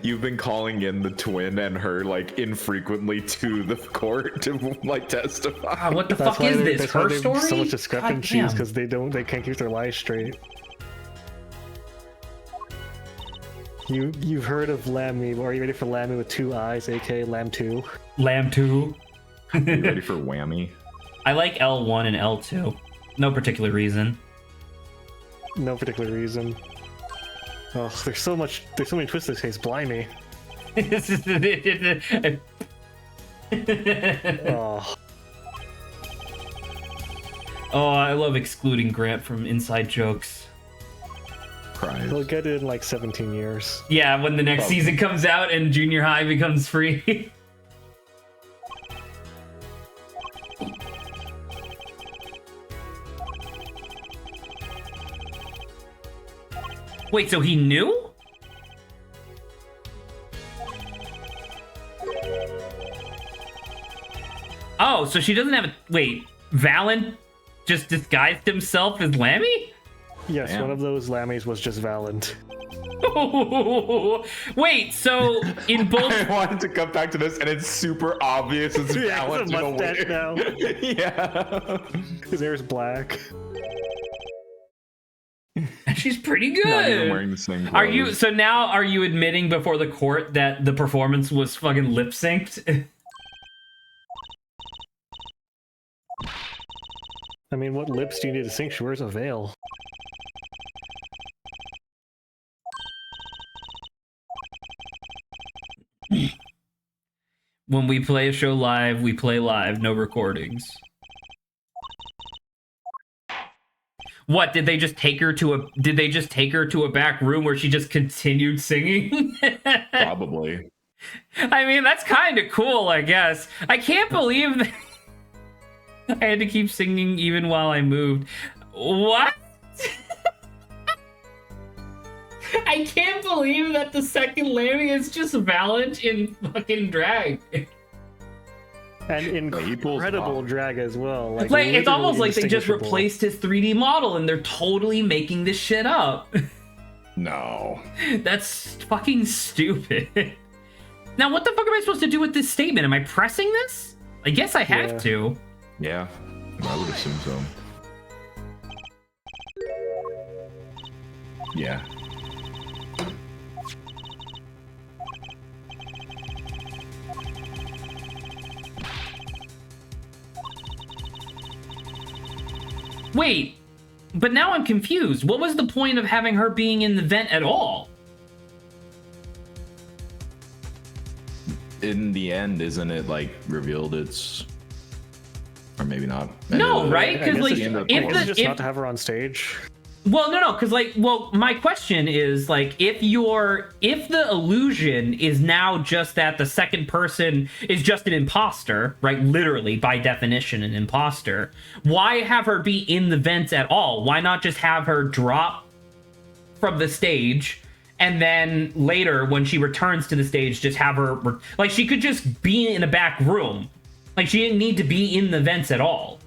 You've been calling in the twin and her, like, infrequently to the court to, like, testify. God, what the fuck is this? Her story? So much discrepancies because they can't keep their lies straight. You've heard of Lammy? Are you ready for Lammy with two eyes, aka Lamb 2? Lamb 2. Ready for whammy? I like L1 and L2. No particular reason. No particular reason. Oh, there's so many twists to this case. Blimey. Oh. Oh, I love excluding Grant from inside jokes. Cries. We'll get it in like 17 years. Yeah, when the next season comes out and junior high becomes free. Wait, so he knew? Oh, so she doesn't have a... Wait, Valen just disguised himself as Lammy? Yes, one of those Lammies was just Valant. Wait, so in both... I wanted to come back to this, and it's super obvious it's Valant it's a mustache now. Yeah. His hair is black. She's pretty good. Not even wearing the same clothes. Are you... So now are you admitting before the court that the performance was fucking lip-synced? I mean, what lips do you need to sync? She wears a veil. When we play a show live, we play live, no recordings. What, did they just take her to a back room where she just continued singing? Probably. I mean, that's kind of cool, I guess. I can't believe that I had to keep singing even while I moved. What? I can't believe that the second Lammy is just Valant in fucking drag. And incredible drag as well. Like it's almost like they just indistinguishable. replaced his 3D model and they're totally making this shit up. No. That's fucking stupid. Now, what the fuck am I supposed to do with this statement? Am I pressing this? I guess I have to. Yeah, I would assume so. Yeah. Wait, but now I'm confused. What was the point of having her being in the vent at all? In the end, isn't it like revealed it's, or maybe not? No, right? Because like, just not to have her on stage. Well, no, because like, well, my question is like, if the illusion is now just that the second person is just an imposter, right? Literally, by definition, an imposter. Why have her be in the vents at all? Why not just have her drop from the stage, and then later, when she returns to the stage, just have her like she could just be in a back room, like she didn't need to be in the vents at all.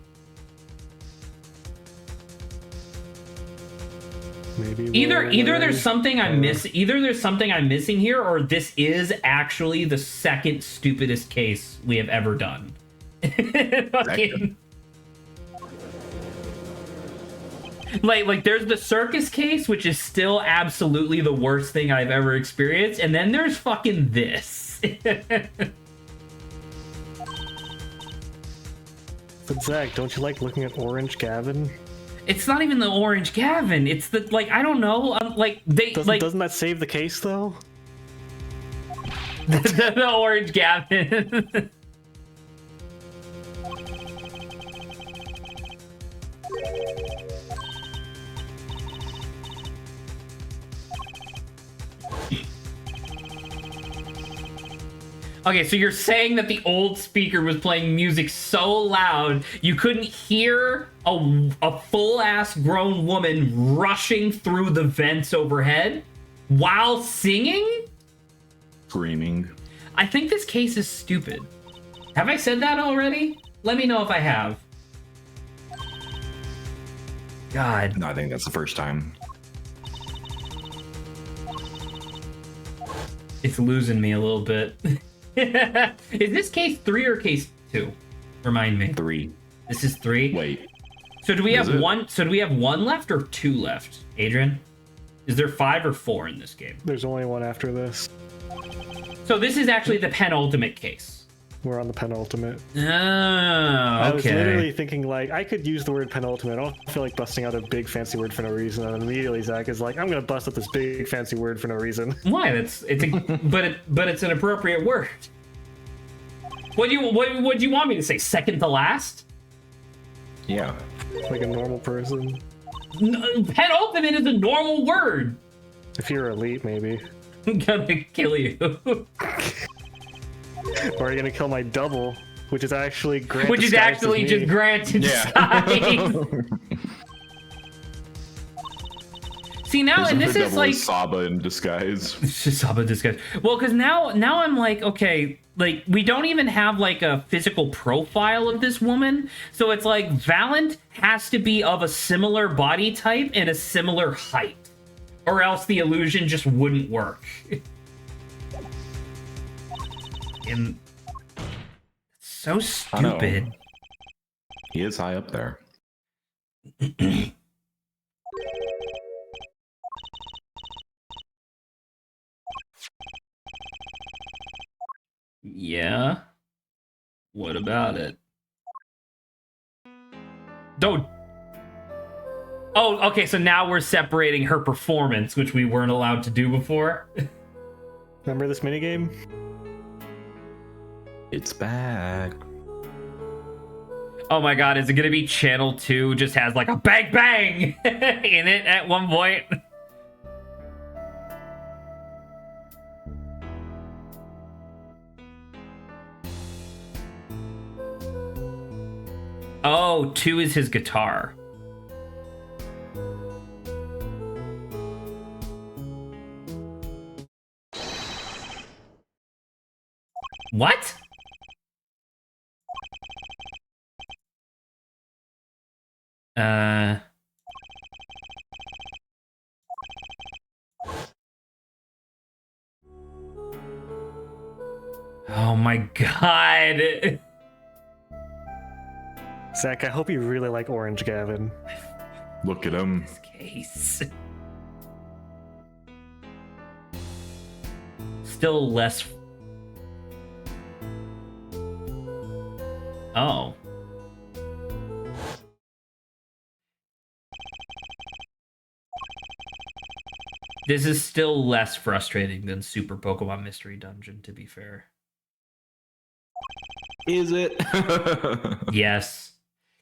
Maybe Either there's something there's something I'm missing here, or this is actually the second stupidest case we have ever done. Fucking... Like there's the circus case, which is still absolutely the worst thing I've ever experienced, and then there's fucking this. But Zach, don't you like looking at Orange Gavin? It's not even the Orange Gavin. It's the, like, I don't know. Like they doesn't that save the case though? the Orange Gavin. Okay, so you're saying that the old speaker was playing music so loud you couldn't hear a full-ass grown woman rushing through the vents overhead while singing? Screaming. I think this case is stupid. Have I said that already? Let me know if I have. God. No, I think that's the first time. It's losing me a little bit. Is this case 3 or case 2? Remind me. 3. This is 3? Wait. So do we have one? So do we have 1 left or 2 left, Adrian? Is there 5 or 4 in this game? There's only 1 after this. So this is actually the penultimate case. We're on the penultimate. Oh, okay. I was literally thinking, like, I could use the word penultimate. I don't feel like busting out a big fancy word for no reason. And immediately Zach is like, I'm gonna bust out this big fancy word for no reason. Why? But it's an appropriate word. What do you want me to say? Second to last? Yeah. Like a normal person. Penultimate is a normal word. If you're elite, maybe. I'm gonna kill you. Or are you gonna kill my double, which is actually Grant? Which is actually just Grant in disguise. See now, and this is like Saba in disguise. It's just Saba in disguise. Well, because now I'm like, okay, like we don't even have like a physical profile of this woman, so it's like Valant has to be of a similar body type and a similar height, or else the illusion just wouldn't work. And so stupid. He is high up there. Yeah. What about it? Don't. Oh, okay. So now we're separating her performance, which we weren't allowed to do before. Remember this minigame? It's back. Oh my god, is it gonna be Channel 2 just has like a bang bang in it at one point? Oh, 2 is his guitar. What? Oh my god. Zach, I hope you really like Orange Gavin. Look at him. This case. Still less. Oh. This is still less frustrating than Super Pokemon Mystery Dungeon, to be fair. Is it? Yes.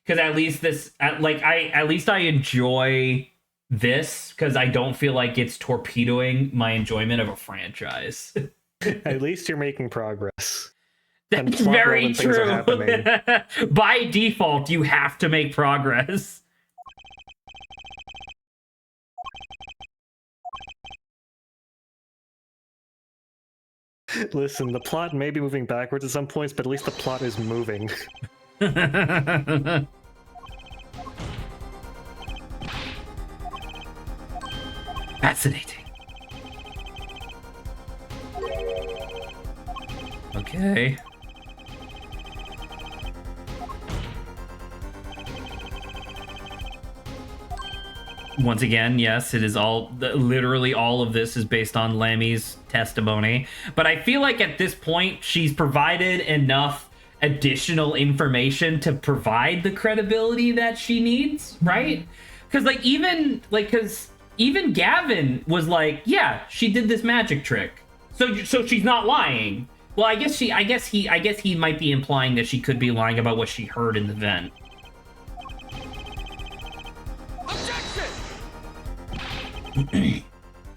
Because at least this, at least I enjoy this, because I don't feel like it's torpedoing my enjoyment of a franchise. At least you're making progress. That's very true. By default, you have to make progress. Listen, the plot may be moving backwards at some points, but at least the plot is moving. Fascinating. Okay. Once again, yes, it is all, literally all of this is based on Lammy's testimony. But I feel like at this point, she's provided enough additional information to provide the credibility that she needs, right? Because even Gavin was like, yeah, she did this magic trick. So she's not lying. Well, I guess he might be implying that she could be lying about what she heard in the vent.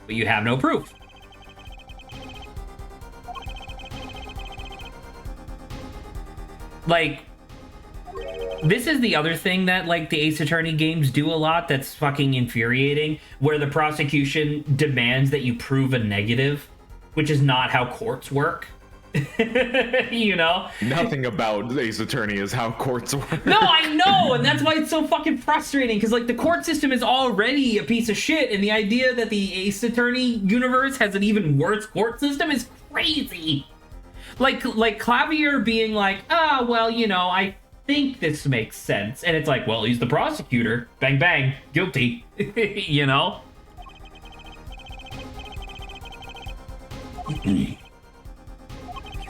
But you have no proof. Like, this is the other thing that, like, the Ace Attorney games do a lot that's fucking infuriating, where the prosecution demands that you prove a negative, which is not how courts work. You know? Nothing about Ace Attorney is how courts work. No, I know, and that's why it's so fucking frustrating, because, like, the court system is already a piece of shit, and the idea that the Ace Attorney universe has an even worse court system is crazy. Like Clavier being like, well, you know, I think this makes sense. And it's like, well, he's the prosecutor. Bang, bang. Guilty. You know?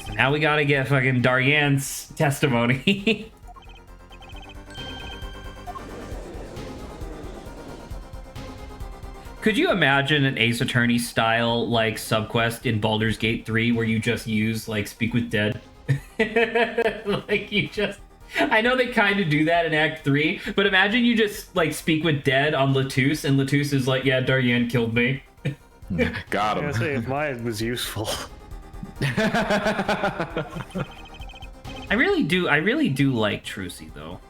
So now we gotta get fucking Daryan's testimony. Could you imagine an Ace Attorney style, like, subquest in Baldur's Gate 3 where you just use, like, Speak with Dead? Like, you just... I know they kind of do that in Act 3, but imagine you just, like, speak with Dead on Latus, and Latus is like, yeah, Daryan killed me. Got him. I was gonna say, if mine was useful. I really do like Trucy, though.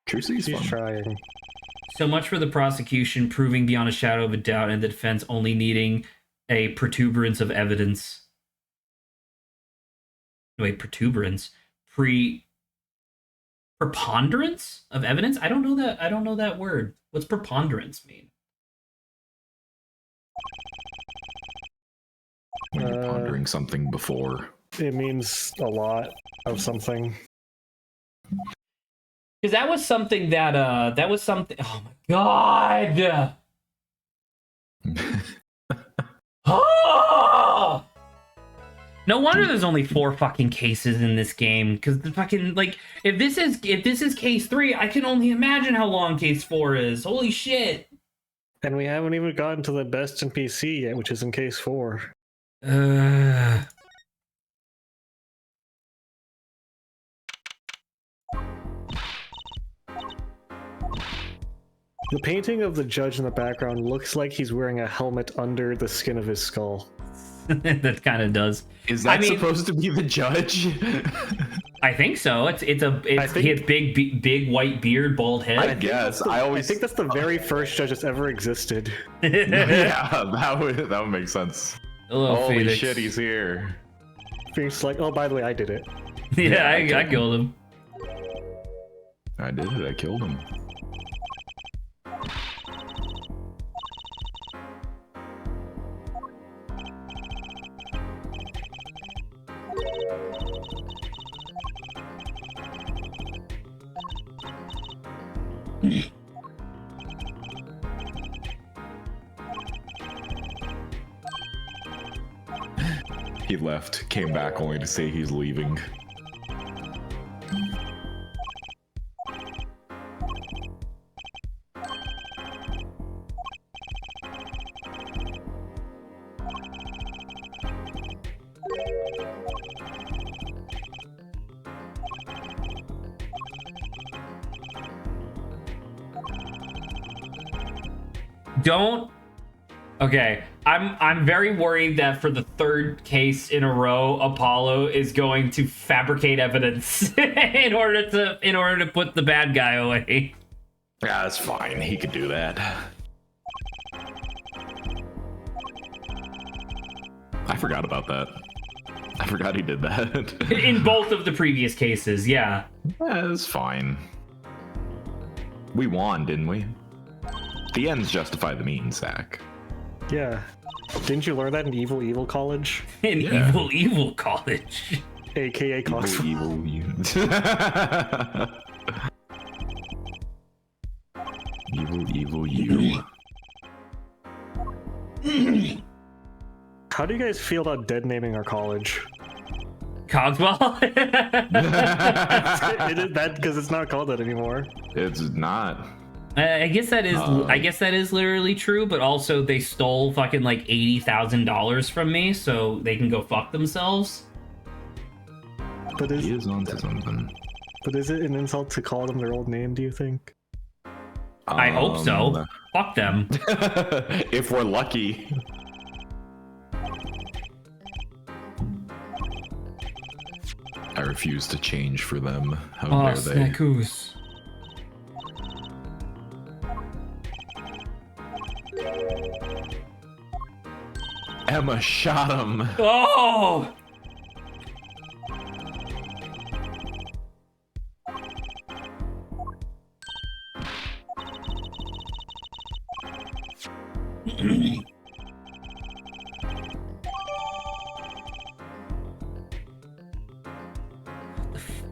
Trucy's fun. He's trying. So much for the prosecution proving beyond a shadow of a doubt and the defense only needing a protuberance of evidence. Wait, protuberance? Preponderance of evidence? I don't know that word. What's preponderance mean? When you're pondering something before. It means a lot of something. Because that was something. Oh my god! Oh! No wonder there's only 4 fucking cases in this game. Because the fucking, like, if this is case 3, I can only imagine how long case 4 is. Holy shit! And we haven't even gotten to the best in PC yet, which is in case 4. The painting of the judge in the background looks like he's wearing a helmet under the skin of his skull. That kind of does. Is that supposed to be the judge? I think so. He has big white beard, bald head. I guess. I think that's the very first judge that's ever existed. Yeah, that would make sense. Hello, Holy Phoenix. shit, he's here. Phoenix like, oh, by the way, I did it. Yeah, I killed him. I did it. I killed him. He left, came back only to say he's leaving. Don't. Okay, I'm very worried that for the third case in a row, Apollo is going to fabricate evidence in order to put the bad guy away. Yeah, that's fine. He could do that. I forgot about that. I forgot he did that. In both of the previous cases, yeah. Yeah, that's fine. We won, didn't we? The ends justify the means, Zach. Yeah. Didn't you learn that in Evil College? In Evil College. AKA Cox. Evil. Evil you. How do you guys feel about dead naming our college? Cogswell? It is that because it's not called that anymore. It's not. I guess that is literally true, but also they stole fucking like $80,000 from me, so they can go fuck themselves. But He is onto something. But is it an insult to call them their old name, do you think? I hope so. Fuck them. If we're lucky. I refuse to change for them. How dare they? Snackoos. Emma shot him. Oh!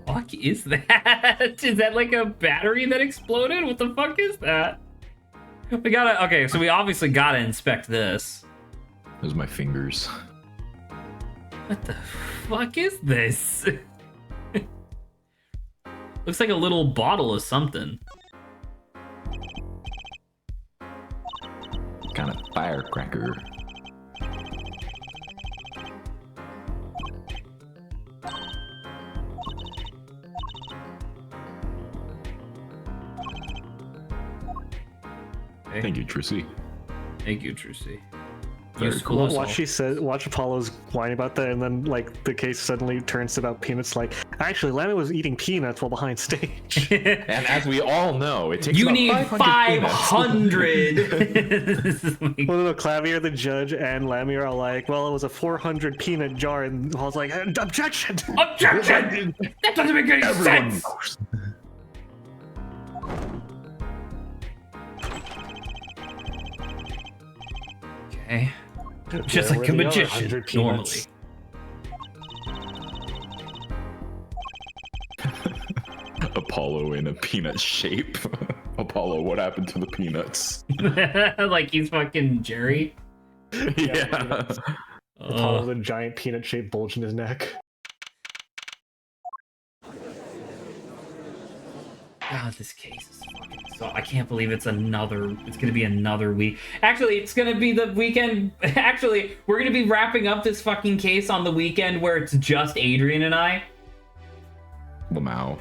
Fuck is that? Is that like a battery that exploded? What the fuck is that? We gotta, okay, so we obviously gotta inspect this. Those are my fingers. What the fuck is this? Looks like a little bottle of something. Kind of firecracker. Okay. Thank you, Trissy. Thank you, Trucy. Very cool. Watch Apollo's whining about that, and then like the case suddenly turns to about peanuts. Like, actually, Lammy was eating peanuts while behind stage. And as we all know, it takes You about need 500. No, Clavier, the judge, and Lammy are all like, "Well, it was a 400 peanut jar," and Paul's like, "Objection! Objection! That doesn't make any sense." knows. Okay. Just like a magician, normally. Apollo in a peanut shape. Apollo, what happened to the peanuts? Like he's fucking Jerry. Yeah. Apollo with a giant peanut-shaped bulge in his neck. God, this case is fucking so. I can't believe it's gonna be another week. Actually, it's gonna be the weekend. Actually, we're gonna be wrapping up this fucking case on the weekend where it's just Adrian and I. Lamau.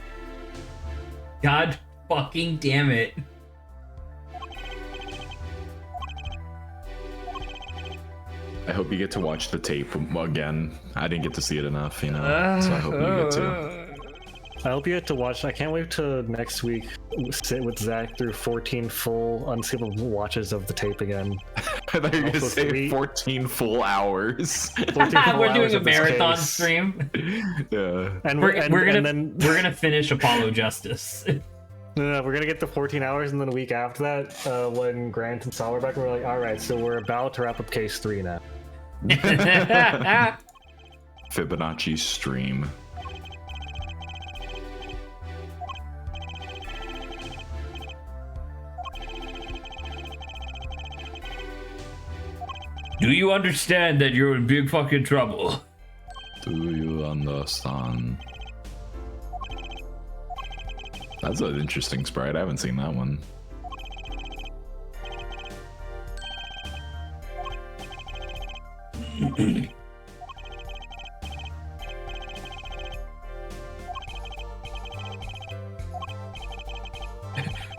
God fucking damn it. I hope you get to watch the tape again. I didn't get to see it enough, you know. So I hope you get to. I hope you get to watch. I can't wait to next week sit with Zach through 14 full unskippable watches of the tape again. I thought you were gonna say 14 full hours. 14 full We're doing hours a of this marathon case. stream. Yeah. And We're gonna then finish Apollo Justice. No, we're gonna get to 14 hours, and then a week after that, when Grant and Sal are back, we're like, all right, so we're about to wrap up case 3 now. Fibonacci stream. Do you understand that you're in big fucking trouble? Do you understand? That's an interesting sprite. I haven't seen that one.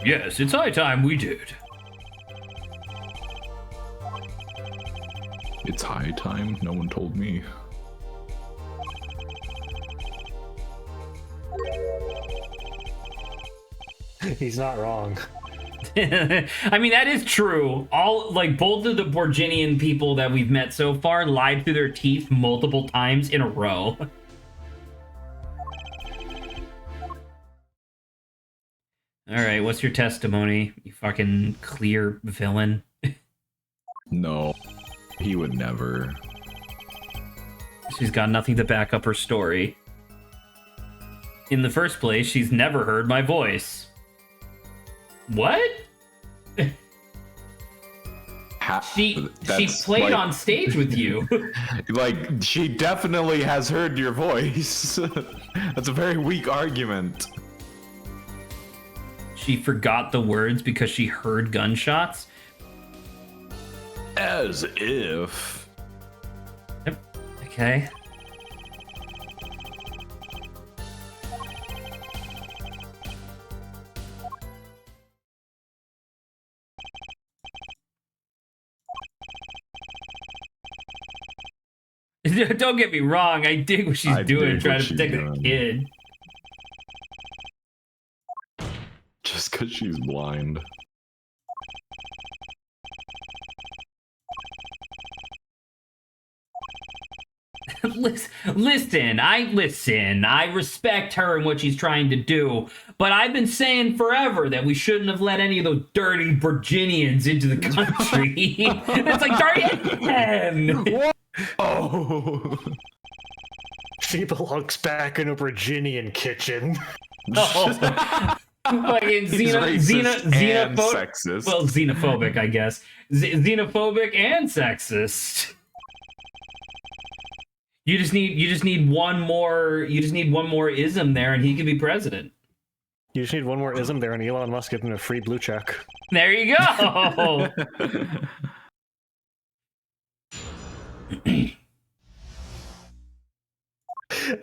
Yes, it's high time we did. It's high time? No one told me. He's not wrong. I mean, that is true. All, like, both of the Borginian people that we've met so far lied through their teeth multiple times in a row. Alright, what's your testimony, you fucking clear villain? No, he would never. She's got nothing to back up her story. In the first place, she's never heard my voice. What? She played like, on stage with you. Like, she definitely has heard your voice. That's a very weak argument. She forgot the words because she heard gunshots? As if. Yep. Okay. Don't get me wrong, I dig what she's doing, trying to protect the kid. Just because she's blind. Listen, I respect her and what she's trying to do, but I've been saying forever that we shouldn't have let any of those dirty Virginians into the country. It's like, Darien! Oh! She belongs back in a Virginian kitchen. Oh. Fucking xenophobic. Well, xenophobic, I guess. Xenophobic and sexist. You just need one more ism there, and he can be president. You just need one more ism there, and Elon Musk gives him a free blue check. There you go.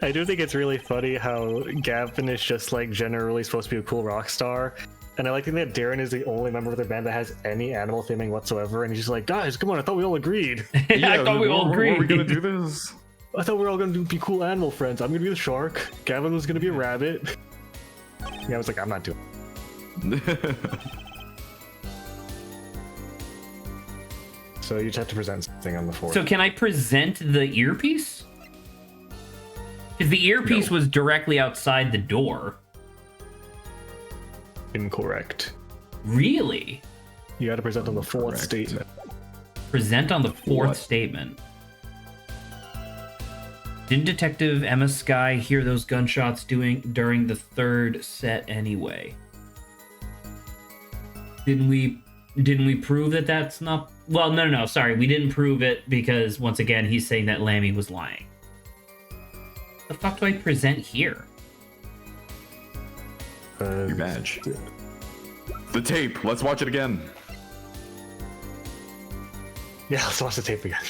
I do think it's really funny how Gavin is just like generally supposed to be a cool rock star, and I like thinking that Darren is the only member of the band that has any animal theming whatsoever, and he's just like, guys, come on, I thought we all agreed. Yeah, I thought we all agreed. Were we gonna do this? I thought we were all gonna be cool animal friends. I'm gonna be the shark. Gavin was gonna be a rabbit. Yeah, I was like, I'm not doing it. So you just have to present something on the 4th. So can I present the earpiece? Because the earpiece was directly outside the door. Incorrect. Really? You got to present on the 4th statement. Present on the 4th statement. Didn't Detective Emma Skye hear those gunshots during the 3rd set anyway? Didn't we prove that that's not... Well, no, sorry. We didn't prove it because, once again, he's saying that Lammy was lying. The fuck do I present here? Your badge. The tape. Let's watch it again. Yeah, let's watch the tape again.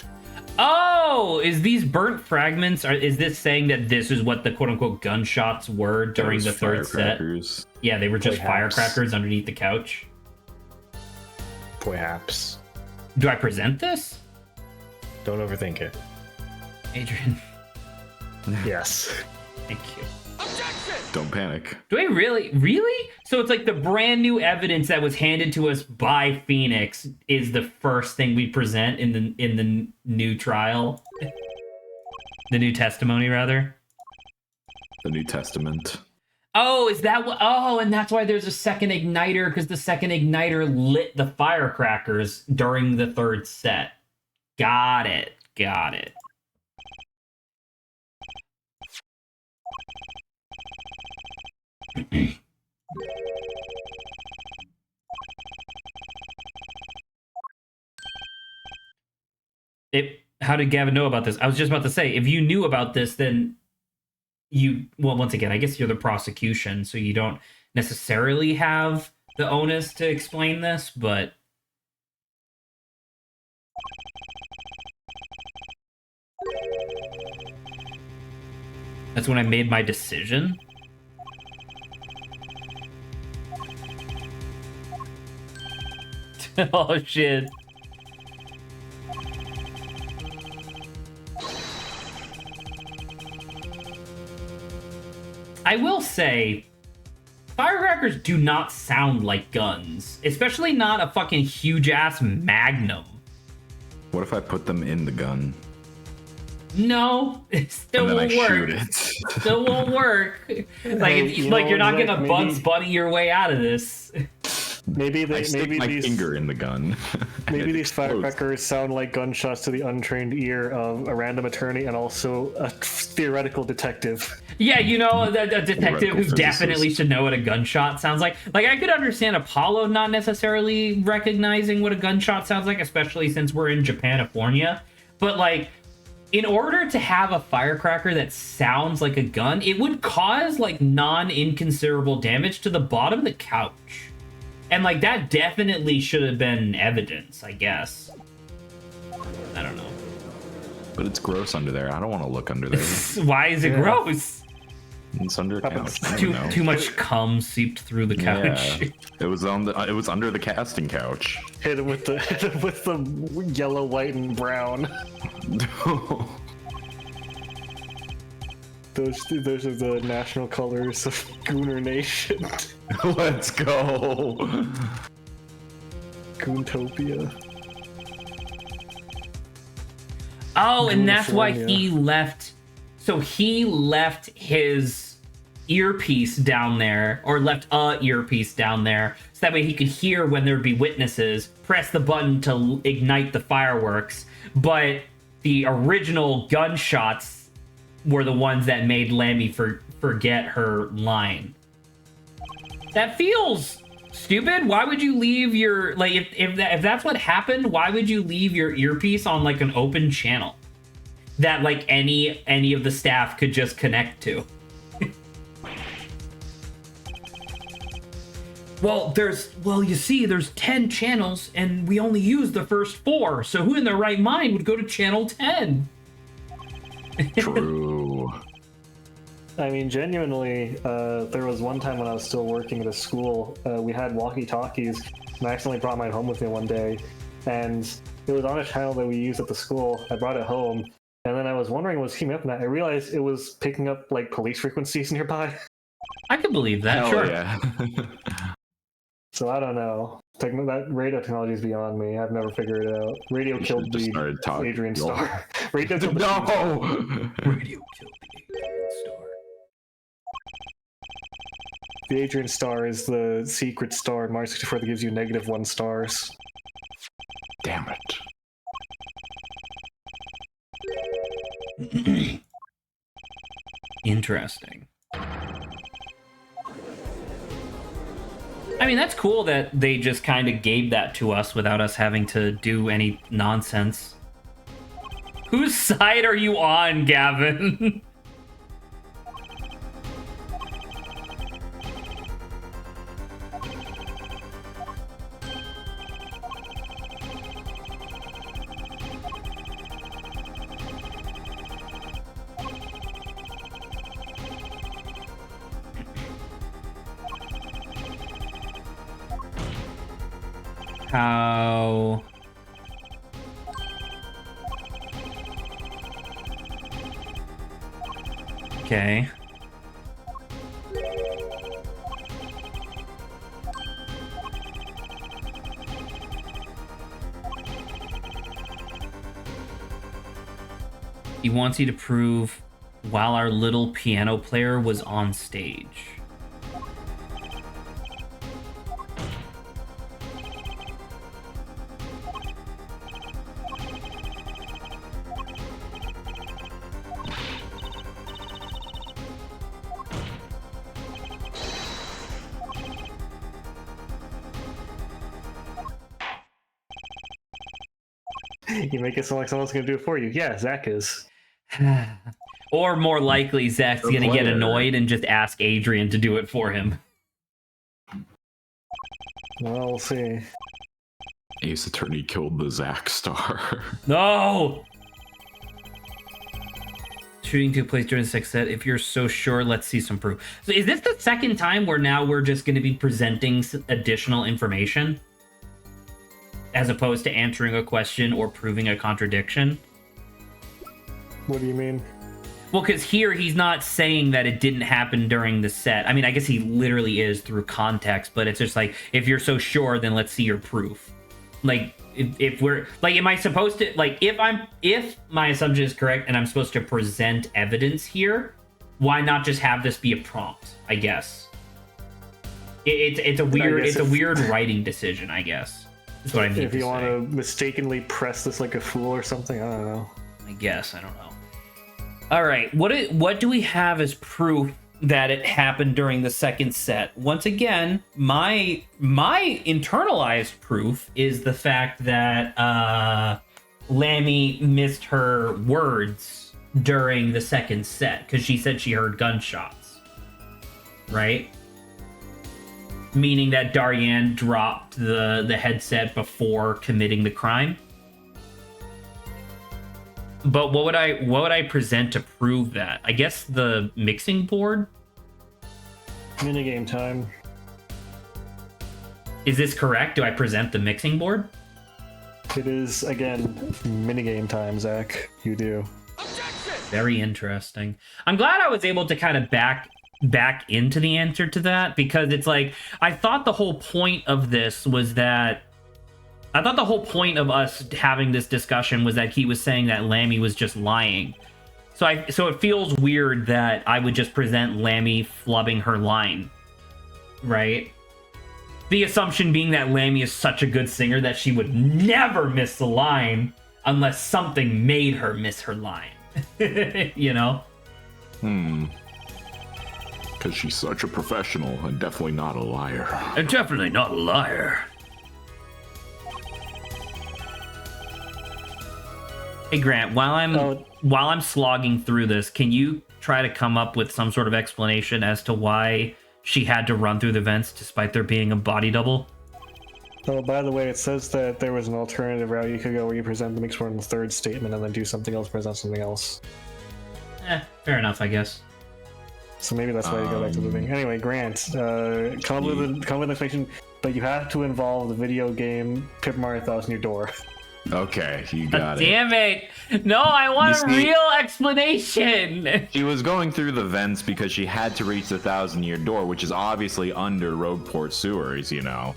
Oh, is these burnt fragments? Is this saying that this is what the quote-unquote gunshots were during the 3rd set? Yeah, they were just firecrackers underneath the couch. Perhaps. Do I present this? Don't overthink it. Adrian. Yes. Thank you. Don't panic. Do I really? So it's like the brand new evidence that was handed to us by Phoenix is the first thing we present in the new trial, the new testimony rather. The New Testament. Oh, is that what? Oh, and that's why there's a second igniter, because the second igniter lit the firecrackers during the third set. Got it. Got it. How did Gavin know about this? I was just about to say, if you knew about this, then well, once again, I guess you're the prosecution, so you don't necessarily have the onus to explain this, but that's when I made my decision. Oh shit. I will say, firecrackers do not sound like guns, especially not a fucking huge ass magnum. What if I put them in the gun? No, it still won't work. Still won't work. Like, you're not gonna Bugs Bunny your way out of this. Maybe I stick my finger in the gun. Maybe these firecrackers sound like gunshots to the untrained ear of a random attorney and also a theoretical detective. Yeah, you know, a detective who definitely should know what a gunshot sounds like. Like, I could understand Apollo not necessarily recognizing what a gunshot sounds like, especially since we're in Japanifornia. But, like, in order to have a firecracker that sounds like a gun, it would cause, like, non-inconsiderable damage to the bottom of the couch. And, like, that definitely should have been evidence, I guess. I don't know. But it's gross under there. I don't want to look under there. Why is it gross? It's under a couch. Too much cum seeped through the couch. Yeah. It was under the casting couch. Hit him with the yellow, white, and brown. Those are the national colors of Gooner Nation. Let's go. Goontopia. Oh, and that's why he left. So he left his earpiece down there, or left a earpiece down there, so that way he could hear when there'd be witnesses, press the button to ignite the fireworks. But the original gunshots were the ones that made Lammy forget her line. That feels stupid. Why would you leave your, like, if that's what happened, why would you leave your earpiece on, like, an open channel that, like, any of the staff could just connect to? Well, you see, there's 10 channels and we only use the first 4, so who in their right mind would go to channel 10? True. I mean, genuinely, there was one time when I was still working at a school, we had walkie-talkies, and I accidentally brought mine home with me one day, and it was on a channel that we used at the school. I brought it home, and then I was wondering what was keeping up, and I realized it was picking up, like, police frequencies nearby. I could believe that, Hell sure. Yeah. So I don't know. That radio technology is beyond me. I've never figured it out. Radio killed the Adrian Star. Radio killed Radio killed the Adrian Star. The Adrian Star is the secret star in Mario 64 that gives you -1 stars. Damn it. Interesting. I mean, that's cool that they just kind of gave that to us without us having to do any nonsense. Whose side are you on, Gavin? How? Okay. He wants you to prove while our little piano player was on stage. You make it sound like someone's gonna do it for you. Yeah, Zach is. Or more likely, Zach's The gonna get player. annoyed and just ask Adrian to do it for him. Well, we'll see. Ace Attorney killed the Zach star. No! Shooting took place during the sixth set. If you're so sure, let's see some proof. So is this the second time where now we're just going to be presenting additional information? As opposed to answering a question or proving a contradiction? What do you mean? Well, because here he's not saying that it didn't happen during the set. I mean, I guess he literally is through context, but it's just like, if you're so sure, then let's see your proof. Like, if we're like, am I supposed to, like, if my assumption is correct and I'm supposed to present evidence here, why not just have this be a prompt? I guess it's a weird writing decision. I guess that's what I mean. If you want to mistakenly press this like a fool or something, I don't know. I guess I don't know. All right, what do we have as proof that it happened during the second set? Once again, my internalized proof is the fact that Lammy missed her words during the second set because she said she heard gunshots, right? Meaning that Daryan dropped the headset before committing the crime. But what would I present to prove that? I guess the mixing board? Minigame time. Is this correct? Do I present the mixing board? It is, again, minigame time, Zach. You do. Very interesting. I'm glad I was able to kind of back into the answer to that, because it's like, I thought the whole point of this was that I thought the whole point of us having this discussion was that he was saying that Lammy was just lying. So it feels weird that I would just present Lammy flubbing her line, right? The assumption being that Lammy is such a good singer that she would never miss the line unless something made her miss her line. You know? Because she's such a professional and definitely not a liar. And definitely not a liar. Hey Grant, while I'm slogging through this, can you try to come up with some sort of explanation as to why she had to run through the vents despite there being a body double? Oh, by the way, it says that there was an alternative route you could go where you present the mixed word in the third statement and then do something else, present something else. Fair enough, I guess. So maybe that's why you go back to the thing. Anyway, Grant, come with an explanation, but you have to involve the video game Paper Mario 1000 Your Door. Okay, you got it. Damn it! No, I want a real explanation! She was going through the vents because she had to reach the 1,000-year door, which is obviously under Rogueport sewers, you know.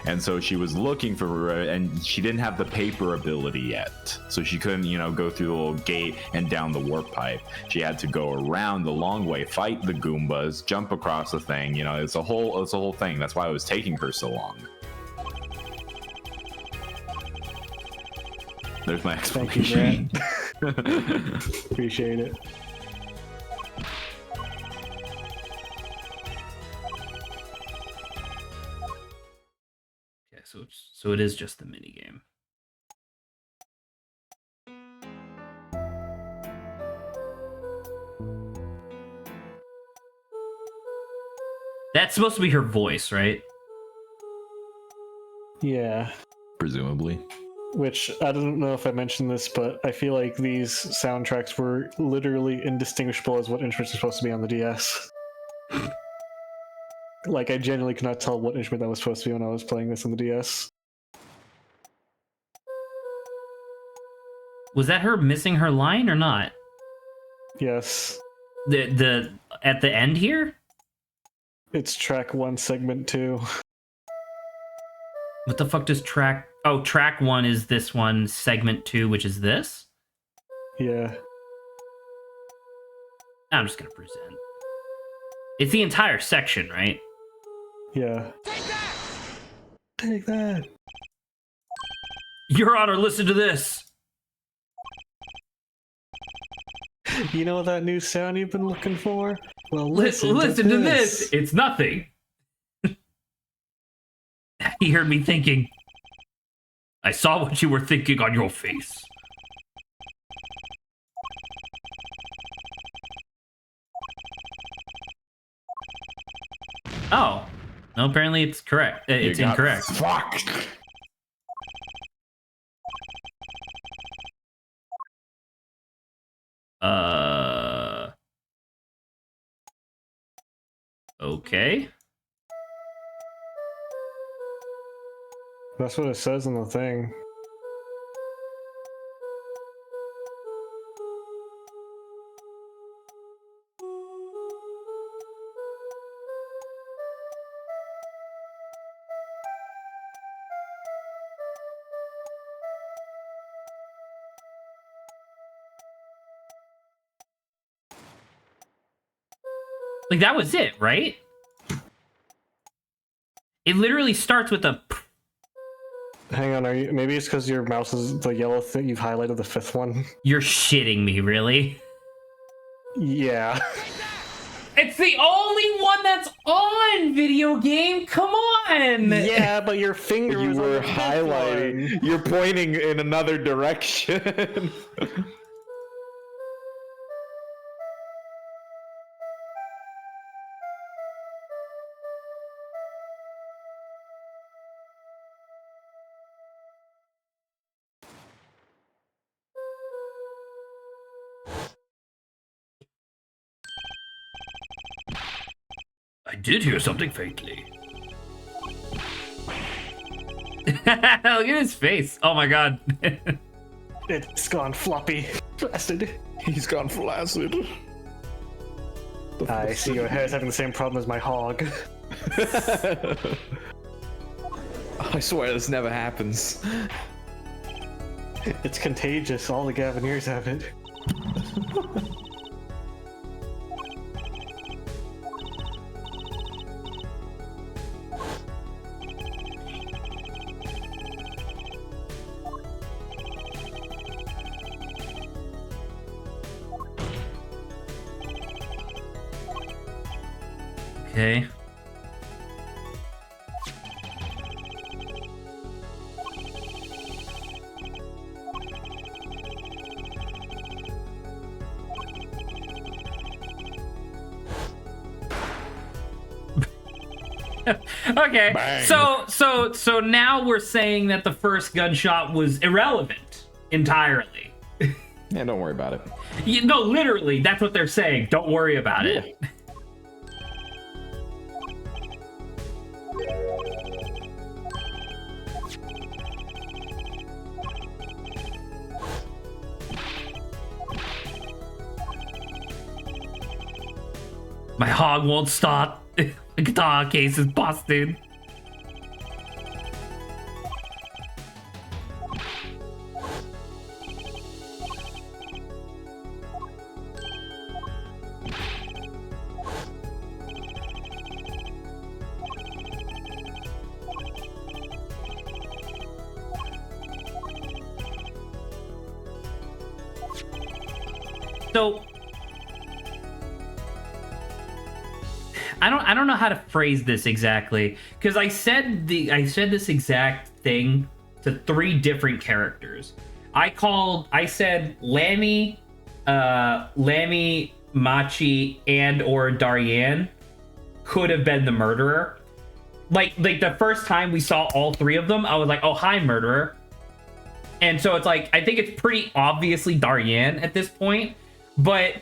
And so she was looking for, and she didn't have the paper ability yet. So she couldn't, you know, go through the little gate and down the warp pipe. She had to go around the long way, fight the Goombas, jump across the thing, you know, it's a whole thing. That's why it was taking her so long. There's my explanation. Thank you, Grant. Appreciate it. Okay, so it is just the minigame. That's supposed to be her voice, right? Yeah. Presumably. Which, I don't know if I mentioned this, but I feel like these soundtracks were literally indistinguishable as what instruments are supposed to be on the DS. Like, I genuinely could not tell what instrument that was supposed to be when I was playing this on the DS. Was that her missing her line or not? Yes. The at the end here? It's track 1, segment 2. What the fuck does track... Oh, track 1 is this one, segment 2, which is this? Yeah. I'm just gonna present. It's the entire section, right? Yeah. Take that! Your Honor, listen to this! You know that new sound you've been looking for? Well, Listen to this! It's nothing! He heard me thinking. I saw what you were thinking on your face. Oh. No, apparently it's correct. It's incorrect. Fuck. Okay. That's what it says in the thing. Like, that was it, right? It literally starts with a... Hang on, maybe it's because your mouse is the yellow thing. You've highlighted the fifth one. You're shitting me, really? Yeah. It's the only one that's on, video game. Come on. Yeah, but your finger You was were on the highlighting. fifth You're pointing in another direction. I did hear something faintly. Look at his face. Oh my god. It's gone floppy. Blasted. He's gone flaccid. I see your hair is having the same problem as my hog. I swear this never happens. It's contagious. All the Gavineers have it. Okay. Okay. Bang. So now we're saying that the first gunshot was irrelevant entirely. Yeah, don't worry about it. No, literally, that's what they're saying. Don't worry about it. My hog won't start. The guitar case is busted. So I don't know how to phrase this exactly, because I said this exact thing to 3 different characters. I said Lammy, Machi, and or Darien could have been the murderer. Like the first time we saw all 3 of them, I was like, oh, hi, murderer. And so it's like, I think it's pretty obviously Darien at this point, but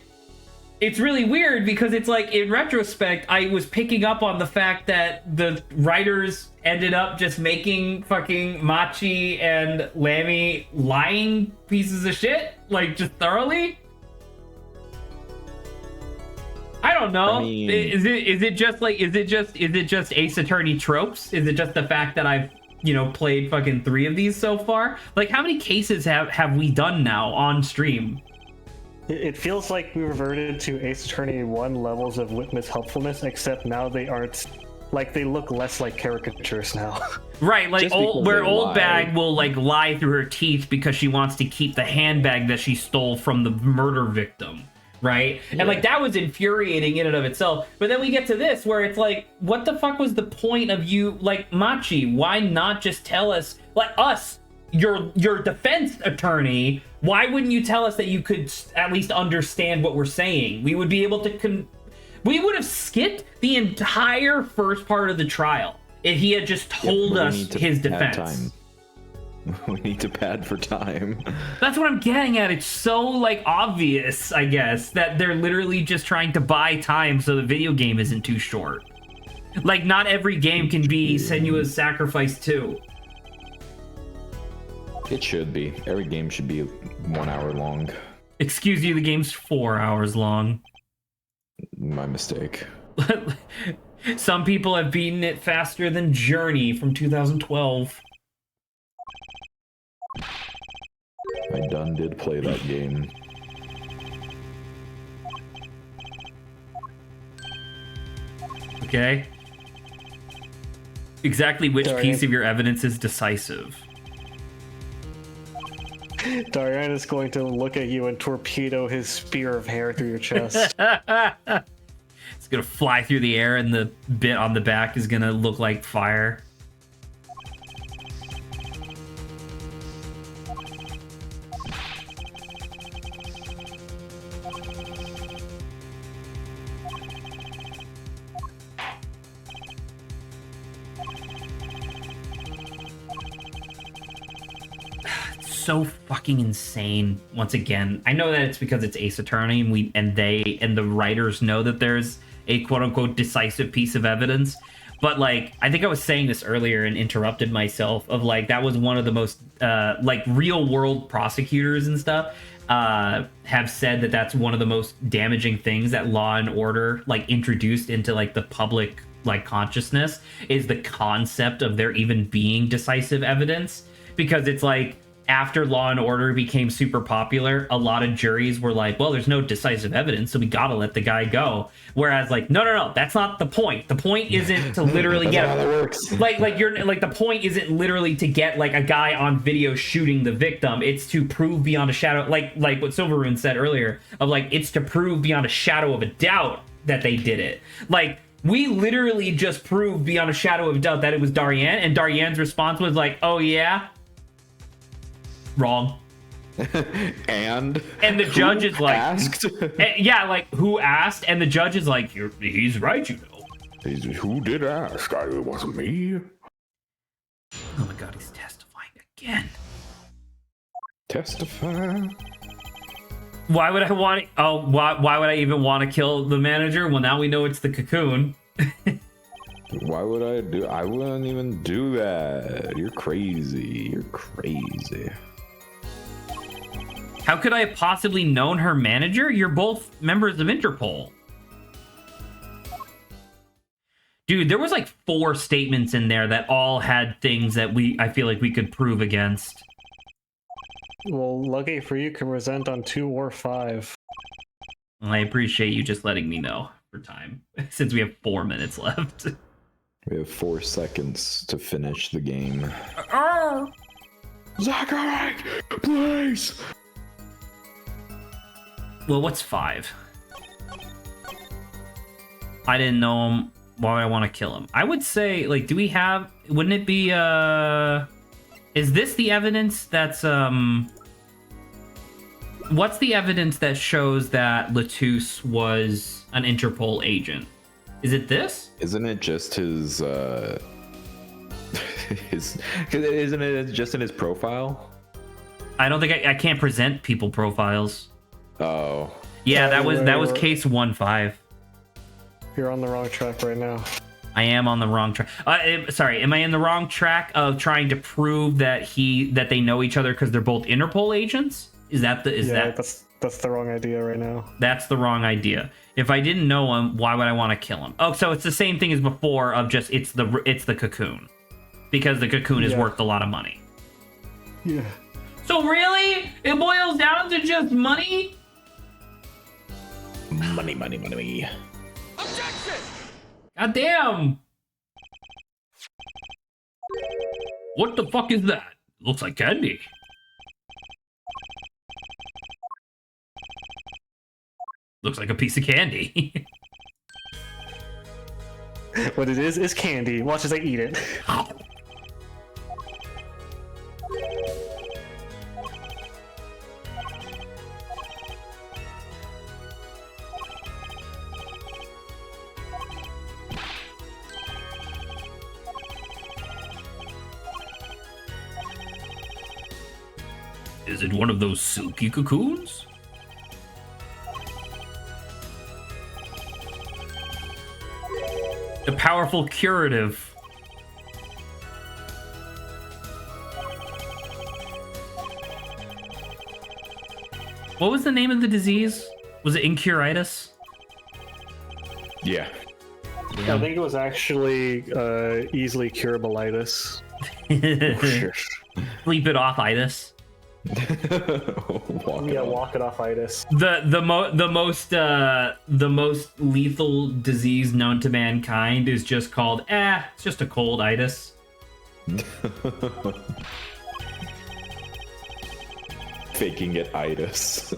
it's really weird because it's like, in retrospect, I was picking up on the fact that the writers ended up just making fucking Machi and Lammy lying pieces of shit, like, just thoroughly. I don't know. I mean, is it just Ace Attorney tropes? Is it just the fact that I've, played fucking 3 of these so far? Like, how many cases have we done now on stream? It feels like we reverted to Ace Attorney 1 levels of witness helpfulness, except now they aren't, like, they look less like caricatures now. Right, like Old lie. Bag will like lie through her teeth because she wants to keep the handbag that she stole from the murder victim, right? Yeah. And like that was infuriating in and of itself. But then we get to this where it's like, what the fuck was the point of you, like, Machi? Why not just tell us, like, us your defense attorney, why wouldn't you tell us that you could at least understand what we're saying? We would be able to we would have skipped the entire first part of the trial if he had just told us his defense. We need to pad for time. That's what I'm getting at. It's so like obvious, I guess, that they're literally just trying to buy time so the video game isn't too short. Like, not every game can be Senua's Sacrifice 2. It should be. Every game should be 1 hour long. Excuse you, the game's 4 hours long. My mistake. Some people have beaten it faster than Journey from 2012. I did play that game. Okay. Exactly which piece of your evidence is decisive? Darian is going to look at you and torpedo his spear of hair through your chest. It's gonna fly through the air and the bit on the back is gonna look like fire. So fucking insane. Once again, I know that it's because it's Ace Attorney and the writers know that there's a quote-unquote decisive piece of evidence, but like I think I was saying this earlier and interrupted myself of like that was one of the most like real world prosecutors and stuff have said that that's one of the most damaging things that Law and Order like introduced into like the public like consciousness is the concept of there even being decisive evidence, because it's like after Law and Order became super popular, a lot of juries were like, well, there's no decisive evidence, so we gotta let the guy go. Whereas like, no, that's not the point. The point isn't to literally get how that works. like you're like the point isn't literally to get like a guy on video shooting the victim. It's to prove beyond a shadow, like what Silverune said earlier, of like it's to prove beyond a shadow of a doubt that they did it. Like we literally just proved beyond a shadow of a doubt that it was Darian, and Darian's response was like, oh yeah? Wrong. and the judge is like asked? Yeah, like who asked? And the judge is like, he's right, you know. Who did ask? It wasn't me. Oh my god, he's testifying again. Testify. Why would I want to, why would I even want to kill the manager? Well, now we know it's the Cocoon. Why would I wouldn't even do that. You're crazy. How could I have possibly known her manager? You're both members of Interpol. Dude, there was like 4 statements in there that all had things that I feel like we could prove against. Well, lucky for you, can present on 2 or 5. I appreciate you just letting me know for time, since we have 4 minutes left. We have 4 seconds to finish the game. Zachary, please! Well, what's 5? I didn't know him. Why would I want to kill him? I would say, like, do we have... Wouldn't it be, is this the evidence that's, What's the evidence that shows that Latouche was an Interpol agent? Is it this? Isn't it just his, isn't it just in his profile? I don't think I can't present people profiles. Oh. Yeah, that was case 1-5. You're on the wrong track right now. I am on the wrong track. Sorry, am I in the wrong track of trying to prove that they know each other because they're both Interpol agents? That's the wrong idea right now. That's the wrong idea. If I didn't know him, why would I want to kill him? Oh, so it's the same thing as before of just it's the Cocoon, because the Cocoon is worth a lot of money. Yeah. So really, it boils down to just money? Money. Objection! God damn! What the fuck is that? Looks like candy. Looks like a piece of candy. What it is candy. Watch as I eat it. Is it one of those silky cocoons? A powerful curative. What was the name of the disease? Was it incuritis? Yeah. I think it was actually easily curabilitis. Sleep it off-itis. Walk it off-itis. The most lethal disease known to mankind is just called it's just a cold-itis. Faking it itis.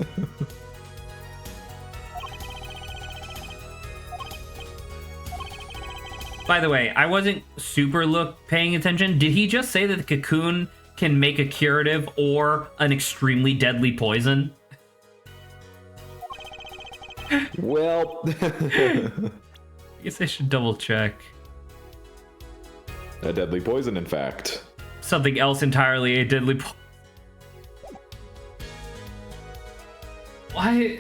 By the way, I wasn't super paying attention. Did he just say that the cocoon can make a curative or an extremely deadly poison? Well, I guess I should double check. A deadly poison, in fact. Something else entirely a deadly poison. Why?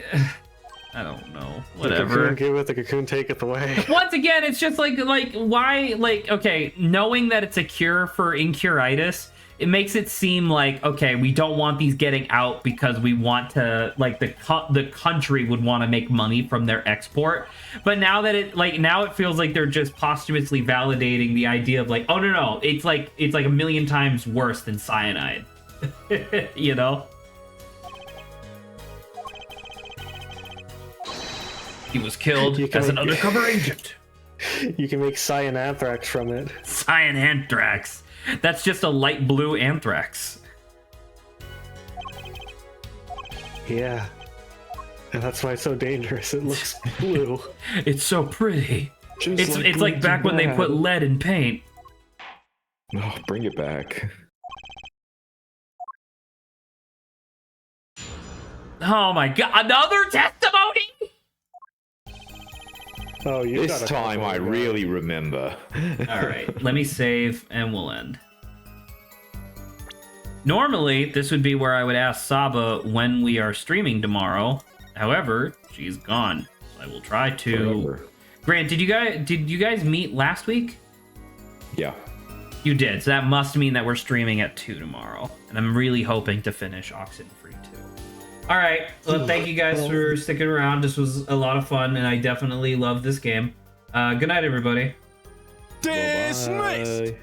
I don't know. Whatever. The cocoon give it, the cocoon taketh away. Once again, it's just like why, okay, knowing that it's a cure for incuritis, it makes it seem like, okay, we don't want these getting out because we want to, like, the country would want to make money from their export. But now that now it feels like they're just posthumously validating the idea of like, oh no, it's like a million times worse than cyanide. You know? He was killed as an undercover agent. You can make cyananthrax from it. Cyananthrax. That's just a light blue anthrax. Yeah. And that's why it's so dangerous. It looks blue. It's so pretty. Just It's like back when they put lead in paint. Oh, bring it back. Oh my god, another testimony? Oh, this time I really remember. Alright, let me save and we'll end. Normally, this would be where I would ask Saba when we are streaming tomorrow. However, she's gone. So I will try to... Forever. Grant, did you guys meet last week? Yeah. You did, so that must mean that we're streaming at 2 tomorrow. And I'm really hoping to finish Oxenfree 2. Alright, well, thank you guys for sticking around. This was a lot of fun, and I definitely love this game. Good night, everybody. Dismiss!